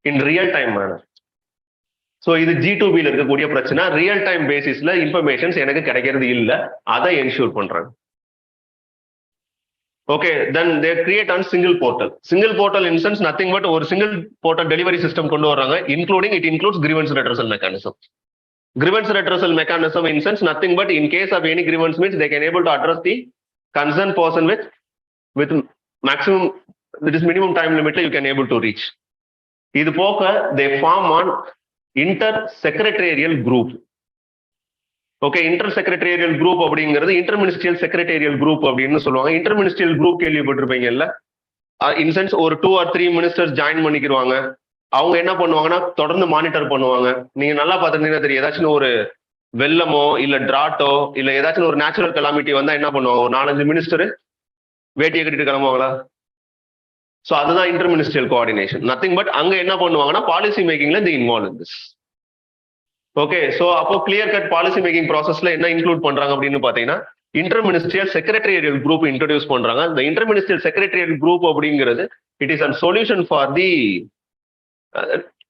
in real time manner. So இது G2B இருக்கக்கூடிய பிரச்சனை. ரியல் டைம் பேசிஸ்ல இன்ஃபர்மேஷன்ஸ் எனக்கு கிடைக்கிறது இல்லை, அதை என்ஷூர் பண்றாங்க. Okay, then they create on single portal in sense nothing but ஒரு சிங்கிள் போர்ட்டல் டெலிவரி சிஸ்டம் கொண்டு வர்றாங்க. It includes grievance redressal mechanism. Grievance redressal mechanism in sense nothing but in case of any grievance means they can able to address the concerned person with maximum, that is minimum time limit you can able to reach. இது போக they form on inter-secretarial group. Okay, inter-secretarial group அப்படிங்கிறது interministerial secretarial group அப்படின்னு சொல்லுவாங்க. interministerial group கேள்விப்பட்டிருப்பீங்கல்ல, in sense ஒரு 2 or 3 ministers join பண்ணிக்கிடுவாங்க. அவங்க என்ன பண்ணுவாங்கன்னா தொடர்ந்து மானிட்டர் பண்ணுவாங்க. நீங்க நல்லா பார்த்துருந்தீங்கன்னா தெரியும், ஏதாச்சும் ஒரு வெள்ளமோ இல்ல டிராட்டோ இல்ல ஏதாச்சும் ஒரு நேச்சுரல் கலாமிட்டி வந்தா என்ன பண்ணுவாங்க, ஒரு 4-5 மினிஸ்டர் வேட்டியை கட்டிட்டு கிளம்புவாங்களா. ஸோ அதுதான் inter ministerial coordination. Nothing but அங்க என்ன பண்ணுவாங்கன்னா பாலிசி மேக்கிங்ல the involve in this. Okay, so அப்போ கிளியர் கட் பாலிசி மேக்கிங் ப்ராசஸ்ல என்ன இன்க்ளூட் பண்றாங்க அப்படின்னு பாத்தீங்கன்னா inter ministerial secretarial group introduce பண்றாங்க. இந்த இன்டர் மினிஸ்ட்ரியல் செக்ரட்டரியல் குரூப் அப்படிங்கிறது it is a solution for the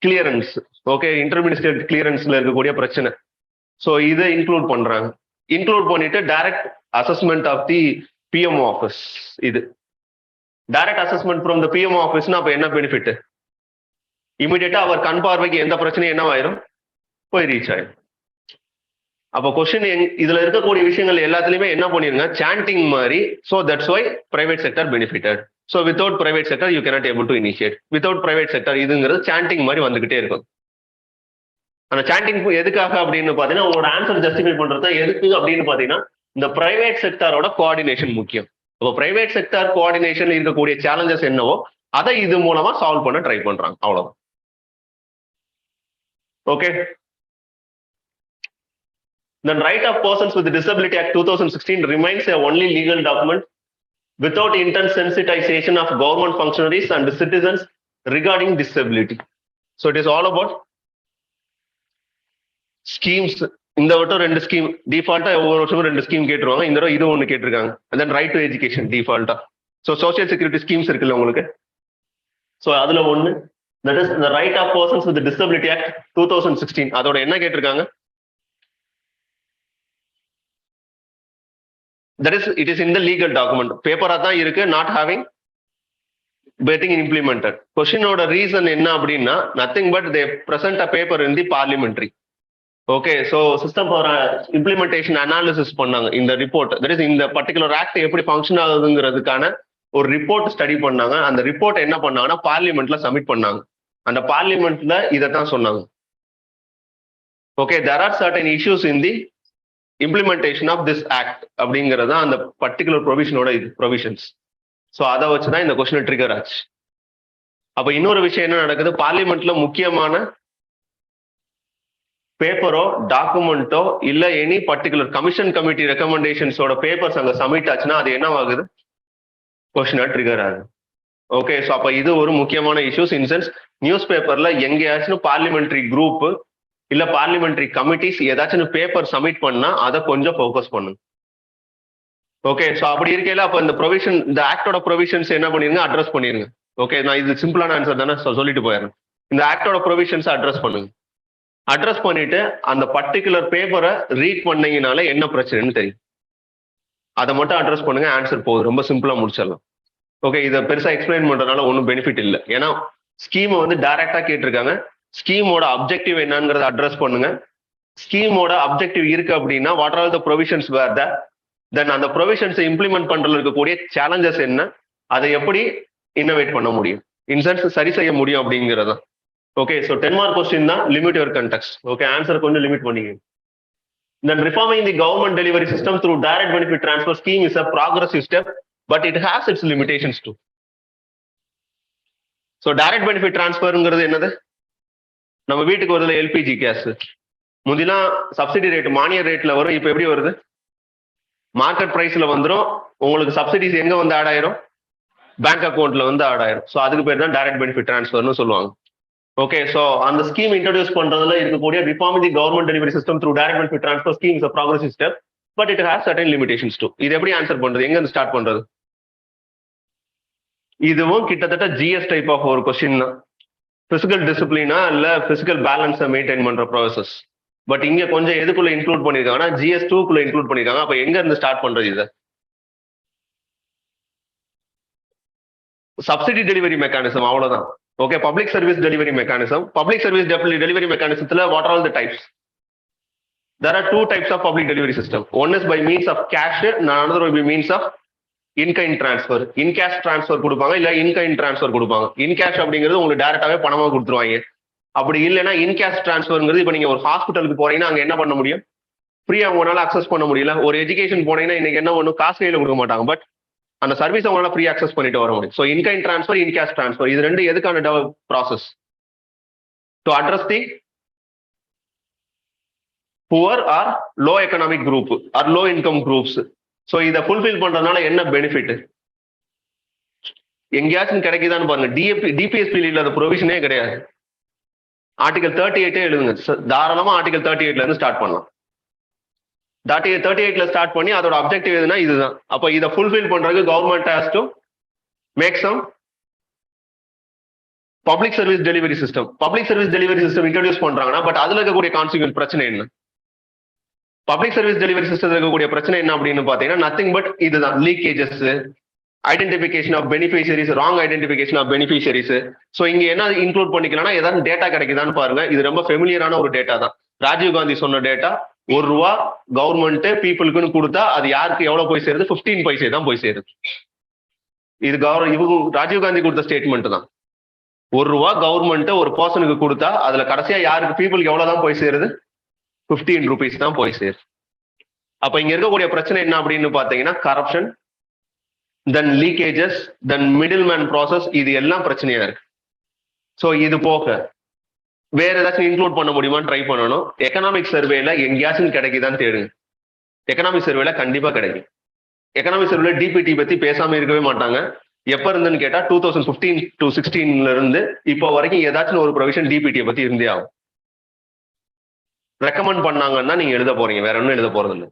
clearance. Okay, interministerial கிளியரன்ஸ்ல இருக்கக்கூடிய பிரச்சனை. ஸோ இதை இன்க்ளூட் பண்ணிட்டு direct assessment of the PMO office. இது direct assessment from the BMO ஆஃபீஸ்னா அப்ப என்ன பெனிஃபிட், இமிடியேட்டா அவர் கண் பார்வைக்கு எந்த பிரச்சனையும் என்னவாயிரும் போய் ரீச் ஆயிரும். அப்போ கொஸ்டின் இதுல இருக்கக்கூடிய விஷயங்கள் எல்லாத்துலயுமே என்ன பண்ணிருங்க சாண்டிங் மாதிரி. So that's why private sector benefited. So without private sector you cannot able to initiate. Without private sector இதுங்கிறது சாண்டிங் மாதிரி வந்துகிட்டே இருக்கும். அந்த சாண்டிங் எதுக்காக அப்படின்னு பாத்தீங்கன்னா உங்களோட ஆன்சர் ஜஸ்டிஃபை பண்றது எதுக்கு அப்படின்னு பாத்தீங்கன்னா இந்த பிரைவேட் செக்டரோட கோஆர்டினேஷன் முக்கியம். இப்போ பிரைவேட் செக்டர் கோஆர்டினேஷன் இருக்கக்கூடிய சேலஞ்சஸ் என்னவோ அதை இது மூலமா சால்வ் பண்ண ட்ரை பண்றாங்க, அவ்வளவுதான். Okay, the Right of Persons with Disability Act 2016 remains a only legal document without intense sensitization of government functionaries and citizens regarding disability. So it is all about schemes. இந்த வட்டம் 2 scheme டிஃபால்ட்டா ஒவ்வொரு வருஷமும் 2 scheme கேட்டுருவாங்க. இந்த தடவை இது ஒன்று கேட்டிருக்காங்க. and then right to education டிஃபால்ட்டா. ஸோ சோசியல் செக்யூரிட்டி ஸ்கீம்ஸ் இருக்குல்ல உங்களுக்கு. ஸோ அதுல ஒன்று that is the right of persons with disability act 2016. அதோட என்ன கேட்டிருக்காங்க? that is it is in the legal document. பேப்பரா தான் இருக்கு, not having getting implemented. கொஸ்டினோட ரீசன் என்ன அப்படின்னா nothing but they present a paper in the parliamentary. Okay, so system for implementation analysis பண்ணாங்க இந்த ரிப்போர்ட். தட் இஸ் இந்த particular act எப்படி function ஆகுதுங்கிறதுக்கான ஒரு ரிப்போர்ட் ஸ்டடி பண்ணாங்க. அந்த ரிப்போர்ட் என்ன பண்ணாங்கன்னா பார்லிமெண்ட்ல சப்மிட் பண்ணாங்க. அந்த பார்லிமெண்ட்ல இதைத்தான் சொன்னாங்க. Okay, there are certain issues in the implementation of this act அப்படிங்கிறது அந்த பர்டிகுலர் ப்ரொவிஷனோட இது ப்ரொவிஷன்ஸ். ஸோ அதை வச்சுதான் இந்த கொஸ்டின் ட்ரிகர் ஆச்சு. அப்போ இன்னொரு விஷயம் என்ன நடக்குது, பார்லிமெண்ட்ல முக்கியமான பேப்பரோ டாக்குமெண்ட்டோ இல்ல எனி பர்டிகுலர் கமிஷன் கமிட்டி ரெக்கமெண்டேஷன்ஸோட பேப்பர்ஸ் அங்க சப்மிட் ஆச்சுன்னா அது என்ன ஆகுது, கொஸ்டினா ட்ரிகர் ஆகுது. ஓகே, ஸோ அப்ப இது ஒரு முக்கியமான இஷ்யூஸ். இன்சென்ஸ் நியூஸ் பேப்பர்ல எங்கேயாச்சும் பார்லிமெண்ட்ரி குரூப் இல்ல பார்லிமெண்ட்ரி கமிட்டிஸ் ஏதாச்சும் பேப்பர் சப்மிட் பண்ணா அதை கொஞ்சம் ஃபோக்கஸ் பண்ணுங்க. ஓகே, ஸோ அப்படி இருக்கையில அப்ப இந்த ப்ரொவிஷன் இந்த ஆக்டோட ப்ரொவிஷன்ஸ் என்ன பண்ணிருங்க, அட்ரஸ் பண்ணிருங்க. ஓகே, நான் இது சிம்பிளான ஆன்சர் தானே சொல்லிட்டு போயிடுறேன். இந்த ஆக்டோட ப்ரொவிஷன்ஸ் அட்ரஸ் பண்ணுங்க. அட்ரஸ் பண்ணிட்டு அந்த பர்டிகுலர் பேப்பரை ரீட் பண்ணீங்கனால என்ன பிரச்சனைன்னு தெரியும். அதை மட்டும் அட்ரஸ் பண்ணுங்க, ஆன்சர் போகுது. ரொம்ப சிம்பிளா முடிச்சிடலாம். ஓகே, இதை பெருசா எக்ஸ்பிளைன் பண்றதுனால ஒன்றும் பெனிஃபிட் இல்லை. ஏன்னா ஸ்கீமை வந்து டைரக்டா கேட்டிருக்காங்க. ஸ்கீமோட அப்ஜெக்டிவ் என்னங்கிறத அட்ரஸ் பண்ணுங்க. ஸ்கீமோட அப்ஜெக்டிவ் இருக்கு அப்படின்னா வாட் ஆர் த ப்ரொவிஷன்ஸ் வேர் த தென் அந்த ப்ரொவிஷன்ஸை இம்ப்ளிமெண்ட் பண்றதுல இருக்கக்கூடிய சேலஞ்சஸ் என்ன, அதை எப்படி இன்னோவேட் பண்ண முடியும், இன்சென்ஸ் சரி செய்ய முடியும் அப்படிங்கிறதா. ஓகே, ஸோ 10 மார்க் கொஸ்டின் தான், limit your context. Okay, answer கொஞ்சம் லிமிட் பண்ணிங்க. Then reforming the government delivery system through direct benefit transfer scheme is a progressive step, but it has its limitations too. So direct benefit transferங்கிறது என்னது, நம்ம வீட்டுக்கு வருதுல LPG gas, முந்திலாம் subsidy rate மானிய ரேட்ல வரும். இப்போ எப்படி வருது, மார்க்கெட் பிரைஸ்ல வந்துடும். உங்களுக்கு சப்சிடிஸ் எங்க வந்து ஆட் ஆயிரும், பேங்க் அக்கௌண்ட்ல வந்து ஆட் ஆயிரும். ஸோ அதுக்கு பேர் தான் டைரக்ட் பெனிஃபிட் டிரான்ஸ்ஃபர்னு சொல்லுவாங்க. ஓகே, ஸோ அந்த ஸ்கீம் இன்ட்ரோடியூஸ் பண்றதுல இருக்கக்கூடிய reforming the government delivery system through direct benefit transfer scheme is a progressive step, but it has certain limitations too. இது எப்படி ஆன்சர் பண்றது, எங்க இருந்து ஸ்டார்ட் பண்றது? இதுவும் கிட்டத்தட்ட ஜிஎஸ் டைப் ஆஃப் ஒரு கொஸ்டின் தான். பிசிக்கல் டிசிப்ளினா இல்ல பிசிக்கல் பேலன்ஸை மெயின்டைன் பண்ற ப்ராசஸ். பட் இங்க கொஞ்சம் எதுக்குள்ள இன்க்ளூட் பண்ணிருக்காங்கன்னா ஜிஎஸ் 2க்குள்ள இன்க்ளூட் பண்ணிருக்காங்க. அப்ப எங்க இருந்து ஸ்டார்ட் பண்றது இதை? சப்சிடி டெலிவரி மெக்கானிசம், அவ்வளவுதான். Okay, public service delivery mechanism. Public service delivery மெக்கானிசத்துல what are the types? There are 2 types of public delivery system. One is by means of cash, and another will be means of in-kind transfer. In-cash transfer கொடுப்பாங்க, இல்ல in-kind transfer கொடுப்பாங்க. In-cash அப்படிங்கிறது உங்களுக்கு டைரக்டாவே பணமா கொடுத்துருவாங்க. அப்படி இல்லைன்னா in-cash transferங்கிறது இப்போ நீங்க ஒரு ஹாஸ்பிட்டலுக்கு போறீங்கன்னா அங்க என்ன பண்ண முடியும், ஃப்ரீயா உங்களால அக்சஸ் பண்ண முடியல. ஒரு எஜுகேஷன் போனீங்கன்னா இன்னைக்கு என்ன ஒன்றும் காசு கையில கொடுக்க மாட்டாங்க, பட் அந்த சர்வீஸ் அவங்களால ஃப்ரீ அக்சஸ் பண்ணிட்டு வர முடியும். So in kind transfer, in cash transfer, இது ரெண்டு எதுக்கான process? To address the poor or low economic group or low income groups. So இதை ஃபுல்ஃபில் பண்றதுனால என்ன பெனிஃபிட், எங்கேயாச்சும் கிடைக்குதான்னு பாருங்க. டிபிஎஸ்பி இல்லாத ப்ரொவிஷனே கிடையாது. ஆர்டிகல் 38 எழுதுங்க, தாராளமா ஆர்டிகல் 38ல இருந்து ஸ்டார்ட் பண்ணலாம். 38ல ஸ்டார்ட் பண்ணி அதோட அப்ஜெக்டிவ் எதுனா இதுதான். அப்ப இதை ஃபுல்ஃபில் பண்றதுக்கு government has to make some public service delivery system. Public service delivery system introduce பண்றாங்கன்னா பட் அதுல இருக்கக்கூடிய கான்சிக்வன்ஸ் பிரச்சனை என்ன, பப்ளிக் சர்வீஸ் டெலிவரி சிஸ்டத்தில் இருக்கக்கூடிய பிரச்சனை என்ன அப்படின்னு பாத்தீங்கன்னா நத்திங் பட் இதுதான், leakages, identification of beneficiaries, wrong identification of beneficiaries. So இங்க என்ன இன்க்ளூட் பண்ணிக்கலாம்னா ஏதாவது டேட்டா கிடைக்குதான்னு பாருங்க. இது ரொம்ப ஃபெமிலியரான ஒரு டேட்டா தான். ராஜீவ் காந்தி சொன்ன டேட்டா, ₹1 கவர்மெண்ட் பீப்புளுக்குன்னு கொடுத்தா அது யாருக்கு எவ்வளவு போய் சேருது, 15 பைசே தான் போய் சேருது. இது ராஜீவ் காந்தி கொடுத்த ஸ்டேட்மெண்ட் தான். ₹1 கவர்மெண்ட் ஒரு பர்சனுக்கு கொடுத்தா அதுல கடைசியா யாருக்கு பீப்புளுக்கு எவ்வளவுதான் போய் சேருது, 15 ரூபீஸ் தான் போய் சேருது. அப்ப இங்க இருக்கக்கூடிய பிரச்சனை என்ன அப்படின்னு பாத்தீங்கன்னா கரப்ஷன், தென் லீக்கேஜஸ், தென் மிடில் மேன் ப்ராசஸ், இது எல்லாம் பிரச்சனையா இருக்கு. ஸோ இது போக வேற ஏதாச்சும் இன்க்ளூட் பண்ண முடியுமான்னு ட்ரை பண்ணணும். எக்கனாமிக் சர்வேல எங்கேயாச்சும் கிடைக்குதான்னு தேடுங்க. எக்கனாமிக் சர்வேல கண்டிப்பா கிடைக்கும். எக்கனாமிக் சர்வேல டிபிடி பத்தி பேசாம இருக்கவே மாட்டாங்க. எப்ப இருந்துன்னு கேட்டா 2015 to 16 இருந்து இப்போ வரைக்கும் ஏதாச்சும் ஒரு ப்ரொவிஷன் டிபிடியை பத்தி இருந்தே ஆகும். ரெக்கமெண்ட் பண்ணாங்கன்னா நீங்க எழுத போறீங்க, வேற ஒன்றும் எழுத போறது இல்லை.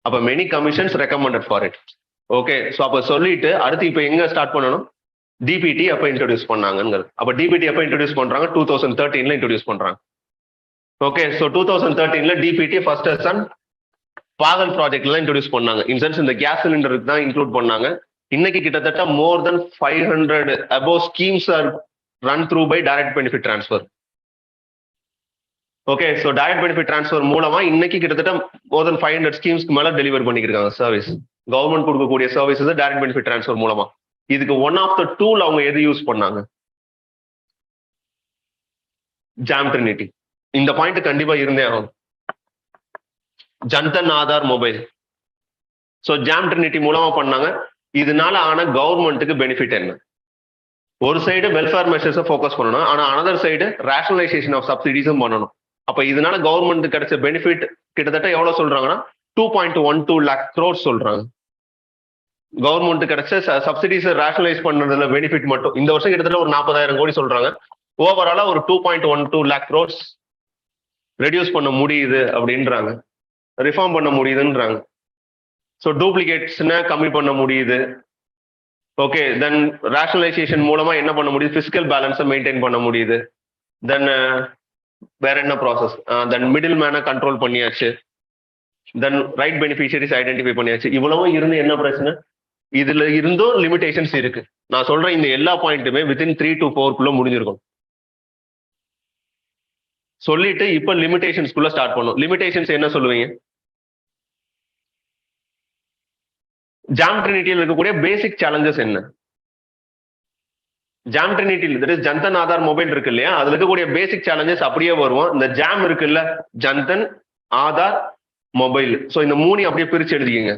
அப்ப many commissions recommended for it. Okay, so அப்ப சொல்லிட்டு அடுத்து இப்போ எங்க ஸ்டார்ட் பண்ணணும்? டிபிடி அப்ப இன்ட்ரோடியூஸ் பண்ணாங்கிறது. அப்ப டிபிடி அப்ப இன்ட்ரோடியூஸ் பண்றாங்க? 2013 இன்ட்ரோடியூஸ் பண்றாங்க. Okay, so 2013 DBT first and Pahal ப்ராஜெக்ட்ல இன்ட்ரோடியூஸ் பண்ணாங்க. இன்சென்ஸ் இந்த கேஸ் சிலிண்டருக்கு தான் இன்க்ளூட் பண்ணாங்க. இன்னைக்கு கிட்டத்தட்ட மோர் தென் 500 above schemes are run through by direct benefit transfer. Okay, so direct benefit transfer மூலமா இன்னைக்கு கிட்டத்தட்ட மோர் தென் 500 ஸ்கீம்ஸ்க்கு மேல டெலிவர் பண்ணிருக்காங்க சர்வீஸ். கவர்மெண்ட் கொடுக்கக்கூடிய சர்வீசஸ் டைரக்ட் பெனிஃபிட் ட்ரான்ஸ்ஃபர் மூலமா. இதுக்கு ஒன் ஆஃப் த டூல் அவங்க எது யூஸ் பண்ணாங்க? Jam Trinity. இந்த பாயிண்ட் கண்டிப்பா இருந்தே ஆகும். Jan Dhan Aadhaar mobile. So jam Trinity மூலமா பண்ணாங்க. இதனால ஆன கவர்மெண்ட்டுக்கு பெனிஃபிட் என்ன? ஒரு சைடு வெல்ஃபேர் மெஷர்ஸை ஃபோக்கஸ் பண்ணணும், ஆனா அனதர் சைடு ரேஷனலைசேஷன் ஆஃப் சப்சிடிஸும் பண்ணணும். அப்ப இதனால கவர்மெண்ட் கிடைச்ச பெனிஃபிட் கிட்டத்தட்ட எவ்வளவு சொல்றாங்கன்னா 2.12 lakh crores சொல்றாங்க. கவர்மெண்ட் கிடைச்ச சப்சிடிஸ் ரேஷனலைஸ் பண்றதுல பெனிஃபிட் மட்டும் இந்த வருஷம் கிட்டத்தட்ட ஒரு 40,000 கோடி சொல்றாங்க. ஓவராலா ஒரு 2.12 lakh crores ரெடியூஸ் பண்ண முடியுது அப்படின்றாங்க, ரிஃபார்ம் பண்ண முடியுதுன்றாங்க. ஸோ டூப்ளிகேட்ஸ்னா கம்மி பண்ண முடியுது. ஓகே, தென் ரேஷனலைசேஷன் மூலமா என்ன பண்ண முடியுது? பிசிக்கல் பேலன்ஸை மெயின்டைன் பண்ண முடியுது. தென் வேற என்ன ப்ராசஸ்? தென் மிடில் மேனை கண்ட்ரோல் பண்ணியாச்சு. தென் ரைட் பெனிஃபிஷியரிஸ் ஐடென்டிஃபை பண்ணியாச்சு. இவ்வளவும் இருந்து என்ன பிரச்சனை? இதுல இருந்தும் லிமிடேஷன்ஸ் இருக்கு. நான் சொல்றேன் இந்த எல்லா பாயிண்ட்டுமே வித்தின் 3 to 4 முடிஞ்சிருக்கும். சொல்லிட்டு இப்ப லிமிடேஷன்ஸ்குள்ள ஸ்டார்ட் பண்ணும். லிமிடேஷன்ஸ் என்ன சொல்லுவீங்க? ஜாம் ட்ரினிட்டியில் இருக்கக்கூடிய பேசிக் சேலஞ்சஸ் என்ன? ஜாம் ட்ரினிட்டியில் ஜன்தன் ஆதார் மொபைல் இருக்கு இல்லையா, அதுல இருக்கக்கூடிய பேசிக் சேலஞ்சஸ் அப்படியே வருவோம். இந்த ஜாம் இருக்குல்ல, ஜன்தன் ஆதார் மொபைல். ஸோ இந்த மூணு அப்படியே பிரிச்சு எழுதிக்கங்க.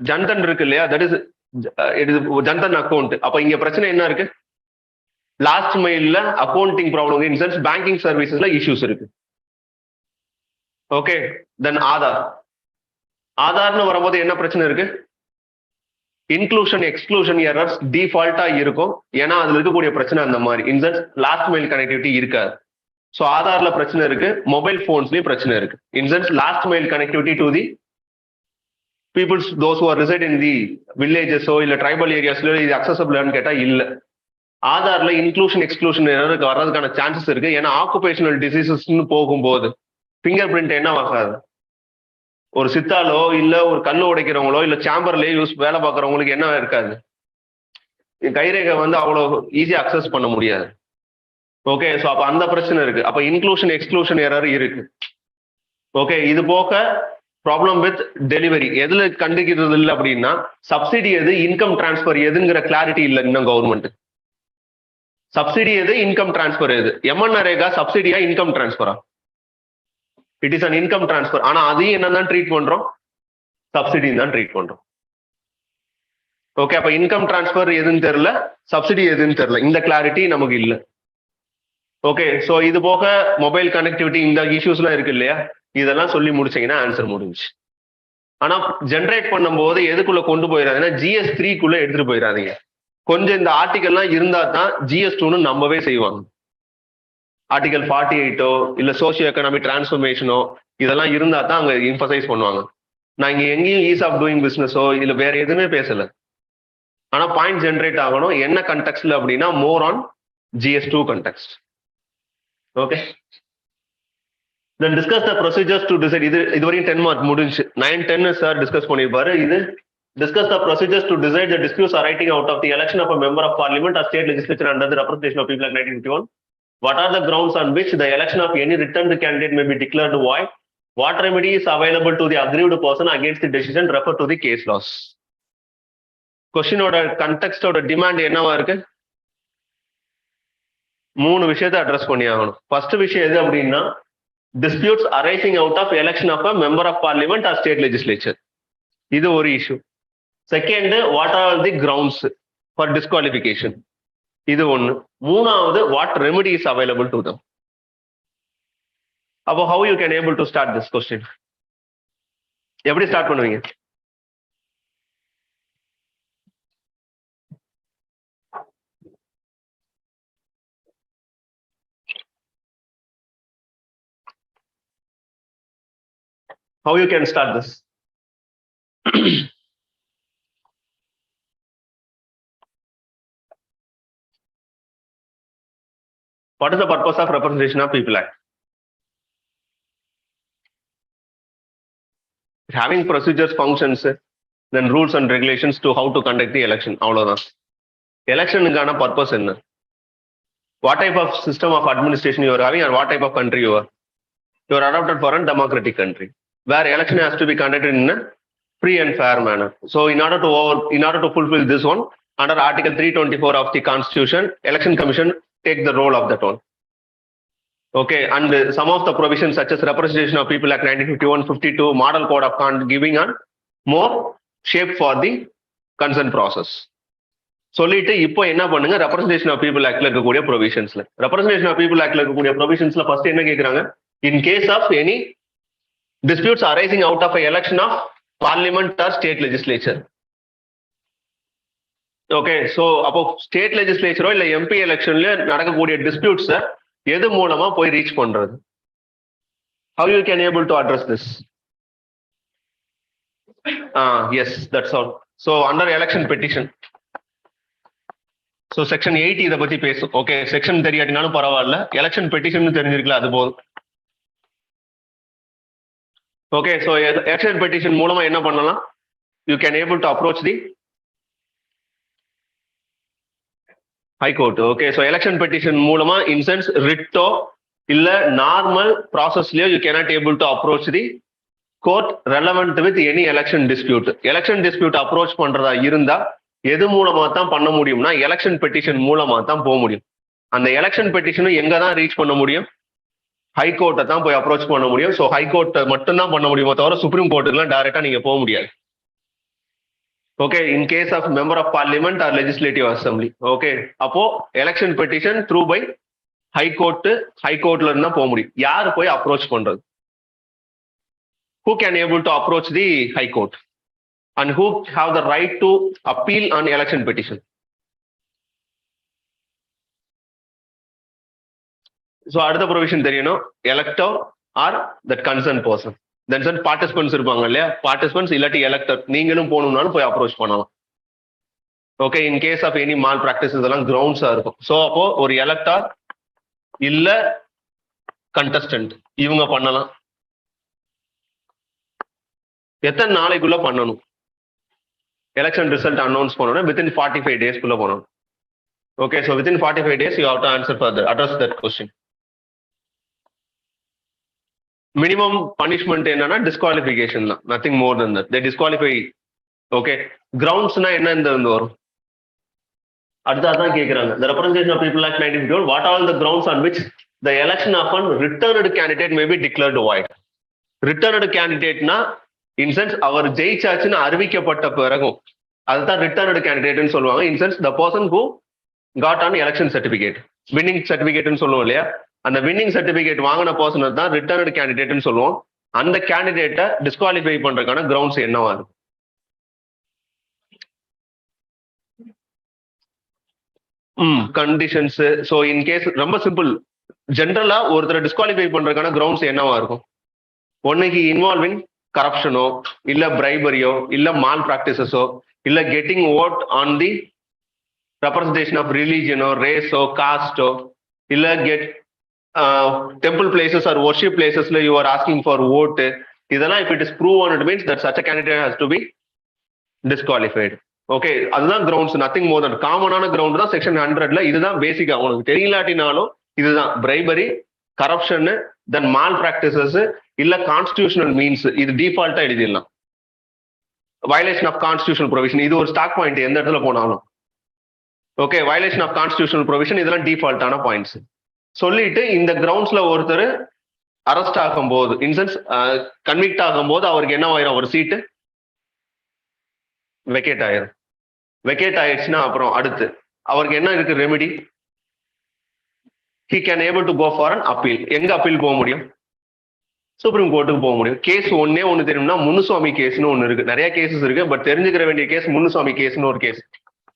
ஜன்தன் இருக்கு இல்லையா, தட் இஸ் ஜன்தன் அக்கௌண்ட். அப்ப இங்க பிரச்சனை என்ன இருக்கு? லாஸ்ட் மைல்ல அக்கௌண்டிங் ப்ராப்ளம், இன்சென்ஸ் பேங்கிங் சர்வீசஸ்ல இஷ்யூஸ் இருக்கு. ஓகே, தென் ஆதார்னு வரும்போது என்ன பிரச்சனை இருக்கு? இன்க்ளூஷன் எக்ஸ்க்ளூஷன் எரர்ஸ் டிஃபால்ட்டா இருக்கும். ஏன்னா அதுல இருக்கக்கூடிய பிரச்சனை அந்த மாதிரி. இன்சென்ஸ் லாஸ்ட் மைல் கனெக்டிவிட்டி இருக்காது. ஸோ ஆதார்ல பிரச்சனை இருக்கு, மொபைல் போன்ஸ்லயும் பிரச்சனை இருக்கு. In sense last mile connectivity to the peoples those who are reside in the வில்லேஜஸோ இல்ல ட்ரைபல் ஏரியாஸ்லயோ இது அக்சசபிளான்னு கேட்டா இல்ல. ஆதார்ல இன்க்ளூஷன் எக்ஸ்க்ளூஷன் எரருக்கு வர்றதுக்கான சான்சஸ் இருக்கு. ஏன்னா ஆக்குபேஷனல் டிசீசஸ்ன்னு போகும்போது ஃபிங்கர் பிரிண்ட் என்ன ஆகாது? ஒரு சித்தாலோ இல்ல ஒரு கல்லு உடைக்கிறவங்களோ இல்ல சாம்பர்லயே வேலை பார்க்கறவங்களுக்கு என்ன இருக்காது? கைரேகை அவ்வளவு ஈஸியா அக்சஸ் பண்ண முடியாது. ஓகே, ஸோ அப்ப அந்த பிரச்சனை இருக்கு. அப்ப இன்க்ளூஷன் எக்ஸ்க்ளூஷன் எரர் இருக்கு. ஓகே, இது போக ப்ராப்ளம் வித் டெலிவரி. எதுல கண்டுக்கிறது இல்லை அப்படின்னா, சப்சிடி எது இன்கம் டிரான்ஸ்பர் எதுங்கிற கிளாரிட்டி இல்லை இன்னும் கவர்மெண்ட். சப்சிடி எது இன்கம் டிரான்ஸ்பர் எது? எம்என்ஆர்ஏகா சப்சிடியா இன்கம் டிரான்ஸ்பரா? It is an income transfer. ஆனா அதையும் என்னதான் ட்ரீட் பண்றோம்? சப்சிடி தான் ட்ரீட் பண்றோம். ஓகே, அப்ப இன்கம் டிரான்ஸ்பர் எதுன்னு தெரியல, சப்சிடி எதுன்னு தெரியல. இந்த கிளாரிட்டி நமக்கு இல்லை. ஓகே, ஸோ இது போக மொபைல் கனெக்டிவிட்டி இந்த இஷ்யூஸ் எல்லாம் இருக்கு இல்லையா, இதெல்லாம் சொல்லி முடிச்சீங்கன்னா ஆன்சர் முடிஞ்சு. ஆனா ஜென்ரேட் பண்ணும்போது எதுக்குள்ள கொண்டு போயிடாதுன்னா GS3க்குள்ள எடுத்துட்டு போயிடாதீங்க. கொஞ்சம் இந்த ஆர்டிகல்லாம் இருந்தா தான் GS2ன்னு நம்பவே செய்வாங்க. ஆர்டிகல் 48ஓ இல்ல சோசியோ எக்கனாமிக் டிரான்ஸ்ஃபர்மேஷனோ இதெல்லாம் இருந்தா தான் அங்க எம்பசைஸ் பண்ணுவாங்க. நான் இங்க எங்கேயும் ஈஸ் ஆஃப் டூயிங் பிசினஸோ இல்ல வேற எதுவுமே பேசல. ஆனா பாயிண்ட் ஜென்ரேட் ஆகணும். என்ன கண்டெக்ஸ்ட்ல அப்படின்னா more on GS2 context. Okay, then discuss the procedures to decide. இது வரையும் 10 மார்க் முடிஞ்சு. 9, 10 சார் டிஸ்கஸ் பண்ணிருப்பாரு. இது discuss the procedures to decide the disputes arising out of the election of a member of parliament or state legislature under the representation of people act 1951. What are the grounds on which the election of any returned candidate may be declared void? What remedy is available to the aggrieved person against the decision? Refer to the case laws. கொஸ்டினோட கண்டெக்ஸ்டோட demand என்னவா இருக்கு? 3 விஷயத்தை address பண்ணி ஆகணும். First விஷயம் எது அப்படின்னா, disputes arising out of election of a member of parliament or state legislature. இது ஒரு issue. Second, what are the grounds for disqualification? இது ஒண்ணு. மூணாவது, what remedy is available to them? அப்போ how you can able to start this question? எப்படி start பண்ணுவீங்க? How you can start this? What is the purpose of Representation of People Act? Having procedures, functions, then rules and regulations to how to conduct the election. அவ்வளவுதான். எலெக்ஷனுக்கான purpose என்ன? What type of system of administration you are having and what type of country you are? You are adopted for a democratic country where election has to be conducted in a free and fair manner. So in order to fulfill this one, under Article 324 of the Constitution, Election Commission take the role of that one. Okay, and some of the provisions such as Representation of People Act 1951, 52, Model Code of Conduct giving a more shape for the consent process. சொல்லிட்டு இப்போ என்ன பண்ணுங்க, representation of people ஆக்ட்ல இருக்கக்கூடிய ப்ரொவிஷன்ஸ்ல first என்ன கேக்குறாங்க, in case of any disputes arising out of election of parliament or state legislature. Okay, so அப்போ state லெஜிஸ்லேச்சரோ இல்ல எம்பி எலெக்ஷன்ல நடக்கக்கூடிய டிஸ்பியூட்ஸ எது மூலமா போய் ரீச் பண்றது? How you can able to address this? Yes, that's all. So under election petition, so section 80 இதை பத்தி பேசும். ஓகே, செக்ஷன் தெரியாட்டினாலும் பரவாயில்ல, எலெக்ஷன் பெட்டிஷன் தெரிஞ்சிருக்கலாம், அது போதும். ஓகே, ஸோ எலெக்ஷன் பெட்டிஷன் மூலமா என்ன பண்ணலாம்? You can able to approach the high court. Okay, so election petition மூலமா இன்சென்ஸ் ரிட்டோ இல்ல நார்மல் ப்ராசஸ்லயோ you cannot able to approach the court relevant with any election dispute. Election dispute approach பண்றதா இருந்தா எது மூலமா தான் பண்ண முடியும்னா எலெக்ஷன் பெட்டிஷன் மூலமா தான் போக முடியும். அந்த எலெக்ஷன் பெட்டிஷனும் எங்க தான் ரீச் பண்ண முடியும்? ஹைகோர்ட்டை தான் போய் அப்ரோச் பண்ண முடியும். ஸோ ஹைகோர்ட்டை மட்டும் தான் பண்ண முடியுமோ தவிர சுப்ரீம் கோர்ட்டுக்குலாம் டைரக்டா நீங்க போக முடியாது. Okay, in case of member of parliament or legislative assembly. Okay, அப்போ எலெக்ஷன் பெட்டிஷன் த்ரூ பை ஹைகோர்ட்ல இருந்தா போக முடியும். யாரு போய் அப்ரோச் பண்றது? Who can able to approach the High Court and who have the right to appeal on election petition? So அடுத்த provision தெரியணும், elector or that concerned person. Then some participants இருப்பாங்க இல்லையா, participants இல்லாட்டி elector, நீங்களும் போகணும்னாலும் போய் approach பண்ணலாம். Okay, in case of any malpractices எல்லாம் கிரவுண்ட்ஸா இருக்கும். ஸோ அப்போ ஒரு எலக்டர் இல்ல கண்டஸ்டன்ட் இவங்க பண்ணலாம். எத்தனை நாளைக்குள்ள பண்ணணும்? எலெக்ஷன் ரிசல்ட் அனௌன்ஸ் பண்ணணும் வித்தின் 45 டேஸ்க்குள்ள பண்ணணும். Okay, so within 45 days you have to answer further, address that question. Minimum punishment என்னன்னா டிஸ்குவாலிஃபிகேஷன் தான், nothing more then that. They disqualify. Okay, கிரவுண்ட்ஸ்னா என்ன இந்த வந்து வரும்? அடுத்ததான் கேட்கிறாங்க. The Representation of People Act 1951, what are all the grounds on which the election of a returned candidate may be declared void? Returned candidateனா in sense அவர் ஜெயிச்சாச்சுன்னு அறிவிக்கப்பட்ட பிறகும் அதுதான் ரிட்டர்ன்டு கேண்டிடேட்னு சொல்லுவாங்க. In sense the person who got an election certificate, winning சர்டிபிகேட்னு சொல்லுவோம் இல்லையா, அந்த வின்னிங் சர்டிபிகேட் வாங்கின பர்சன் தான் ரிட்டர்ன்டு கேண்டிடேட்னு சொல்லுவோம். அந்த கேண்டிடேட்டை டிஸ்குவாலிஃபை பண்றதுக்கான கிரவுண்ட்ஸ் என்னவா இருக்கும்? கண்டிஷன்ஸ். ஸோ இன் கேஸ் ரொம்ப சிம்பிள், ஜென்ரலா ஒருத்தரை டிஸ்குவாலிஃபை பண்றதுக்கான கிரவுண்ட்ஸ் என்னவா இருக்கும்? ஒன்னைக்கு இன்வால்விங் கரப்ஷனோ இல்ல பிரைபரியோ இல்ல மால் பிராக்டிசஸோ இல்ல getting vote on the representation of ரிலீஜனோ ரேஸோ காஸ்டோ இல்ல get temple places or worship பிளேசஸ்ல you are asking for vote. இதெல்லாம் if it is proven it means that such a candidate has to be disqualified. Okay, அதுதான் grounds, nothing more than. காமனான ground தான் section 100ல. இதுதான் பேசிக்கா, உனக்கு தெரியலாட்டினாலும் இதுதான் bribery, corruption, தென் mall practices இல்ல கான்ஸ்டிடியூஷனல் மீன்ஸ். இது டிஃபால்ட்டா எழுதிடலாம். வயலேஷன் ஆஃப் கான்ஸ்டிடியூஷனல் ப்ரொவிஷன், இது ஒரு ஸ்டாக் பாயிண்ட் எந்த இடத்துல போனாலும். Okay, violation of constitutional provision, இதெல்லாம் டிஃபால்ட்டான பாயிண்ட்ஸ். சொல்லிட்டு இந்த கிரவுண்ட்ஸ்ல ஒருத்தர் அரெஸ்ட் ஆகும் போது, இன்சென்ஸ் கன்விக்ட் ஆகும் போது அவருக்கு என்ன ஆயிரும்? ஒரு சீட்டு வெக்கேட் ஆயிரும். வெக்கேட் ஆயிடுச்சுன்னா அப்புறம் அடுத்து அவருக்கு என்ன இருக்கு remedy? he can able to go for an appeal. எங்க அப்பீல் போக முடியும்? சுப்ரீம் கோர்ட்டுக்கு போக முடியும். கேஸ் ஒண்ணு தெரியும்னா முனுசுவாமி கேஸ்னு ஒண்ணு இருக்கு. நிறைய கேசஸ் இருக்கு, பட் தெரிஞ்சுக்கிற வேண்டிய கேஸ் முனுசுவாமி கேஸ்னு ஒரு கேஸ்.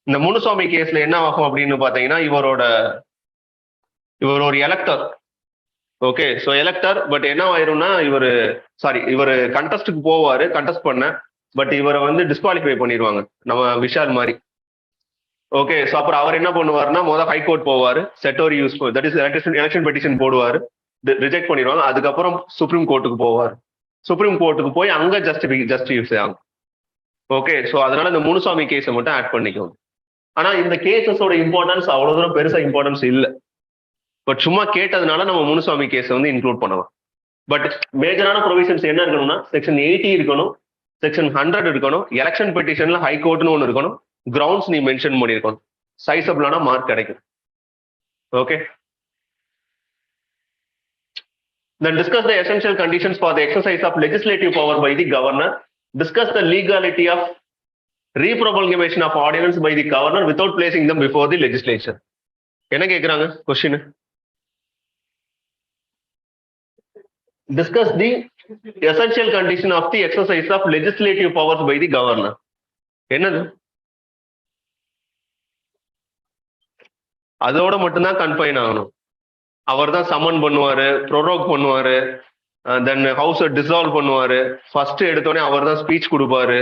இந்த முனுசுவாமி கேஸ்ல என்ன ஆகும் அப்படின்னு பாத்தீங்கன்னா, இவர் ஒரு elector. Okay, so elector, but என்ன ஆயிரும்னா இவர் கண்டஸ்டுக்கு போவாரு, கண்டஸ்ட் பண்ண, பட் இவரை வந்து டிஸ்குவாலிஃபை பண்ணிடுவாங்க, நம்ம விஷால் மாதிரி. ஓகே, ஸோ அப்புறம் அவர் என்ன பண்ணுவாருன்னா முதல் ஹைகோர்ட் போவார், செட்டோரி use that is election petition போடுவார், ரிஜெக்ட் பண்ணிடுவாங்க. அதுக்கப்புறம் சுப்ரீம் கோர்ட்டுக்கு போவார். சுப்ரீம் கோர்ட்டுக்கு போய் அங்கே ஜஸ்டிஃபை ஆகும். ஓகே, ஸோ அதனால இந்த முனுசாமி கேஸை மட்டும் ஆட் பண்ணிக்கோங்க. ஆனால் இந்த கேசஸோட இம்பார்ட்டன்ஸ் அவ்வளோ தூரம் பெருசாக இம்பார்ட்டன்ஸ் இல்லை. பட் சும்மா கேட்டதுனால நம்ம முனுசாமி கேஸை வந்து இன்க்ளூட் பண்ணலாம். பட் மேஜரான ப்ரொவிஷன்ஸ் என்ன இருக்கணும்னா செக்ஷன் 80 இருக்கணும், செக்ஷன் 100 இருக்கணும், எலெக்ஷன் பெட்டிஷன்ல ஹைகோர்ட்னு ஒன்று இருக்கணும், கிரவுண்ட்ஸ் நீ மென்ஷன் பண்ணியிருக்கணும், சைஸபிளான மார்க் கிடைக்கும். Okay, then discuss the essential conditions for the exercise of legislative power by the governor, discuss the legality of repromulgation of ordinance by the governor without placing them before the legislature. என்ன கேக்குறாங்க question? Discuss the essential condition of the exercise of legislative powers by the governor. என்னது? அதோட மட்டும்தான் confine ஆகணும். அவர் தான் summon பண்ணுவாரு, ப்ரொரோக் பண்ணுவாரு, தென் ஹவுஸை dissolve பண்ணுவாரு, ஃபர்ஸ்ட் எடுத்தோடனே அவர் தான் ஸ்பீச் கொடுப்பாரு.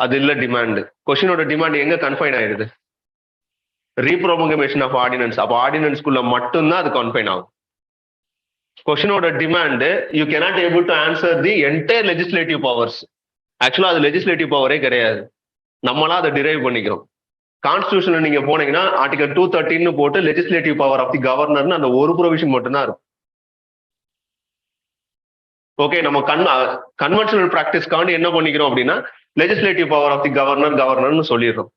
அது இல்ல டிமாண்ட். கொஸ்டினோட டிமாண்ட் எங்க கன்ஃபைன் ஆயிடுது? Repromulgation of ordinance. அப்போ ஆர்டினன்ஸ்குள்ள மட்டும்தான் அது கன்ஃபைன் ஆகும். கொஸ்டினோட demand you cannot able to answer the entire legislative powers. ஆக்சுவலா அது லெஜிஸ்லேட்டிவ் பவரே கிடையாது, நம்மளா அதை டிரைவ் பண்ணிக்கிறோம். கான்ஸ்டியூஷன்ல நீங்க போனீங்கன்னா ஆர்டிகல் 213 போட்டு லெஜிஸ்லேட்டிவ் பவர் ஆஃப் தி கவர்னர்னு அந்த ஒரு ப்ரொவிஷன் மட்டும்தான் இருக்கும். ஓகே, நம்ம கன்வென்ஷனல் பிராக்டிஸ்க்காண்டி என்ன பண்ணிக்கிறோம் அப்படின்னா லெஜிஸ்லேட்டிவ் பவர் ஆஃப் தி கவர்னர்னு சொல்லிடுறோம்.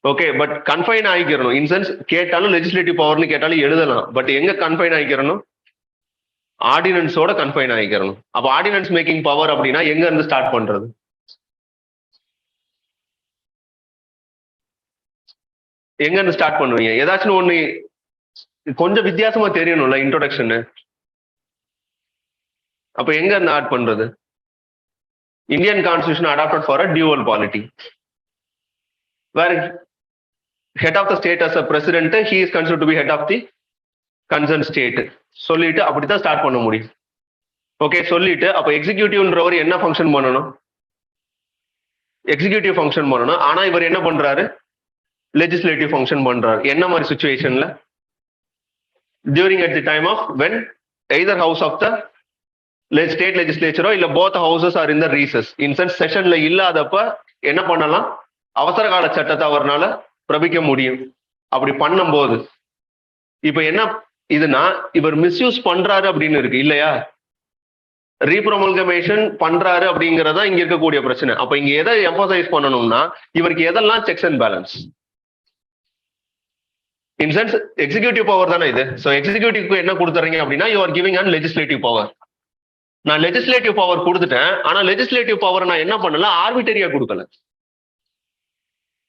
ஓகே, பட் கன்ஃபைன் ஆகிக்கிறணும். இன் சென்ஸ் கேட்டாலும் லெஜிஸ்லேட்டிவ் பவர்னு கேட்டாலும் எழுதலாம், பட் எங்க கன்ஃபைன் ஆகிக்கிறணும்? ஆர்டினன்ஸோட கன்ஃபைன் ஆகிக்கிறணும். அப்போ ஆர்டினன்ஸ் மேக்கிங் பவர் அப்படின்னா எங்க இருந்து ஸ்டார்ட் பண்றது? எங்க இருந்து ஸ்டார்ட் பண்ணுவீங்க? ஏதாச்சும் ஒண்ணு கொஞ்சம் வித்தியாசமா தெரியணும்ல இன்ட்ரோடக்ஷன். அப்ப எங்க இருந்து ஆட் பண்றது? Indian constitution adapted for a dual polity, where head of the state as a president, he is considered to be head of the concern state சொல்லிட்டு அப்படித்தான் ஸ்டார்ட் பண்ண முடியும். ஓகே, சொல்லிட்டு அப்ப எக்ஸிக்யூட்டிவ்ன்றவர் என்ன ஃபங்க்ஷன் பண்ணணும்? எக்ஸிக்யூட்டிவ் ஃபங்க்ஷன் பண்ணணும். ஆனா இவர் என்ன பண்றாரு? லெஜிஸ்லேட்டிவ் ஃபங்க்ஷன் பண்றாரு. என்ன மாதிரி சிச்சுவேஷன்ல? During at the time of when either house of the state லெஜிஸ்லேச்சரோ இல்ல both houses are in the recess. In sense செஷன்ல இல்லாதப்ப என்ன பண்ணலாம்? அவசர கால சட்டத்தை அவர்னால பிரபிக்க முடியும். அப்படி பண்ணும்போது இப்ப என்ன இதுனா இவர் மிஸ்யூஸ் பண்றாரு அப்படின்னு இருக்கு இல்லையா? ரீப்ரோமல்கமேஷன் பண்றாரு அப்படிங்கறதா இங்க இருக்கக்கூடிய பிரச்சனை. அப்ப இங்க எதை எம்பசைஸ் பண்ணணும்னா இவருக்கு எதெல்லாம் sex and balance. In sense executive power தானே இது. ஸோ எக்ஸிக்யூட்டிவ்க்கு என்ன கொடுத்துறீங்க அப்படின்னா you are giving and legislative power. நான் லெஜிஸ்லேட்டிவ் பவர் கொடுத்துட்டேன், ஆனா லெஜிஸ்லேட்டிவ் பவர் நான் என்ன பண்ணல? ஆர்பிட்டரியா கொடுக்கல.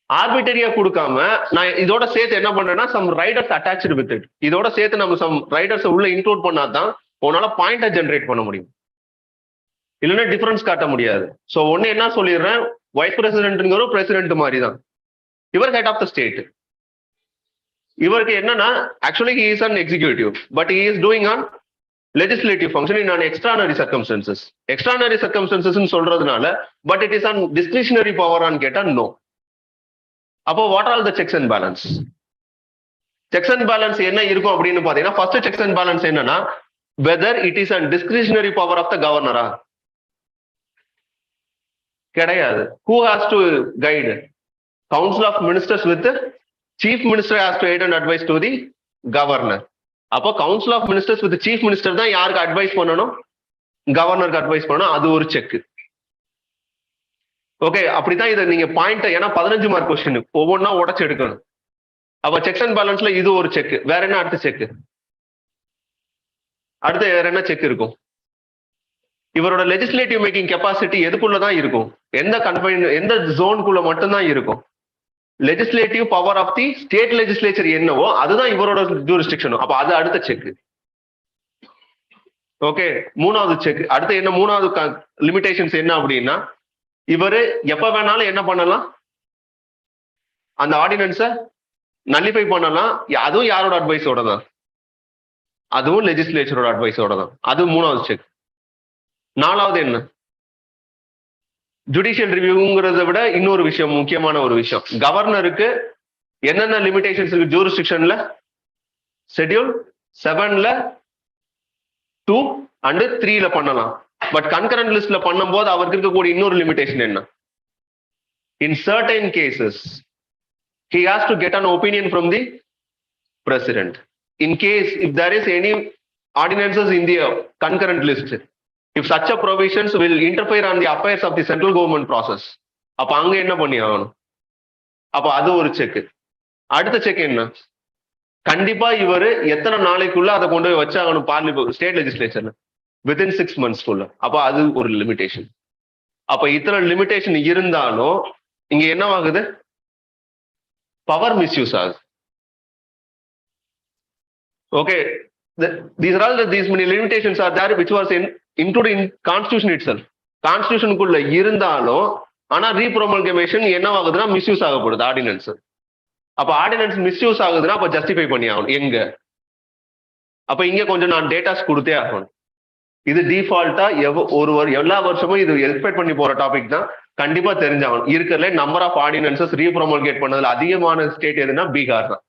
ஆர்பிட்டரியா கொடுக்காம நான் இதோட சேர்த்து என்ன பண்றேன்னா some riders attached with it. இதோட சேர்த்து நம்ம சம் ரைடர்ஸ் உள்ள இன்க்ளூட் பண்ணாதான் உன்னால பாயிண்டை ஜென்ரேட் பண்ண முடியும், இல்லைன்னா டிஃபரன்ஸ் காட்ட முடியாது. ஸோ ஒன்னு என்ன சொல்லிடுறேன், வைஸ் பிரசிடென்ட்ங்கிற பிரசிடென்ட் மாதிரி தான் இவர், ஹெட் ஆஃப் த ஸ்டேட். இவருக்கு என்னன்னா actually he is an executive, but he is doing an legislative function in an extraordinary circumstances. Extraordinary circumstances சொல்றதுனால but it is an discretionary power ஆன்னு கேட்டா நோ. அப்போ what are the checks and balance? Checks and balance என்ன இருக்கும் அப்படின்னு பாத்தீங்கன்னா first checks and balance என்னன்னா whether it is a discretionary power of the governor. கிடையாது. Who has to guide? Council of Ministers with the Chief Minister has to aid and advise to the governor. அப்போ Council of Ministers with the Chief Minister தான் யாருக்கு advice பண்ணணும்? கவர்னருக்கு advice பண்ணணும். அது ஒரு check. Okay, அப்படித்தான் இதை நீங்க பாயிண்ட், ஏன்னா 15 மார்க் கொஸ்டின் ஒவ்வொன்றா உடச்சு எடுக்கணும். அப்ப செக்ஸ் அண்ட் பேலன்ஸ்ல இது ஒரு செக். வேற என்ன அடுத்த செக்? அடுத்து வேற என்ன செக் இருக்கும்? இவரோட லெஜிஸ்லேட்டிவ் மேக்கிங் கெப்பாசிட்டி எதுக்குள்ளதான் இருக்கும்? எந்த கன்ஃபைன், எந்த ஜோனுக்குள்ள மட்டும்தான் இருக்கும்? Legislative power of the state legislature என்னவோ அதுதான் இவரோட ஜூரிஸ்டிக்ஷனும். அப்ப அது அடுத்த செக். ஓகே, மூணாவது செக். அடுத்து என்ன மூணாவது லிமிடேஷன்ஸ் என்ன அப்படின்னா இவரு எப்ப வேணாலும் என்ன பண்ணலாம்? அந்த ஆர்டினன்ஸை நல்லிஃபை பண்ணலாம். அதுவும் யாரோட அட்வைஸோட தான்? அதுவும் லெஜிஸ்லேச்சரோட அட்வைஸோட தான். அது 3வது செக். 4வது என்ன, ஜுடிஷியல் ரிவ்யூங்கிறத விட இன்னொரு விஷயம், முக்கியமான ஒரு விஷயம், கவர்னருக்கு என்னென்ன லிமிடேஷன்ஸ் இருக்கு ஜூரிஸ்டிக்ஷன்ல, ஷெட்யூல் 7ல 2 and 3ல பண்ணலாம். பட் கன்கரண்ட் லிஸ்ட்ல பண்ணும்போது அவருக்கு இருக்கக்கூடிய இன்னொரு லிமிடேஷன் என்ன, in certain cases he has to get an opinion from the president. In case if there is any ordinances in the concurrent list, if such a provisions will interfere on the affairs of the central government process, அப்ப அங்க என்ன பண்ணி ஆகணும், அப்ப அது ஒரு check. அடுத்த check என்ன, கண்டிப்பா இவரு எத்தனை நாளைக்குள்ள அதை கொண்டு போய் வச்சாகணும் பார்லிமெண்ட் ஸ்டேட் லெஜிஸ்லேச்சர்ல, வித்தின் 6 months. அப்ப அது ஒரு லிமிடேஷன். அப்ப இத்தனை லிமிடேஷன் இருந்தாலும் இங்க என்னவாகுது, பவர் மிஸ்யூஸ் ஆகுது. Okay, these are all these many limitations are there which was included in constitution itself. கான்ஸ்டிடியூஷனுக்குள்ள இருந்தாலும் ஆனா ரீப்ரோமல்கேஷன் என்னவாகுதுன்னா மிஸ்யூஸ் ஆகப்படுது ஆர்டினன்ஸ். அப்ப ஆர்டினன்ஸ் மிஸ்யூஸ் ஆகுதுன்னா அப்ப ஜஸ்டிஃபை பண்ணி ஆகணும் எங்க, அப்ப இங்க கொஞ்சம் நான் டேட்டாஸ் கொடுத்தே ஆகணும். இது டிஃபால்ட்டா எல்லா வருஷமும் இது எக்ஸ்பெக்ட் பண்ணி போற டாபிக் தான், கண்டிப்பா தெரிஞ்சாகணும். இருக்கிறதுல நம்பர் ஆஃப் ஆர்டினன்சஸ் ரீப்ரோமல்கேட் பண்ணதுல அதிகமான ஸ்டேட் எதுனா பீகார் தான்.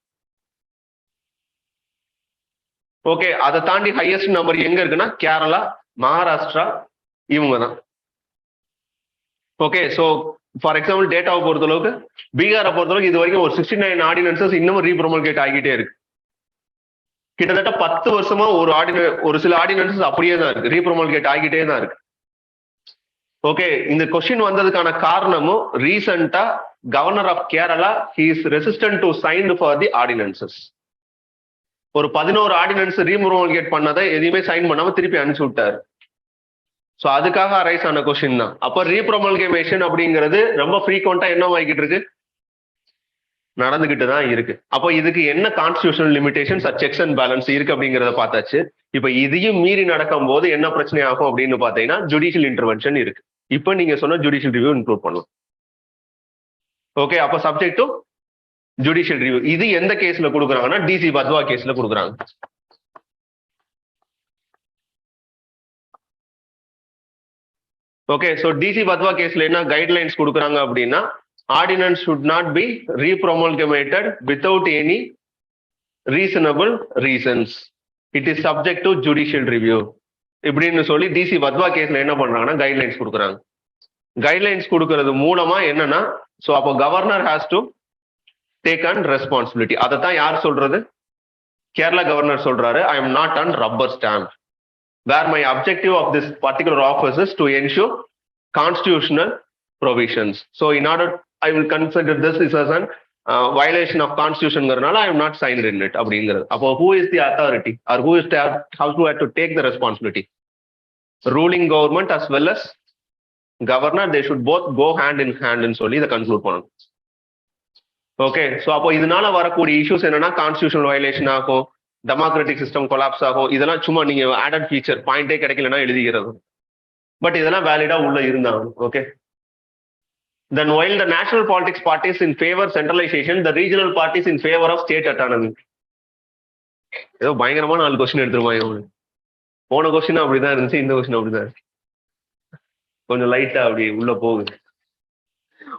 ஓகே, அதை தாண்டி ஹையஸ்ட் நம்பர் எங்க இருக்குன்னா கேரளா, மகாராஷ்டிரா, இவங்க தான். ஓகே, சோ ஃபார் எக்ஸாம்பிள் டேட்டாவை பொறுத்தளவுக்கு பீகாரை பொறுத்தளவுக்கு இது வரைக்கும் ஒரு 69 ஆர்டினன்சஸ் இன்னமும் ரீப்ரோமல்கேட் ஆகிட்டே இருக்கு. கிட்டத்தட்ட 10 வருஷமா ஒரு சில ஆர்டினன்சஸ் அப்படியே தான் இருக்கு, ரீப்ரோமல்கேட் ஆகிட்டே தான் இருக்கு. ஓகே, இந்த கொஸ்டின் வந்ததுக்கான காரணமும் ரீசெண்டா governor of Kerala he is resistant to sign for the ordinances. ஒரு 11 ஆர்டினன்ஸ் ரீப்ரோமல்கேட் பண்ணதை எதையுமே சைன் பண்ணாம திருப்பி அனுப்பிச்சு விட்டாரு. ஸோ அதுக்காக அரைஸ் ஆன கொஸ்டின் தான். அப்ப ரீப்ரோமல்கேஷன் அப்படிங்கிறது ரொம்ப ஃப்ரீக்வெண்டா என்ன ஆகிட்டு இருக்கு, நடந்துகிட்டு தான் இருக்கு. அப்போ இதுக்கு என்ன constitutional limitations, sex and balance இருக்கு அப்படிங்கிறத பார்த்தாச்சு. இப்ப இதையும் மீறி நடக்கும் போது என்ன பிரச்சனை ஆகும் அப்படின்னு பாத்தீங்கன்னா ஜுடிஷியல் இன்டர்வென்ஷன் இருக்கு. இப்ப நீங்க சொன்ன ஜுடிஷியல் ரிவ்யூ இன்க்ளூட் பண்ணலாம். ஓகே, அப்ப சப்ஜெக்ட் டு ஜுடிஷியல் ரிவ்யூ. இது எந்த கேஸ்ல கொடுக்குறாங்கன்னா டிசி பத்வா கேஸ்ல கொடுக்குறாங்க. ஓகே, சோ டிசி பத்வா கேஸ்ல என்ன கைட்லைன்ஸ் கொடுக்குறாங்க அப்படின்னா, ordinance should not be repromulgated without any reasonable reasons. It is subject to judicial review. இப்படின்னு சொல்லி டிசி பத்வா கேஸ்ல என்ன பண்றாங்கன்னா கைட்லைன்ஸ் கொடுக்குறாங்க. கைட்லைன்ஸ் கொடுக்கறது மூலமா என்னன்னா, சோ அப்போ governor has to take and responsibility. அதைத்தான் யார் சொல்றது, கேரளா கவர்னர் சொல்றாரு, I am not an rubber stamp where my objective of this particular office is to ensure constitutional provisions. So in order, I will consider this as an violation of constitution garnala I am not signed in it அப்படிங்கிறது. அப்போ who is the authority or who is how to take the responsibility? Ruling government as well as governor, they should both go hand in hand ன்னு சொல்லி இதை conclude பண்ணணும். Okay, so அப்போ இதனால வரக்கூடிய issues என்னன்னா கான்ஸ்டியூஷனல் வயலேஷன் ஆகும், democratic system collapse ஆகும். இதெல்லாம் சும்மா நீங்க ஆடட் ஃபீச்சர், பாயிண்டே கிடைக்கலன்னா எழுதிக்கிறது. பட் இதெல்லாம் வேலிடா உள்ள இருந்தாங்க. Okay, then while the national politics parties in favor centralization, the regional parties in favor of state autonomy. ஏதோ பயங்கரமான 4 கொஸ்டின் எடுத்துருவாங்க. போன கொஸ்டின் அப்படிதான் இருந்துச்சு, இந்த கொஸ்டின் அப்படிதான் கொஞ்சம் லைட்டா அப்படி உள்ள போகுது.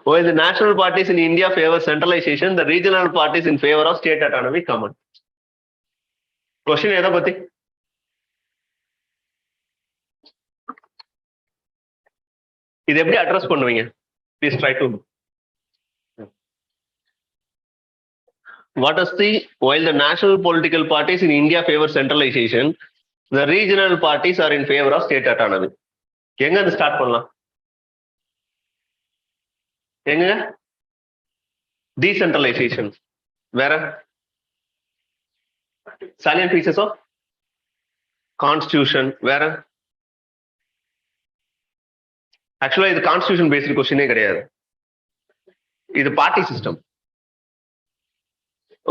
While the national parties in India favor centralization, the regional parties in favor of state autonomy come on. Question எதை பத்தி, இது எப்படி அட்ரஸ் பண்ணுவீங்க? Please try to. What is the, while the national political parties in India favor centralization, the regional parties are in favor of state autonomy. எங்க அது start பண்ணலாம்? எங்க decentralization, வேற salient features of constitution, வேற ஆக்சுவலா இது constitution based கொஸ்டினே கிடையாது, இது பார்ட்டி சிஸ்டம்.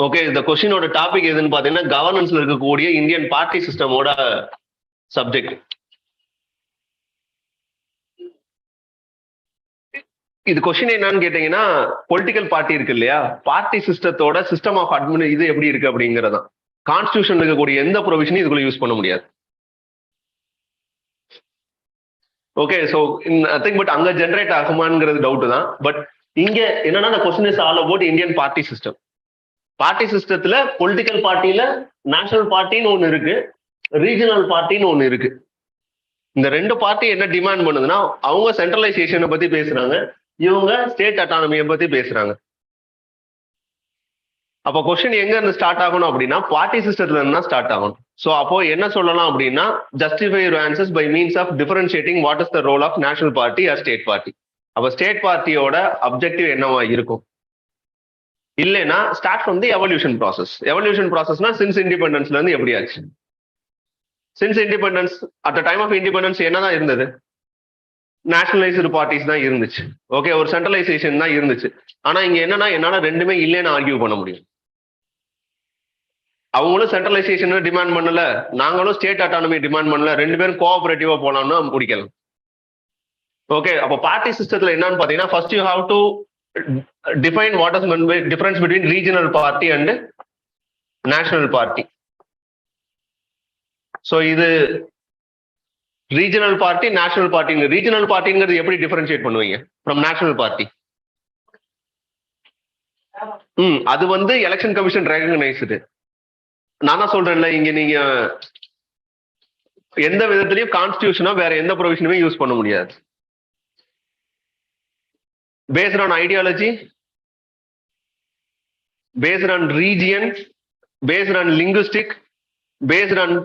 ஓகே, இந்த கொஸ்டினோட டாபிக் எதுன்னு பாத்தீங்கன்னா கவர்னன்ஸ்ல இருக்கக்கூடிய இந்தியன் பார்ட்டி சிஸ்டமோட சப்ஜெக்ட். இது கொஸ்டின் என்னன்னு கேட்டீங்கன்னா, பொலிட்டிக்கல் பார்ட்டி இருக்கு இல்லையா, பார்ட்டி சிஸ்டத்தோட சிஸ்டம் ஆஃப் அட்மின் இது எப்படி இருக்கு அப்படிங்கறதான். கான்ஸ்டியூஷன் இருக்கக்கூடிய எந்த ப்ரொவிஷனையும் இதுக்குள்ள யூஸ் பண்ண முடியாது. ஓகே, ஸோ நத்திங் பட் அங்க ஜென்ரேட் ஆகுமாங்கிறது டவுட் தான். பட் இங்க என்னன்னா question is all about Indian party system. Party சிஸ்டத்துல பொலிட்டிக்கல் பார்ட்டியில நேஷனல் பார்ட்டின்னு ஒண்ணு இருக்கு, ரீஜனல் பார்ட்டின்னு ஒண்ணு இருக்கு. இந்த ரெண்டு பார்ட்டி என்ன டிமாண்ட் பண்ணுதுன்னா, அவங்க சென்ட்ரலைசேஷனை பத்தி பேசுறாங்க, இவங்க ஸ்டேட் அட்டானமியை பத்தி பேசுறாங்க. அப்போ கொஸ்டின் எங்க இருந்து ஸ்டார்ட் ஆகணும் அப்படின்னா பார்ட்டி சிஸ்டத்துல இருந்தா ஸ்டார்ட் ஆகணும். ஸோ அப்போ என்ன சொல்லலாம் அப்படின்னா, justify your answers by means of differentiating what is the role of national party or state party. அப்போ ஸ்டேட் பார்ட்டியோட அப்ஜெக்டிவ் என்னவா இருக்கும்? இல்லைன்னா start from the evolution process. Evolution ப்ராசஸ்னா சின்ஸ் இண்டிபெண்டன்ஸ்ல இருந்து எப்படி ஆச்சு? Since independence at the time of independence என்னதான் இருந்தது? நேஷனலைஸ்டு பார்ட்டிஸ் தான் இருந்துச்சு. ஓகே, ஒரு சென்ட்ரலைசேஷன் தான் இருந்துச்சு. ஆனா இங்க என்னன்னா, என்னால ரெண்டுமே இல்லைன்னு ஆர்கியூ பண்ண முடியும். அவங்களும் சென்ட்ரலைசேஷன் டிமாண்ட் பண்ணல, நாங்களும் ஸ்டேட் அட்டானமி டிமாண்ட் பண்ணல, ரெண்டு பேரும் கோஆபரேட்டிவா போலாம்னு முடிக்கலாம். ஓகே, அப்போ பார்ட்டி சிஸ்டத்துல என்னன்னு பாத்தீங்கன்னா, first you have to define what is difference between regional party and national party. So இது regional party, national party. Regional பார்ட்டிங்கிறது எப்படி டிஃபரன்ஷியேட் பண்ணுவீங்க ஃப்ரம் நேஷனல் பார்ட்டி? அது வந்து எலெக்ஷன் கமிஷன் ரெகக்னைஸ்டு. நான் தான் சொல்றேன்ல, இங்க நீங்க எந்த விதத்திலையும் கான்ஸ்டிடியூஷனா வேற எந்த ப்ரொவிஷனுமே யூஸ் பண்ண முடியாது. Based on ideology, based on region, based on linguistic, based on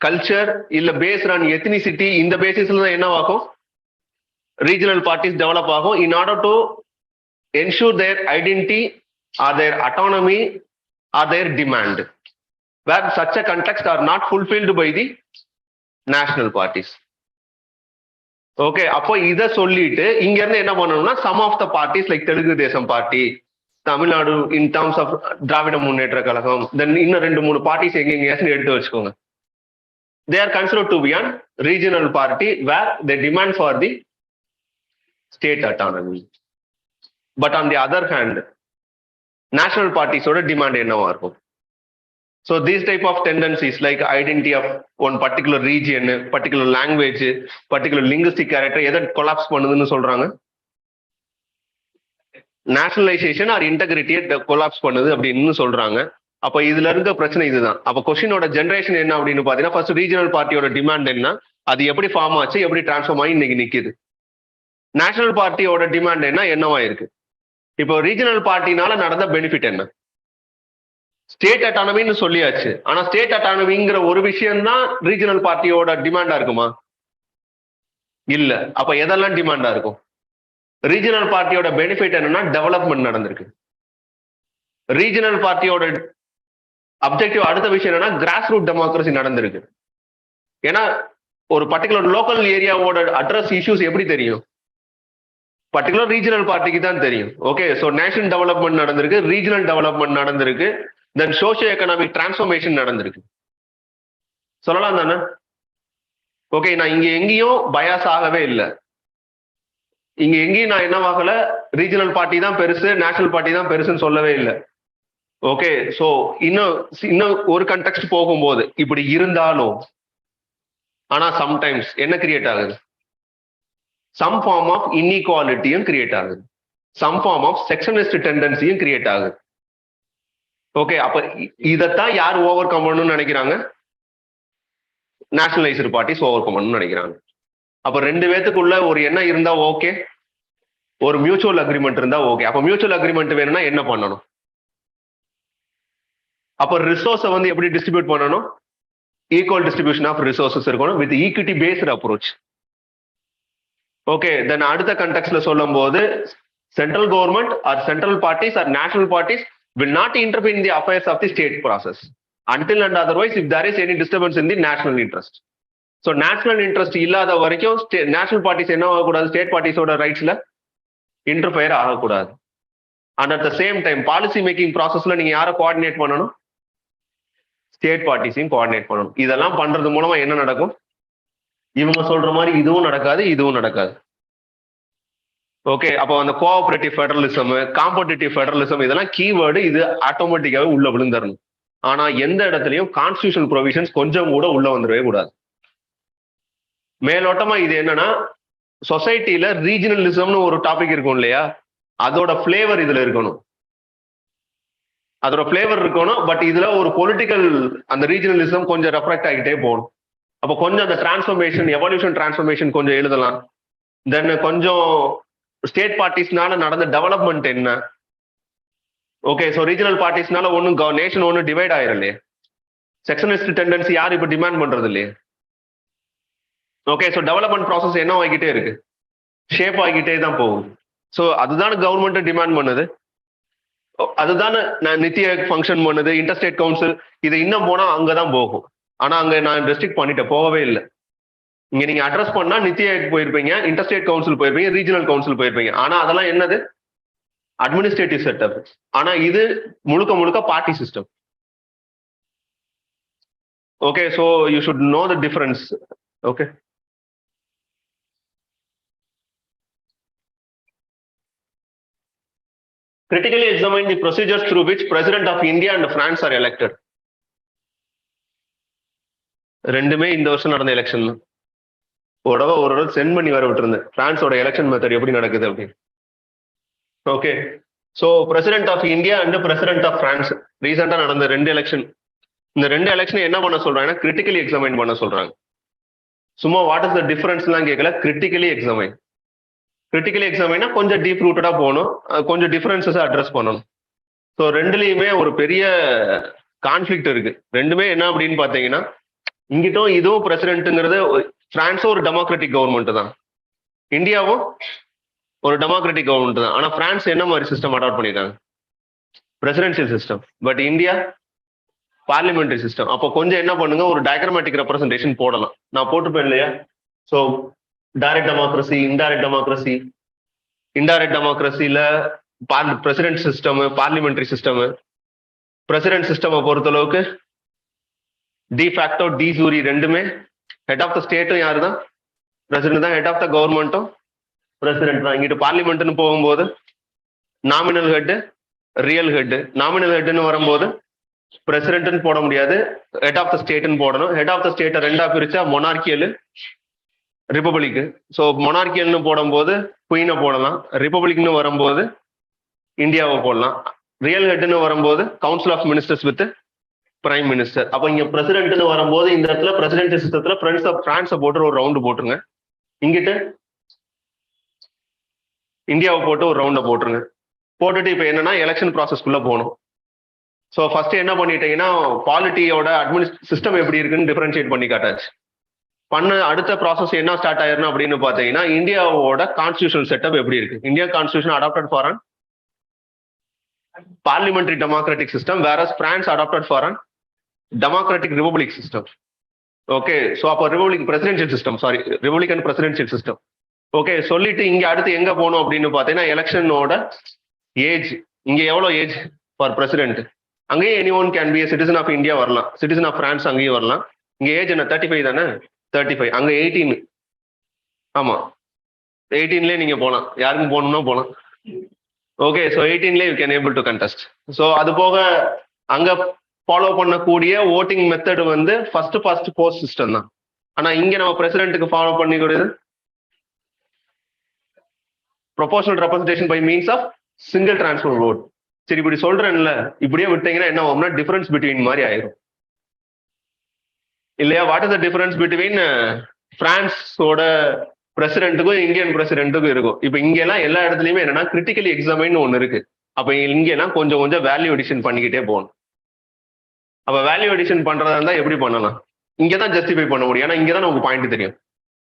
culture, இல்ல பேஸ்ட் ஆன் எத்னிசிட்டி, இந்த பேசிஸ்ல தான் என்னவாகும்? ரீஜனல் பார்ட்டிஸ் டெவலப் ஆகும். In order to ensure their identity or their autonomy or their demand, where such a context are not fulfilled by the national parties. Okay, அப்போ இத சொல்லிட்டு இங்க இருந்து என்ன பண்ணணும்னா, some of the parties like Telugu Desam party, Tamil Nadu in terms of Dravida Munnetra Kazhagam, then இன்னும் 2-3 parties எங்கேயாச்சும் எடுத்து வச்சுக்கோங்க. They are considered to be an regional party where they demand for the state autonomy. But on the other hand, national parties ஓட demand என்னவா இருக்கும்? So these type of tendencies like identity of one particular region, particular language, particular linguistic character, எதை collapse பண்ணுதுன்னு சொல்றாங்க? Nationalisation R இன்டெகிரிட்டியை collapse பண்ணுது அப்படின்னு சொல்றாங்க. அப்ப இதுல இருக்க பிரச்சனை இதுதான். அப்ப கொஸ்டினோட ஜெனரேஷன் என்ன அப்படின்னு பாத்தீங்கன்னா, ஃபர்ஸ்ட் ரீஜனல் பார்ட்டியோட டிமாண்ட் என்ன, அது எப்படி ஃபார்ம் ஆச்சு, எப்படி டிரான்ஸ்ஃபார்ம் ஆகி இன்னைக்கு நிக்குது. நேஷனல் பார்ட்டியோட டிமாண்ட் என்னவா இருக்கு? இப்போ ரீஜனல் பார்ட்டினால நடந்த பெனிஃபிட் என்ன? ஸ்டேட் அட்டானமின்னு சொல்லியாச்சு. ஆனா ஸ்டேட் அட்டானமிங்கிற ஒரு விஷயம் தான் ரீஜனல் பார்ட்டியோட டிமாண்டா இருக்குமா? இல்ல. அப்ப எதெல்லாம் டிமாண்டா இருக்கும்? ரீஜனல் பார்ட்டியோட பெனிஃபிட் என்னன்னா டெவலப்மெண்ட் நடந்திருக்கு. ரீஜனல் பார்ட்டியோட அப்ஜெக்டிவ் அடுத்த விஷயம் என்னன்னா கிராஸ் ரூட் டெமோக்ரஸி நடந்திருக்கு. ஏன்னா ஒரு பர்டிகுலர் லோக்கல் ஏரியாவோட அட்ரஸ் இஷ்யூஸ் எப்படி தெரியும்? பர்டிகுலர் ரீஜனல் பார்ட்டிக்கு தான் தெரியும். ஓகே, ஸோ நேஷனல் டெவலப்மெண்ட் நடந்திருக்கு, ரீஜனல் டெவலப்மெண்ட் நடந்திருக்கு, தென் சோசியோ எக்கனாமிக் டிரான்ஸ்ஃபர்மேஷன் நடந்திருக்கு. சொல்லலாம் தானே? ஓகே, நான் இங்க எங்கேயும் பயாஸ் ஆகவே இல்லை. இங்க எங்கேயும் நான் என்னவாகல, ரீஜனல் பார்ட்டி தான் பெருசு, நேஷனல் பார்ட்டி தான் பெருசுன்னு சொல்லவே இல்லை. ஓகே, ஸோ இன்னும் ஒரு கண்டெக்ஸ்ட் போகும்போது இப்படி இருந்தாலும், ஆனா சம்டைம்ஸ் என்ன கிரியேட் ஆகுது? சம் ஃபார்ம் ஆஃப் இன்இக்வாலிட்டியும் கிரியேட் ஆகுது, சம் ஃபார்ம் ஆஃப் செக்ஷனிஸ்ட் டெண்டன்சியும் கிரியேட் ஆகுது. ஓகே, அப்ப இதைத்தான் யார் ஓவர் கம் பண்ணணும்னு நினைக்கிறாங்க? நேஷனலைஸ்டு பார்ட்டிஸ் ஓவர் கம் பண்ணணும்னு நினைக்கிறாங்க. அப்ப ரெண்டு பேத்துக்குள்ள ஒரு என்ன இருந்தா ஓகே, ஒரு மியூச்சுவல் அக்ரிமெண்ட் இருந்தா ஓகே. அப்ப மியூச்சுவல் அக்ரிமெண்ட் வேணும்னா என்ன பண்ணணும்? அப்ப ரிசோர்ஸை வந்து எப்படி டிஸ்ட்ரிபியூட் பண்ணணும்? ஈக்குவல் டிஸ்ட்ரிபியூஷன் ஆஃப் ரிசோர்சஸ் இருக்கணும் with equity based approach. Okay, then அடுத்த கண்டெக்ஸ்ட்ல சொல்லும் போது central government or central parties or national parties will not intervene in the affairs of the state process until and otherwise if there is any disturbance in the national interest. So national interest இல்லாத வரைக்கும் national parties என்ன ஆகக்கூடாது? State பார்ட்டிஸோட ரைட்ஸ்ல interfere ஆகக்கூடாது. And at the same time policy making ப்ராசஸ்ல நீங்க யாரை coordinate பண்ணணும்? ஸ்டேட் பார்ட்டிஸையும் கோஆர்டினேட் பண்ணணும். இதெல்லாம் பண்றது மூலமா என்ன நடக்கும்? இவங்க சொல்ற மாதிரி இதுவும் நடக்காது, இதுவும் நடக்காது. ஓகே, அப்போ அந்த கோஆபரேட்டிவ் ஃபெடரலிசம், காம்படிட்டிவ் ஃபெடரலிசம், இதெல்லாம் கீவேர்டு. இது ஆட்டோமேட்டிக்காவே உள்ள விழுந்துடணும். ஆனா எந்த இடத்துலயும் கான்ஸ்டிடியூஷன் ப்ரொவிஷன்ஸ் கொஞ்சம் கூட உள்ள வந்துடவே கூடாது. மேலோட்டமா இது என்னன்னா, சொசைட்டில ரீஜனலிசம்னு ஒரு டாபிக் இருக்கும் இல்லையா, அதோட பிளேவர் இதுல இருக்கணும். அதோட பிளேவர் இருக்கணும். பட் இதுல ஒரு பொலிட்டிக்கல் அந்த ரீஜனலிசம் கொஞ்சம் ரெஃப்ளெக்ட் ஆகிட்டே போகணும். அப்போ கொஞ்சம் அந்த டிரான்ஸ்ஃபர்மேஷன், எவல்யூஷன் டிரான்ஸ்ஃபர்மேஷன் கொஞ்சம் எழுதலாம். தென் கொஞ்சம் ஸ்டேட் பார்ட்டிஸ்னால நடந்த டெவலப்மெண்ட் என்ன. ஓகே, ஸோ ரீஜனல் பார்ட்டிஸ்னால ஒன்றும் நேஷன் ஒன்றும் டிவைட் ஆயிரும் இல்லையே. செக்ஷனிஸ்ட் டெண்டன்சி யார் இப்போ டிமாண்ட் பண்றது இல்லையே. ஓகே, ஸோ டெவலப்மெண்ட் ப்ராசஸ் என்ன ஆகிக்கிட்டே இருக்கு, ஷேப் ஆகிக்கிட்டே தான் போகும். ஸோ அதுதான் கவர்மெண்ட் டிமாண்ட் பண்ணுது, அதுதான் நித்தி ஆயோக் ஃபங்க்ஷன் பண்ணுது, இன்டர்ஸ்டேட் கவுன்சில். இது இன்னும் போனா அங்கதான் போகும். ஆனா அங்க நான் ரெஸ்ட்ரிக்ட் பண்ணிட்டேன், போகவே இல்லை. இங்க நீங்க அட்ரஸ் பண்ணா நித்தி ஆயோக் போயிருப்பீங்க, இன்டர்ஸ்டேட் கவுன்சில் போயிருப்பீங்க, ரீஜனல் கவுன்சில் போயிருப்பீங்க. ஆனா அதெல்லாம் என்னது, அட்மினிஸ்ட்ரேட்டிவ் செட்டப். ஆனா இது முழுக்க முழுக்க party system. Okay, so you should know the difference. Okay, critically examine the procedures through which President of India and France are elected. ரெண்டுமே இந்த வருஷம் நடந்த எலெக்ஷன் தான். ஒரு சென்ட் பண்ணி வர விட்டுருந்தேன், பிரான்ஸோட எலெக்ஷன் மெத்தட் எப்படி நடக்குது அப்படின்னு. Okay, so president of India and president of France ரீசெண்டா நடந்த 2 எலெக்ஷன். இந்த 2 எலெக்ஷன் என்ன பண்ண சொல்றாங்கன்னா, கிரிட்டிக்கலி எக்ஸாமைன் பண்ண சொல்றாங்க. சும்மா வாட் இஸ் த டிஃபரன்ஸ்லாம் கேட்கல, கிரிட்டிக்கலி எக்ஸாமைன். கிரிட்டிக்கலி எக்ஸாமைனா கொஞ்சம் டீப் ரூட்டடா போகணும், கொஞ்சம் டிஃபரன்சஸ் அட்ரஸ் பண்ணணும். ஸோ ரெண்டுலேயுமே ஒரு பெரிய கான்ஃபிளிக்ட் இருக்கு. ரெண்டுமே என்ன அப்படின்னு பார்த்தீங்கன்னா, இங்கிட்டும் இதுவும் பிரசிடென்ட்ங்கிறது, பிரான்ஸும் ஒரு டெமோக்ராட்டிக் கவர்மெண்ட் தான், இந்தியாவும் ஒரு டெமோக்ராட்டிக் கவர்மெண்ட் தான். ஆனா பிரான்ஸ் என்ன மாதிரி சிஸ்டம் அடாப்ட் பண்ணிருக்காங்க, presidential system. But India parliamentary system. அப்போ கொஞ்சம் என்ன பண்ணுங்க, ஒரு டயக்ராமேட்டிக் ரெப்ரசன்டேஷன் போடலாம். நான் போட்டுப்பேன் இல்லையா. So direct democracy, indirect democracy. Indirect டெமோக்ரஸில president system, parliamentary system. President system பொறுத்தளவுக்கு டி ஃபேக்டோ, டி ஜூரி ரெண்டுமே. ஹெட் ஆஃப் த ஸ்டேட்டும் யாரு தான், பிரசிடென்ட் தான். ஹெட் ஆஃப் த கவர்மெண்ட்டும் பிரசிடென்ட் தான். இங்கிட்டு பார்லிமெண்ட்னு போகும்போது nominal head, real head. Nominal ஹெட்னு வரும்போது பிரசிடென்ட்னு போட முடியாது, ஹெட் ஆஃப் த ஸ்டேட்னு போடணும். ஹெட் ஆஃப் த ஸ்டேட்டை 2ஆ பிரிச்சா மொனார்கியல், ரிப்பப்ளிக். ஸோ மொனார்கியல்னு போடும்போது குயினை போடலாம், ரிப்பப்ளிக்னு வரும்போது இந்தியாவை போடலாம். ரியல் ஹெட்னு வரும்போது council of ministers with prime minister. அப்போ இங்க பிரசிடென்ட்னு வரும்போது இந்த இடத்துல பிரசிடென்ட் சிஸ்டத்துல பிரான்ஸை போட்டு ஒரு ரவுண்டு போட்டுருங்க, இங்கிட்டு இந்தியாவை போட்டு ஒரு ரவுண்டை போட்டுருங்க. போட்டுட்டு இப்போ என்னன்னா எலெக்ஷன் ப்ராசஸ்க்குள்ள போகணும். ஸோ ஃபர்ஸ்ட் என்ன பண்ணிட்டீங்கன்னா, பாலிட்டியோட சிஸ்டம் எப்படி இருக்குன்னு டிஃபரன்ஷியேட் பண்ணி காட்டாச்சு. அடுத்த ப்ராசஸ் என்ன ஸ்டார்ட் ஆயிரும் அப்படின்னு பாத்தீங்கன்னா, இந்தியாவோட கான்ஸ்டியூஷனல் செட்டப் எப்படி இருக்கு. India constitution adapted for an parliamentary democratic system, whereas France adapted for an democratic republic system. Okay, so அப்போ presidential system, sorry, republican presidential system. Okay, சொல்லிட்டு இங்க அடுத்து எங்க போகணும் அப்படின்னு பாத்தீங்கன்னா, எலெக்ஷனோட ஏஜ். இங்க எவ்வளவு ஏஜ் ஃபார் பிரசிடென்ட், அங்கேயே any one can be citizen of India வரலாம், சிட்டிசன் ஆஃப் பிரான்ஸ் அங்கேயும் வரலாம். இங்க ஏஜ் என்ன, 35 தானே, 35. அங்க 18. ஆமா, 18லேயே நீங்க போகலாம், யாருக்கும் போகணும்னா போகலாம். ஓகே, ஸோ 18லேயே you can able to contest. So அது போக அங்க ஃபாலோ பண்ணக்கூடிய ஓட்டிங் மெத்தட் வந்து ஃபர்ஸ்ட் போஸ்ட் சிஸ்டம் தான். ஆனா இங்க நம்ம பிரசிடென்ட்டுக்கு ஃபாலோ பண்ணிக்கூடியது proportional representation by means of single transfer vote. சரி, இப்படி சொல்றேன்ல, இப்படியே விட்டீங்கன்னா என்ன ஆகும்னா டிஃபரன்ஸ் பிட்வீன் மாதிரி ஆயிரும் இல்லையா. What is the difference between பிரான்ஸோட பிரசிடென்ட்டுக்கும் இந்தியன் பிரசிடென்ட்டுக்கும் இருக்கும். இப்போ இங்கெல்லாம் எல்லா இடத்துலயுமே என்னன்னா கிரிட்டிக்கலி எக்ஸாமைன் ஒன்று இருக்கு. அப்போ இங்கெல்லாம் கொஞ்சம் கொஞ்சம் வேல்யூ எடிஷன் பண்ணிக்கிட்டே போகணும். அப்போ வேல்யூ எடிஷன் பண்றதா இருந்தா எப்படி பண்ணலாம், இங்கதான் ஜஸ்டிஃபை பண்ண முடியும். ஏன்னா இங்கதான் நமக்கு பாயிண்ட் தெரியும்,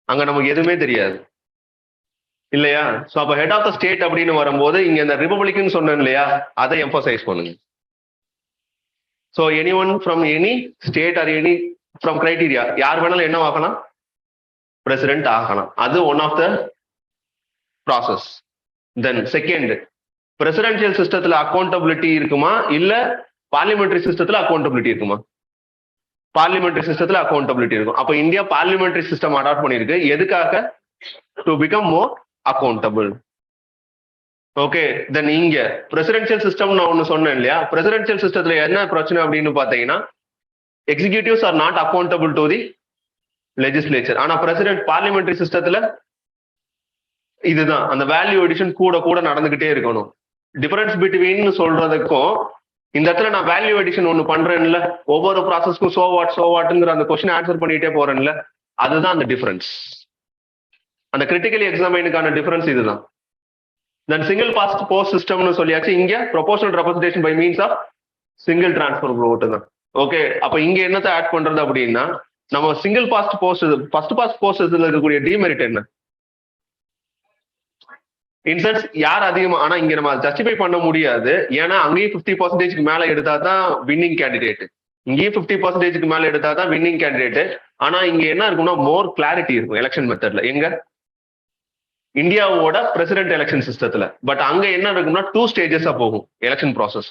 அங்க நமக்கு எதுவுமே தெரியாது இல்லையா. ஸோ அப்போ ஹெட் ஆஃப் த ஸ்டேட் அப்படின்னு வரும்போது இங்க இந்த ரிபப்ளிக்னு சொன்னேன் இல்லையா, அதை எம்பசைஸ் பண்ணுங்க. So any one from any state or any from criteria, யார் வேணாலும் என்ன ஆகலாம், பிரசிடென்ட் ஆகலாம். அது one of the process. Then second, presidential சிஸ்டத்துல அக்கௌண்டபிலிட்டி இருக்குமா, இல்ல பார்லிமெண்டரி சிஸ்டத்துல அக்கௌண்டபிலிட்டி இருக்குமா? பார்லிமெண்டரி சிஸ்டத்துல அக்கௌண்டபிலிட்டி இருக்கும். அப்ப இந்தியா பார்லிமெண்டரி சிஸ்டம் அடாப்ட் பண்ணிருக்கு. எதுக்காக? To become more accountable. Okay, then இங்க பிரசிடென்சியல் சிஸ்டம் நான் ஒன்னு சொன்னேன் இல்லையா? பிரசிடென்சியல் சிஸ்டத்துல என்ன பிரச்சனை அப்படின்னு பாத்தீங்கன்னா, executives are not accountable to the legislature. ஆனா பிரசிடென்ட் பார்லிமெண்டரி சிஸ்டத்துல இதுதான், அந்த வேல்யூ எடிஷன் கூட கூட நடந்துகிட்டே இருக்கணும். டிஃபரன்ஸ் பிட்வீன் சொல்றதுக்கும் இந்த இடத்துல நான் வேல்யூ எடிஷன் ஒன்னு பண்றேன்ல, ஒவ்வொரு ப்ராசஸ்க்கும் சோ வாட்ங்கிற அந்த கொஸ்டின் ஆன்சர் பண்ணிட்டே போறேன்ல, அதுதான் அந்த டிஃபரன்ஸ். அந்த கிரிட்டிக்கலி எக்ஸாமைனுக்கான டிஃபரன்ஸ் இதுதான். தென் சிங்கிள் பாஸ்ட் போஸ்ட் சிஸ்டம்னு சொல்லியாச்சு. இங்க proportional representation by means of single transfer ஓட்டு தான். ஓகே, அப்ப இங்க என்னத்தை ஆட் பண்றது அப்படின்னா, நம்ம single past post first past post இருக்கக்கூடிய டிமெரிட் என்ன? இன்சென்ஸ் யார் அதிகமா, ஆனா இங்க நம்ம ஜஸ்டிஃபை பண்ண முடியாது. ஏன்னா அங்கேயும் 50% மேல எடுத்தா தான் வின்னிங் கேண்டிடேட், இங்கேயும் 50% மேல எடுத்தா தான் வின்னிங் கேண்டிடேட். ஆனா இங்க என்ன இருக்கும்னா மோர் கிளாரிட்டி இருக்கும் எலெக்ஷன் மெத்தட்ல, எங்க இந்தியாவோட பிரசிடென்ட் எலெக்ஷன் சிஸ்டத்துல. பட் அங்க என்ன இருக்கும்னா 2 ஸ்டேஜஸா போகும் எலெக்ஷன் ப்ராசஸ்.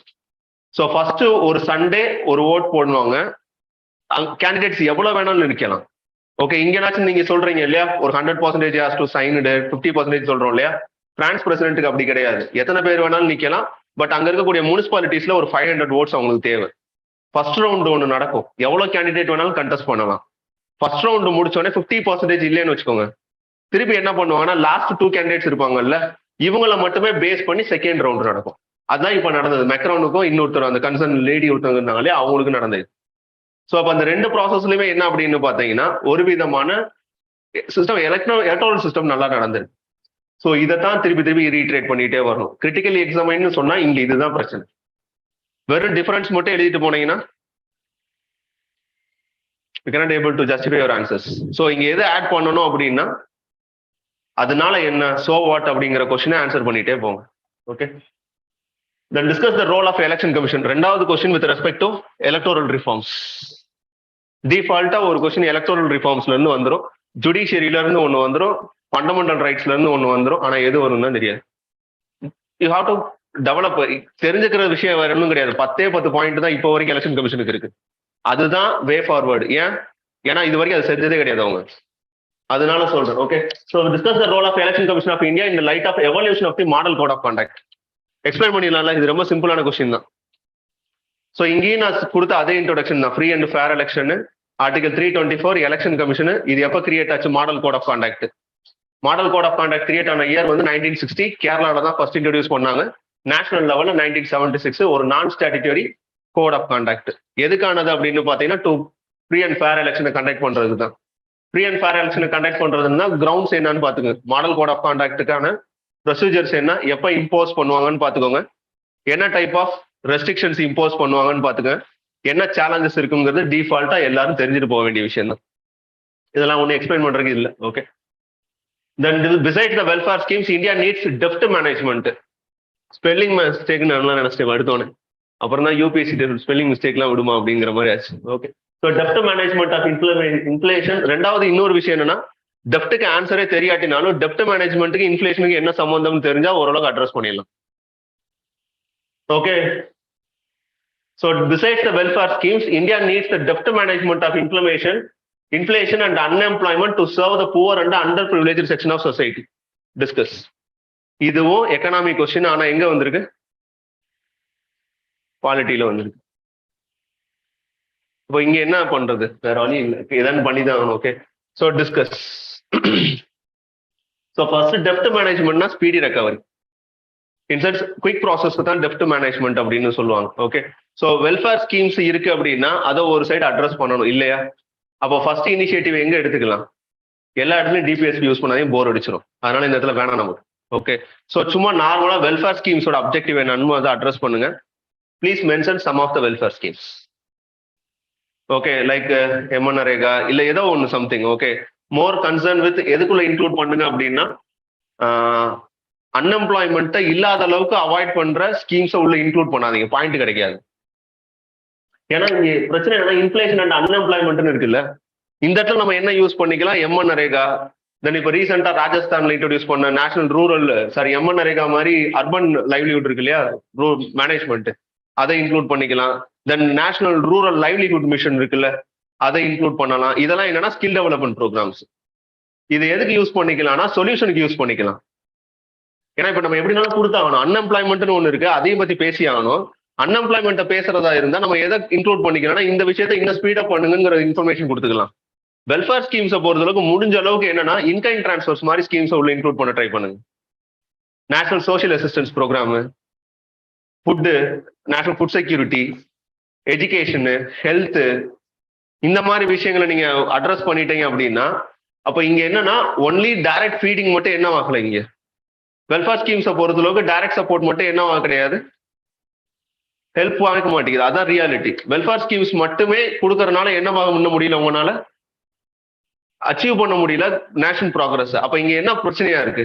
ஸோ ஃபர்ஸ்ட் ஒரு சண்டே ஒரு ஓட் போடுவாங்க, கேண்டிடேட்ஸ் எவ்வளவு வேணாலும் நிற்கலாம். ஓகே, இங்கனாச்சும் நீங்க சொல்றீங்க இல்லையா, ஒரு 100% ஹேஸ் டு சைன்டு, 50% சொல்றோம் இல்லையா? பிரான்ஸ் பிரசிடென்ட்டுக்கு அப்படி கிடையாது, எத்தனை பேர் வேணாலும் நிக்கலாம். பட் அங்க இருக்கக்கூடிய முனிசிபாலிட்டிஸ்ல ஒரு 500 ஓட்ஸ் அவங்களுக்கு தேவை. ஃபர்ஸ்ட் ரவுண்ட் ஒன்று நடக்கும், எவ்வளவு கேண்டிடேட் வேணாலும் கண்டெஸ்ட் பண்ணலாம். ஃபர்ஸ்ட் ரவுண்ட் முடிச்சோடனே 50% இல்லைன்னு வச்சுக்கோங்க, திருப்பி என்ன பண்ணுவாங்கன்னா லாஸ்ட் 2 கேண்டிடேட்ஸ் இருப்பாங்கல்ல, இவங்களை மட்டுமே பேஸ் பண்ணி செகண்ட் ரவுண்ட் நடக்கும். அதான் இப்ப நடந்தது மெக்ரானுக்கும் இன்னொருத்தர் அந்த கன்சர்ன் லேடி ஒருத்தவங்க இருந்தாங்களே அவங்களுக்கு நடந்தது. ஸோ அப்ப அந்த 2 ப்ராசஸ்லயுமே என்ன அப்படின்னு பாத்தீங்கன்னா ஒரு விதமான சிஸ்டம் எலக்ட்ரல் சிஸ்டம் நல்லா நடந்தது. ஸோ இதைத்தான் திருப்பி ரீட்ரேட் பண்ணிட்டே வரணும். கிரிட்டிக்கல் எக்ஸாமின்னு சொன்னா இங்க இதுதான் பிரச்சனை. வெறும் டிஃபரன்ஸ் மட்டும் எழுதிட்டு போனீங்கன்னா you cannot able to justify your answers. So இங்க எதை ஆட் பண்ணணும் அப்படின்னா அதனால என்ன சோ வாட் அப்படிங்கிற கொஸ்டினை ஆன்சர் பண்ணிட்டே போங்க. Okay, then discuss the role of election commission. ரெண்டாவது question with respect to electoral reforms. டிஃபால்ட்டா ஒரு கொஸ்டின் எலக்டோரல் ரிஃபார்ம்ஸ்ல இருந்து வந்துடும், ஜுடிஷியரியில இருந்து ஒன்று வந்துடும், ஃபண்டமெண்டல் ரைட்ஸ்ல இருந்து ஒன்று வந்துடும். ஆனா எது வரும்னு தெரியாது. You have to develop. தெரிஞ்சுக்கிற விஷயம் வேற ஒன்றும் கிடையாது. 10 பாயிண்ட் தான் இப்போ வரைக்கும் எலெக்ஷன் கமிஷனுக்கு இருக்கு. அதுதான் வே ஃபார்வர்டு. ஏன்னா இது வரைக்கும் அது செஞ்சதே கிடையாது அவங்க. அதனால சொல்றேன். Okay, so discuss the role of election commission of India in light of evolution of the model code of conduct. Explain பண்ணிடலாம்ல, இது ரொம்ப சிம்பிளான கொஸ்டின் தான். ஸோ இங்கேயும் நான் கொடுத்த அதே இன்ட்ரோடக்ஷன் தான், free and fair election, article 324 election commission. இது எப்போ கிரியேட் ஆச்சு? Model code of conduct. Model code of conduct create ஆன இயர் வந்து 1960. கேரளாவில் தான் ஃபர்ஸ்ட் இன்ட்ரோடியூஸ் பண்ணாங்க. நேஷனல் லெவலில் 1976 ஒரு non statutory code of conduct. எதுக்கானது அப்படின்னு பார்த்தீங்கன்னா டு ஃப்ரீ அண்ட் ஃபேர் எலெக்ஷனை கண்டக்ட் பண்றதுக்கு தான். ஃப்ரீ அண்ட் ஃபேர் எலெக்ஷனை கண்டக்ட் பண்றதுன்னா கிரவுண்ட்ஸ் என்னன்னு பாத்துங்க. மாடல் கோட் ஆஃப் கான்டாக்டுக்கான ப்ரொசீஜர்ஸ் என்ன, எப்போ இம்போஸ் பண்ணுவாங்கன்னு பாத்துக்கோங்க, என்ன டைப் ஆஃப் ரெஸ்ட்ரிக்ஷன்ஸ் இம்போஸ் பண்ணுவாங்கன்னு பாத்துங்க, என்ன சேலஞ்சஸ் இருக்குங்கிறது டிஃபால்ட்டா எல்லாரும் தெரிஞ்சுட்டு போக வேண்டிய விஷயம் தான். இதெல்லாம் ஒன்றும் எக்ஸ்பிளைன் பண்றதுக்கு இல்லை. Okay, then besides the welfare schemes India needs டெப்ட் மேனேஜ்மெண்ட். ஸ்பெல்லிங் மிஸ்டேக்னு நல்லா நினைச்சிட்டேன் எடுத்தோன்னே, அப்புறம் தான் யூபிஎஸ்சி ஸ்பெல்லிங் மிஸ்டேக்லாம் விடுமா அப்படிங்கிற மாதிரி ஆச்சு. ஓகே, ஸோ டெப்ட் மேனேஜ்மெண்ட் ஆஃப் இன்ஃப்ளேஷன். ரெண்டாவது இன்னொரு விஷயம் என்னன்னா, டெப்ட்டுக்கு ஆன்சரே தெரியாட்டினாலும் டெப்ட் மேனேஜ்மெண்ட்டுக்கு இன்ஃப்ளேஷனுக்கு என்ன சம்பந்தம்னு தெரிஞ்சா ஓரளவுக்கு அட்ரஸ் பண்ணிடலாம். Okay, so besides the welfare schemes India needs the டெப்ட் management of inflation and unemployment to serve the poor and underprivileged section of society. Discuss. இதுவும் எக்கனாமிக் கொஸ்டின். ஆனா எங்க வந்திருக்கு? பாலிட்டியில வந்திருக்கு. இப்போ இங்க என்ன பண்றது? வேற வழி இல்லை, இதான் பண்ணிதான். Okay, so discuss. So first டெப்ட் மேனேஜ்மெண்ட்னா speedy recovery. In sense quick process தான் டெப்ட் மேனேஜ்மெண்ட் அப்படின்னு சொல்லுவாங்க. ஓகே, ஸோ வெல்ஃபேர் ஸ்கீம்ஸ் இருக்கு அப்படின்னா அதை ஒரு சைடு அட்ரஸ் பண்ணணும் இல்லையா? அப்போ ஃபர்ஸ்ட் இனிஷியேட்டிவ் எங்க எடுத்துக்கலாம்? எல்லா இடத்துலையும் டிபிஎஸ்பி யூஸ் பண்ணாதையும் போர் அடிச்சிடும். அதனால இந்த இடத்துல வேணாம் நமக்கு. ஓகே, ஸோ சும்மா நார்மலா வெல்ஃபேர் ஸ்கீம்ஸோட அப்ஜெக்டிவ் என்னன்னு அதை அட்ரஸ் பண்ணுங்க. Please mention some of the welfare schemes. Okay, like MNREGA இல்ல ஏதோ ஒன்று something. Okay, more concern with எதுக்குள்ள இன்க்ளூட் பண்ணுங்க அப்படின்னா அன்எம்ப்ளாய்மெண்ட்டை இல்லாத அளவுக்கு அவாய்ட் பண்ற ஸ்கீம்ஸை உள்ள இன்க்ளூட் பண்ணாதீங்க, பாயிண்ட் கிடைக்காது. ஏன்னா இங்க பிரச்சனை என்னன்னா இன்ஃப்ளேஷன் அண்ட் அன்எம்ப்ளாய்மெண்ட்னு இருக்குல்ல, இந்த இடத்துல நம்ம என்ன யூஸ் பண்ணிக்கலாம்? எம்என்ஆர்ஏகா. தென் இப்போ ரீசெண்டா ராஜஸ்தான்ல இன்ட்ரோடியூஸ் பண்ண நேஷனல் ரூரல் எம்என்ஆர்ஏகா மாதிரி அர்பன் லைவ்லிஹுட் இருக்கு இல்லையா, மேனேஜ்மெண்ட், அதை இன்க்ளூட் பண்ணிக்கலாம். தென் நேஷனல் ரூரல் லைவ்லிஹுட் மிஷன் இருக்குல்ல, அதை இன்க்ளூட் பண்ணலாம். இதெல்லாம் என்னன்னா ஸ்கில் டெவலப்மெண்ட் ப்ரோக்ராம்ஸ். இது எதுக்கு யூஸ் பண்ணிக்கலாம்னா சொல்யூஷனுக்கு யூஸ் பண்ணிக்கலாம். ஏன்னா இப்ப நம்ம எப்படினாலும் கொடுத்தாகணும். அன்எம்ப்ளாய்மெண்ட்னு ஒண்ணு இருக்கு, அதையும் பத்தி பேசி ஆகணும். அன்எம்ப்ளாய்மெண்ட்டை பேசுறதா இருந்தா நம்ம எதை இன்க்ளூட் பண்ணிக்கிறோம்னா இந்த விஷயத்தை இன்னும் ஸ்பீடப் பண்ணுங்கிற இன்ஃபர்மேஷன் கொடுத்துக்கலாம். வெல்ஃபேர் ஸ்கீம்ஸை பொறுத்த அளவுக்கு முடிஞ்ச அளவுக்கு என்னன்னா இன்கைண்ட் டிரான்ஸ்ஃபர்ஸ் மாதிரி ஸ்கீம்ஸ் உள்ள இன்க்ளூட் பண்ண ட்ரை பண்ணுங்க. National social assistance programme, food, national food security, education, health, இந்த மாதிரி விஷயங்களை நீங்க அட்ரஸ் பண்ணிட்டீங்க அப்படின்னா அப்ப இங்க என்னன்னா ஒன்லி டைரக்ட் ஃபீடிங் மட்டும் என்ன ஆகல. இங்க வெல்ஃபேர் ஸ்கீம்ஸை பொறுத்த அளவுக்கு டைரக்ட் சப்போர்ட் மட்டும் என்ன கிடையாது, ஹெல்ப் வாங்க மாட்டேங்குது. அதான் ரியாலிட்டி. வெல்ஃபேர் ஸ்கீம்ஸ் மட்டுமே கொடுக்கறதுனால என்னவாக முன்ன முடியல, உங்களால அச்சீவ் பண்ண முடியல நேஷனல் ப்ராக்ரஸ். அப்ப இங்க என்ன பிரச்சனையா இருக்கு?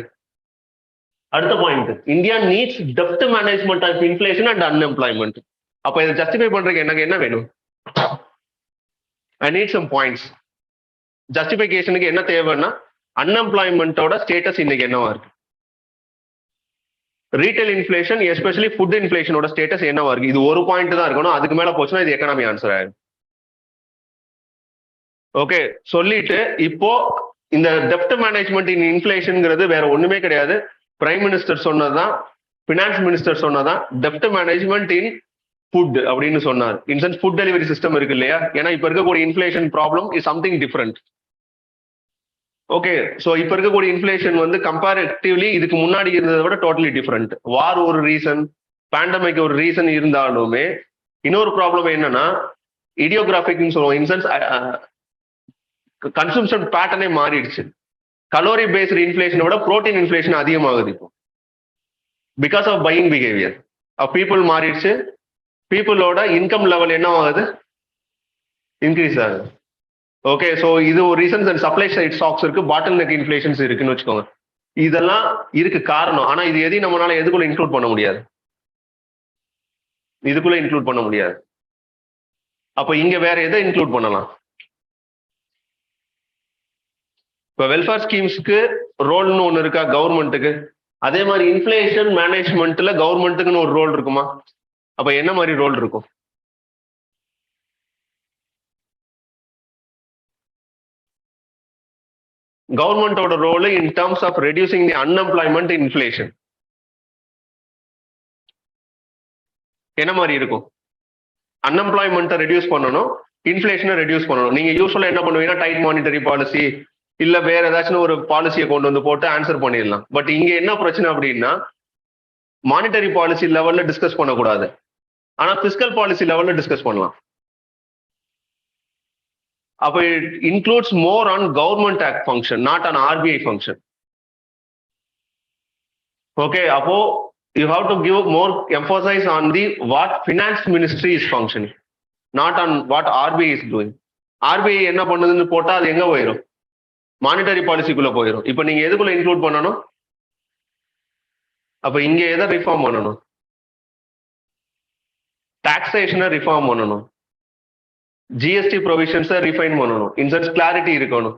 அடுத்த point, India needs depth management of inflation and unemployment. அப்ப இதை ஜஸ்டிஃபை பண்றதுக்கு எனக்கு என்ன வேணும்? I need some points. ஜஸ்டிஃபிகேஷனுக்கு என்ன தேவைன்னா அன்எம்ப்ளாய்மெண்டோட ஸ்டேட்டஸ் இன்னைக்கு என்னவா இருக்கு, ரீட்டைல் இன்ஃபிளேஷன் எஸ்பெஷலி ஃபுட் இன்ஃபிளேஷனோட ஸ்டேட்டஸ் என்னவா இருக்கு. இது ஒரு பாயிண்ட் தான் இருக்கணும், அதுக்கு மேல போச்சுன்னா இது எக்கனாமி ஆன்சர் ஆயிடும். ஓகே, சொல்லிட்டு இப்போ இந்த டெப்ட் மேனேஜ்மெண்ட் இன் இன்ஃபிளேஷன்ங்கிறது வேற ஒண்ணுமே கிடையாது. பிரைம் மினிஸ்டர் சொன்னதுதான், பினான்ஸ் மினிஸ்டர் சொன்னதான் டெப்ட் மேனேஜ்மெண்ட் இன் ஃபுட் அப்படின்னு சொன்னார். இன்சென்ஸ் ஃபுட் டெலிவரி சிஸ்டம் இருக்கு இல்லையா, ஏன்னா இப்ப இருக்கக்கூடிய inflation problem is something different. Okay, so இப்ப இருக்கக்கூடிய இன்ஃபிளேஷன் வந்து கம்பேரிட்டிவ்லி இதுக்கு முன்னாடி இருந்ததை விட டோட்டலி டிஃப்ரெண்ட். வார் ஒரு ரீசன், பேண்டமிக் ஒரு ரீசன் இருந்தாலுமே இன்னொரு ப்ராப்ளம் என்னன்னா இடியோகிராபிக்னு சொல்லுவோம். இன்சென்ஸ் கன்சம்ஷன் பேட்டர்னே மாறிடுச்சு. கலோரி பேஸ்டு இன்ஃபிளேஷனை விட புரோட்டீன் இன்ஃபிளேஷன் அதிகமாகுது இப்போ, because of buying behaviour of people மாறிடுச்சு. பீப்புளோட இன்கம் லெவல் என்ன ஆகுது, இன்க்ரீஸ் ஆகுது. ஓகே, ஸோ இது ஒரு reasons. And supply side stocks இருக்கு, பாட்டில் நெக் இன்ஃபிளேஷன்ஸ் இருக்குன்னு வச்சுக்கோங்க. இதெல்லாம் இருக்கு காரணம். ஆனா இது எதையும் நம்மளால எதுக்குள்ள இன்க்ளூட் பண்ண முடியாது, இதுக்குள்ள இன்க்ளூட் பண்ண முடியாது. அப்ப இங்க வேற எதை இன்க்ளூட் பண்ணலாம்? இப்ப வெல்ஃபேர் ஸ்கீம்ஸ்க்கு ரோல்னு ஒண்ணு இருக்கா கவர்மெண்ட்டுக்கு? அதே மாதிரி இன்ஃபிளேஷன் மேனேஜ்மெண்ட்ல கவர்மெண்ட்டுக்குன்னு ஒரு ரோல் இருக்குமா? அப்ப என்ன மாதிரி ரோல் இருக்கும்? கவர்மெண்டோட role in terms of reducing the unemployment inflation என்ன மாதிரி இருக்கும்? அன்எம்ப்ளாய்மெண்ட்டை ரெடியூஸ் பண்ணணும், இன்ஃபிளேஷனை ரெடியூஸ் பண்ணணும். நீங்க யூஸ்வலா என்ன பண்ணுவீங்கன்னா டைட் மானிட்டரி பாலிசி இல்ல வேற ஏதாச்சும் ஒரு பாலிசியை கொண்டு வந்து போட்டு ஆன்சர் பண்ணிடலாம். பட் இங்க என்ன பிரச்சனை அப்படின்னா மானிட்டரி பாலிசி லெவல்ல டிஸ்கஸ் பண்ணக்கூடாது, ஆனா பிஸ்கல் பாலிசி லெவல்ல டிஸ்கஸ் பண்ணலாம். அப்ப it includes more on government act function, not on RBI function. Okay, அப்போ you have to give more emphasise on the what finance ministry is functioning, not on what RBI is doing. RBI என்ன பண்ணுதுன்னு போட்டா அது எங்க போயிடும்? Monetary பாலிசிக்குள்ள போயிடும். இப்ப நீங்க எதுக்குள்ள இன்க்ளூட் பண்ணணும்? அப்ப இங்க எதை ரிஃபார்ம் பண்ணணும்? டாக்ஸேஷனை ரிஃபார்ம் பண்ணணும், ஜிஎஸ்டி ப்ரொவிஷன்ஸை ரிஃபைன் பண்ணணும், இன்சென்ஸ் கிளாரிட்டி இருக்கணும்,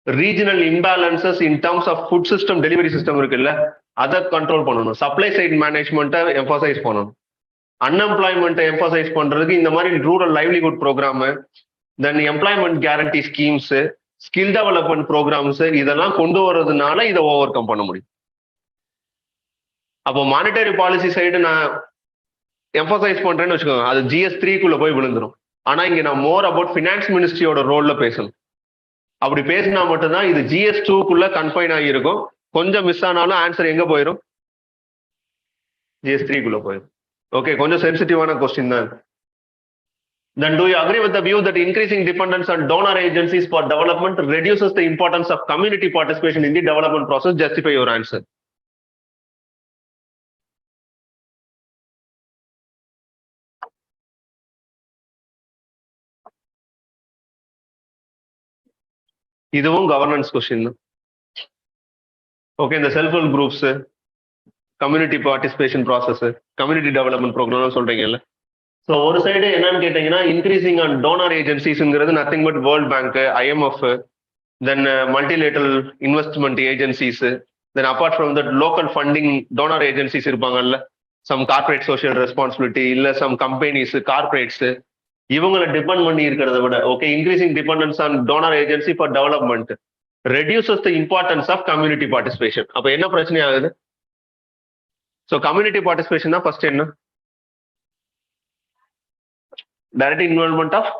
regional imbalances in terms of food system, delivery system இருக்குல்ல, அதை கண்ட்ரோல் பண்ணணும், சப்ளை சைட் மேனேஜ்மெண்ட்டை எம்பசைஸ் பண்ணணும், அன்எம்ப்ளாய்மெண்ட்டை எம்பசைஸ் பண்றதுக்கு இந்த மாதிரி rural livelihood programme, then employment guarantee schemes, skill development programmes, இதெல்லாம் கொண்டு வர்றதுனால இதை ஓவர் கம் பண்ண முடியும். அப்போ மானிட்டரி பாலிசி சைடு நான் எம்பசைஸ் பண்றேன்னு வச்சுக்கோங்க, அது GS3க்குள்ள போய் விழுந்துரும். ஆனா இங்க நான் மோர் அபவுட் ஃபினான்ஸ் மினிஸ்ட்ரியோட ரோல்ல பேசணும். அப்படி பேசினா மட்டும்தான் இது GS2க்குள்ள கன்ஃபைன் ஆகியிருக்கும். கொஞ்சம் மிஸ் ஆனாலும் ஆன்சர் எங்க போயிடும்? GS3க்குள்ள போயிடும். ஓகே, கொஞ்சம் சென்சிட்டிவான கொஸ்டின் தான். Then do you agree with the view that increasing dependence on donor agencies for development reduces the importance of community participation in the development process? Justify your answer. இதுவும் governance question தான். Okay, இந்த self help groups, community participation process, community development programme சொல்றீங்கல்ல. So ஒரு side என்னன்னு கேட்டீங்கன்னா increasing an donor ஏஜென்சிஸ்ங்கிறது nothing but World Bank, IMF, then multilateral investment agencies, then apart from that local funding donor agencies இருப்பாங்கல்ல, some corporate social responsibility, இல்ல some companies, corporates, இவங்களை depend பண்ணி இருக்கிறத விட okay increasing dependence on donor agency for development reduces the importance of community participation. அப்ப என்ன பிரச்சனை ஆகுது? ஸோ கம்யூனிட்டி பார்ட்டிசிபேஷன் தான் ஃபர்ஸ்ட் என்ன? Direct involvement of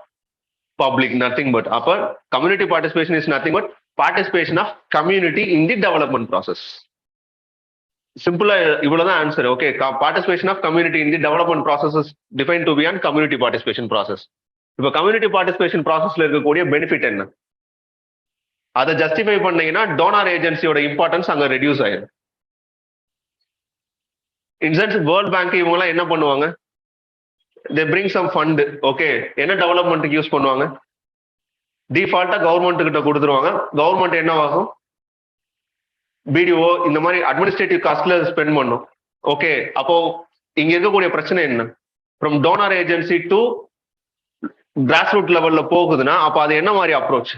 public, nothing but. அப்ப community participation is nothing but participation of community in the development process. சிம்பிளா இவ்வளவுதான் answer. Okay, participation of community in the development process is define to be an community participation process. இப்போ community participation ப்ராசஸ்ல இருக்கக்கூடிய benefit என்ன? அதை justify பண்ணீங்கன்னா donor ஏஜென்சியோட importance அங்க ரெடியூஸ் ஆயிடும். இன்சென்ஸ் வேர்ல்ட் பேங்க் இவங்க எல்லாம் என்ன பண்ணுவாங்க? they bring some fund. Okay, என்ன டெவலப்மெண்ட்டுக்கு யூஸ் பண்ணுவாங்க? டிஃபால்ட்டா கவர்மெண்ட் கிட்ட கொடுத்துருவாங்க. கவர்மெண்ட் என்ன ஆகும்? பிடிஓ இந்த மாதிரி அட்மினிஸ்ட்ரேட்டிவ் காஸ்ட்ல ஸ்பெண்ட் பண்ணும். ஓகே, அப்போ இங்க இருக்கக்கூடிய பிரச்சனை என்ன? From donor agency to grass root லெவல்ல போகுதுன்னா அப்ப அது என்ன மாதிரி approach?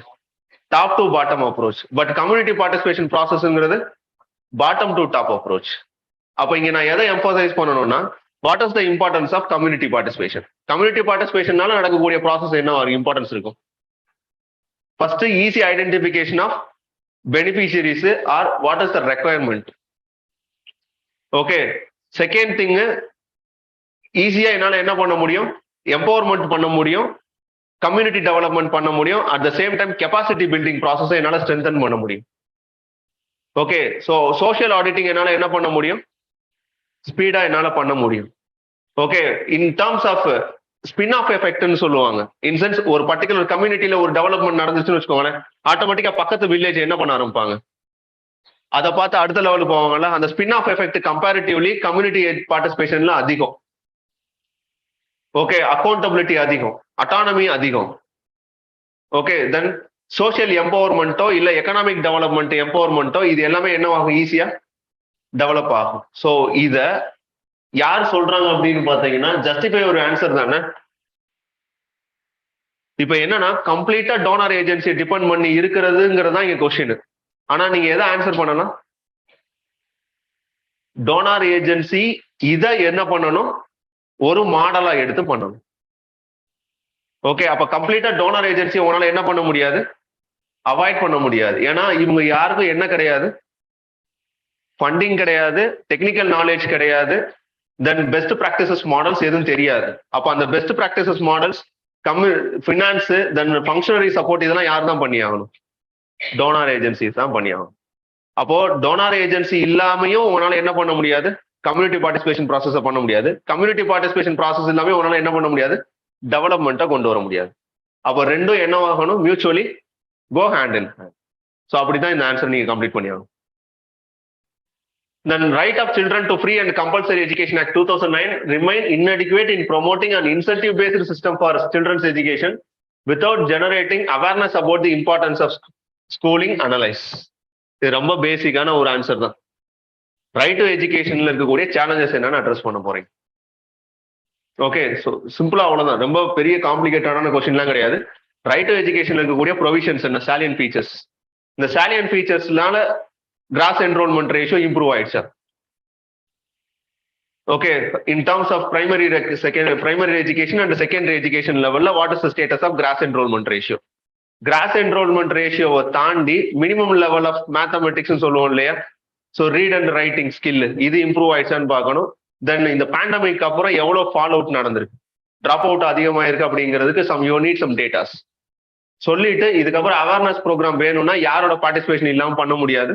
Top to bottom approach. But community participation ப்ராசஸ்ங்கிறது பாட்டம் டு டாப் அப்ரோச். அப்ப இங்க நான் எதை எம்பசைஸ் பண்ணணும்னா, what is the importance of community participation? Community பார்ட்டிசிபேஷனால நடக்கக்கூடிய ப்ராசஸ் என்ன இம்பார்ட்டன்ஸ் இருக்கும்? First, easy identification of beneficiaries or what is the requirement. Okay, second thing, ஈஸியா என்னால என்ன பண்ண முடியும்? எம்பவர்மெண்ட் பண்ண முடியும், கம்யூனிட்டி டெவலப்மெண்ட் பண்ண முடியும். At the same time capacity building ப்ராசஸை என்னால ஸ்ட்ரென்தன் பண்ண முடியும். ஓகே, ஸோ சோஷியல் ஆடிட்டிங் என்னால என்ன பண்ண முடியும்? ஸ்பீடா என்னால பண்ண முடியும். Okay, in terms of spin off எஃபெக்ட்னு சொல்லுவாங்க. இன் சென்ஸ் ஒரு பர்டிகுலர் கம்யூனிட்டியில ஒரு டெவலப்மெண்ட் நடந்துச்சுன்னு வச்சுக்கோங்களேன், ஆட்டோமேட்டிக்கா பக்கத்து வில்லேஜ் என்ன பண்ண ஆரம்பிப்பாங்க? அதை பார்த்து அடுத்த லெவலுக்கு போவாங்கல்ல. அந்த spin off effect comparatively community பார்ட்டிசிபேஷன்ல அதிகம். ஓகே, அக்கௌண்டபிலிட்டி அதிகம், அட்டானமி அதிகம். ஓகே, தென் சோஷியல் எம்பவர்மெண்ட்டோ இல்ல எக்கனாமிக் டெவலப்மெண்ட் எம்பவர்மெண்ட்டோ இது எல்லாமே என்ன ஆகும்? ஈஸியா டெவலப் ஆகும். ஸோ இத யார் சொல்றாங்க அப்படின்னு பாத்தீங்கன்னா ஜஸ்டிஃபை ஒரு ஆன்சர் தானே. இப்ப என்னன்னா கம்ப்ளீட்டா டோனார் ஏஜென்சி டிபெண்ட் பண்ணி இருக்கிறதுங்கிறது தான் இங்க கொஸ்டின். ஆனா நீங்க எதை ஆன்சர் பண்ணலாம்? டோனார் ஏஜென்சி இதை என்ன பண்ணணும்? ஒரு மாடலா எடுத்து பண்ணணும். ஓகே, அப்ப கம்ப்ளீட்டா டோனார் ஏஜென்சி உங்களால என்ன பண்ண முடியாது? அவாய்ட் பண்ண முடியாது. ஏன்னா இவங்க யாருக்கும் என்ன கிடையாது? ஃபண்டிங் கிடையாது, டெக்னிக்கல் நாலேஜ் கிடையாது, தென் பெஸ்ட் ப்ராக்டிசஸ் மாடல்ஸ் எதுவும் தெரியாது. அப்ப அந்த பெஸ்ட் ப்ராக்டிசஸ் மாடல்ஸ், ஃபினான்ஸ், தென் ஃபங்க்ஷனரி சப்போர்ட் இதெல்லாம் யார் தான் பண்ணி ஆகணும்? டோனார் ஏஜென்சிஸ் தான் பண்ணி ஆகணும். அப்போ டோனார் ஏஜென்சி இல்லாமையும் உங்களால என்ன பண்ண முடியாது? கம்யூனிட்டி பார்ட்டிசிபேஷன் ப்ராசஸை பண்ண முடியாது. கம்யூனிட்டி பார்ட்டிசிபேஷன் ப்ராசஸ் இல்லாம உங்களால என்ன பண்ண முடியாது? டெவலப்மெண்ட்டை கொண்டு வர முடியாது. அப்போ ரெண்டும் என்னவாகணும்? Mutually go hand in hand. So அப்படிதான் இந்த ஆன்சர் நீங்க கம்ப்ளீட் பண்ணி ஆகணும். Then right of children to free and compulsory education act 2009 remain inadequate in promoting an incentive based system for children's education without generating awareness about the importance of schooling analyze. இது ரொம்ப பேசிக்கான ஒரு answer தான். Right to எஜுகேஷன்ல இருக்கக்கூடிய challenges என்னன்னு address பண்ண போறீங்க. Okay, so சிம்பிளா அவ்வளவுதான். ரொம்ப பெரிய காம்ப்ளிகேட்டடான கொஸ்டின்லாம் கிடையாது. ரைட் டு எஜுகேஷன்ல இருக்கக்கூடிய ப்ரொவிஷன்ஸ் என்ன? Salient features. இந்த சாலியன் ஃபீச்சர்ஸ்னால கிராஸ் என்ரோல்மெண்ட் ரேஷியோ இம்ப்ரூவ் ஆயிடுச்சா? Okay, in terms of primary education and secondary education லெவல்ல what is the status of gross enrolment ratio? Gross enrolment ரேஷியோவை தாண்டி மினிமம் லெவல் ஆஃப் மேத்தமெட்டிக்ஸ் சொல்லுவோம் இல்லையா? So read and writing skill இது improve ஆயிடுச்சான்னு பார்க்கணும். Then இந்த பேண்டமிக் அப்புறம் எவ்வளவு ஃபால் அவுட் நடந்திருக்கு, டிராப் அவுட் அதிகமாயிருக்கு அப்படிங்கிறதுக்கு யூ நீட் சம் டேட்டாஸ் சொல்லிட்டு இதுக்கப்புறம் அவேர்னஸ் ப்ரோக்ராம் வேணும்னா யாரோட பார்ட்டிசிபேஷன் இல்லாமல் பண்ண முடியாது.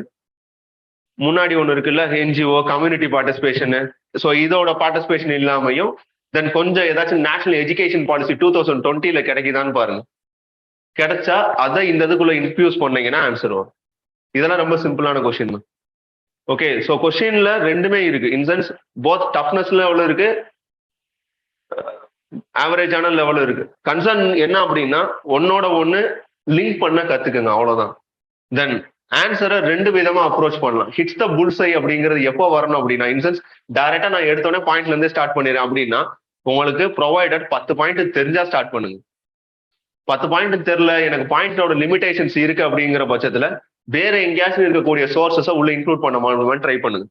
முன்னாடி ஒன்று இருக்குல்ல, என்ஜிஓ கம்யூனிட்டி பார்ட்டிசிபேஷன். ஸோ இதோட பார்ட்டிசிபேஷன் இல்லாமையும் தென் கொஞ்சம் ஏதாச்சும் நேஷனல் எஜுகேஷன் பாலிசி 2020 கிடைக்குதான்னு பாருங்க. கிடைச்சா அதை இந்த இதுக்குள்ள இன்ஃபியூஸ் பண்ணீங்கன்னா ஆன்சர் வரும். இதெல்லாம் ரொம்ப சிம்பிளான கொஸ்டின் தான். ஓகே, ஸோ கொஸ்டின்ல ரெண்டுமே இருக்கு. இன்சென்ஸ் போத் டஃப்னஸ் லெவல் இருக்கு, ஆவரேஜான லெவல் இருக்கு. கன்சர்ன் என்ன அப்படின்னா ஒன்னோட ஒன்று லிங்க் பண்ண கத்துக்குங்க, அவ்வளவுதான். தென் ஆன்சரை ரெண்டு விதமா அப்ரோச் பண்ணலாம். ஹிட்ஸ் த புல்சை அப்படிங்கிறது எப்போ வரணும் அப்படின்னா, இன்சென்ஸ் டைரக்டா நான் எடுத்தோடனே பாயிண்ட்ல இருந்து ஸ்டார்ட் பண்ணிடுறேன் அப்படின்னா உங்களுக்கு ப்ரொவைடட் 10 பாயிண்ட் தெரிஞ்சா ஸ்டார்ட் பண்ணுங்க. 10 பாயிண்ட் தெரியல, எனக்கு பாயிண்டோட லிமிடேஷன்ஸ் இருக்கு அப்படிங்கிற பட்சத்துல வேற எங்கேயாச்சும் இருக்கக்கூடிய சோர்சஸை உள்ள இன்க்ளூட் பண்ண ட்ரை பண்ணுங்க.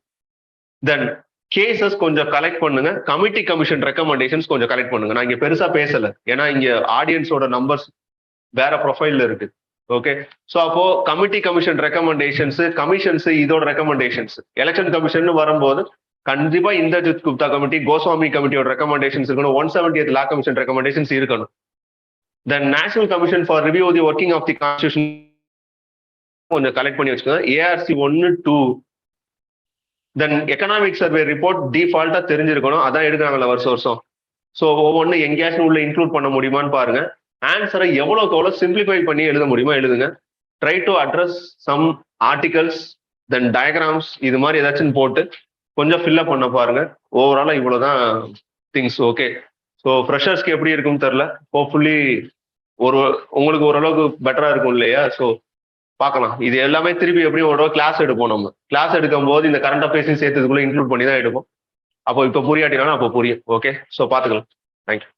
தென் கேசஸ் கொஞ்சம் கலெக்ட் பண்ணுங்க. கமிட்டி கமிஷன் ரெக்கமெண்டேஷன்ஸ் கொஞ்சம் கலெக்ட் பண்ணுங்க. நான் இங்க பெருசா பேசல, ஏன்னா இங்க ஆடியன்ஸோட நம்பர்ஸ் வேற ப்ரொஃபைல்ல இருக்கு. ஓகே, ஸோ அப்போ கமிட்டி கமிஷன் ரெக்கமெண்டேஷன்ஸ், கமிஷன்ஸ் இதோட ரெக்கமெண்டேஷன்ஸ், எலெக்ஷன் கமிஷன் வரும்போது கண்டிப்பா இந்திரஜித் குப்தா கமிட்டி, கோஸ்வாமி கமிட்டியோட ரெக்கமெண்டேஷன்ஸ் இருக்கணும், 170th லா கமிஷன் ரெக்கமெண்டேஷன்ஸ் இருக்கணும். Then national commission for review the working of the constitution கொஞ்சம் கலெக்ட் பண்ணி வச்சுக்கோங்க. ARC 1, 2. Then economic survey report டிஃபால்ட்டா தெரிஞ்சிருக்கணும், அதான் எடுக்கிறாங்கல்ல வருஷம். ஸோ ஒவ்வொன்று எங்கேயாச்சும் உள்ள இன்க்ளூட் பண்ண முடியுமான்னு பாருங்க. ஆன்சரை எவ்வளோக்கு எவ்வளோ சிம்பிளிஃபை பண்ணி எழுத முடியுமோ எழுதுங்க. Try to address some articles, then diagrams, இது மாதிரி ஏதாச்சும் போட்டு கொஞ்சம் ஃபில்அப் பண்ண பாருங்க. ஓவராலா இவ்வளவுதான் திங்ஸ். ஓகே, ஸோ ஃப்ரெஷர்ஸ்க்கு எப்படி இருக்குன்னு தெரில, ஹோப்ஃபுல்லி உங்களுக்கு ஓரளவுக்கு பெட்டரா இருக்கும் இல்லையா? ஸோ பார்க்கலாம். இது எல்லாமே திருப்பி எப்படியும் ஒரு கிளாஸ் எடுப்போம். நம்ம கிளாஸ் எடுக்கும் போது இந்த கரண்ட் அஃபேர்ஸையும் சேர்த்ததுக்குள்ள இன்க்ளூட் பண்ணி தான் எடுப்போம். அப்போ இப்போ புரியாட்டினாலும் அப்போ புரியும். ஓகே, ஸோ பார்த்துக்கலாம். தேங்க்யூ.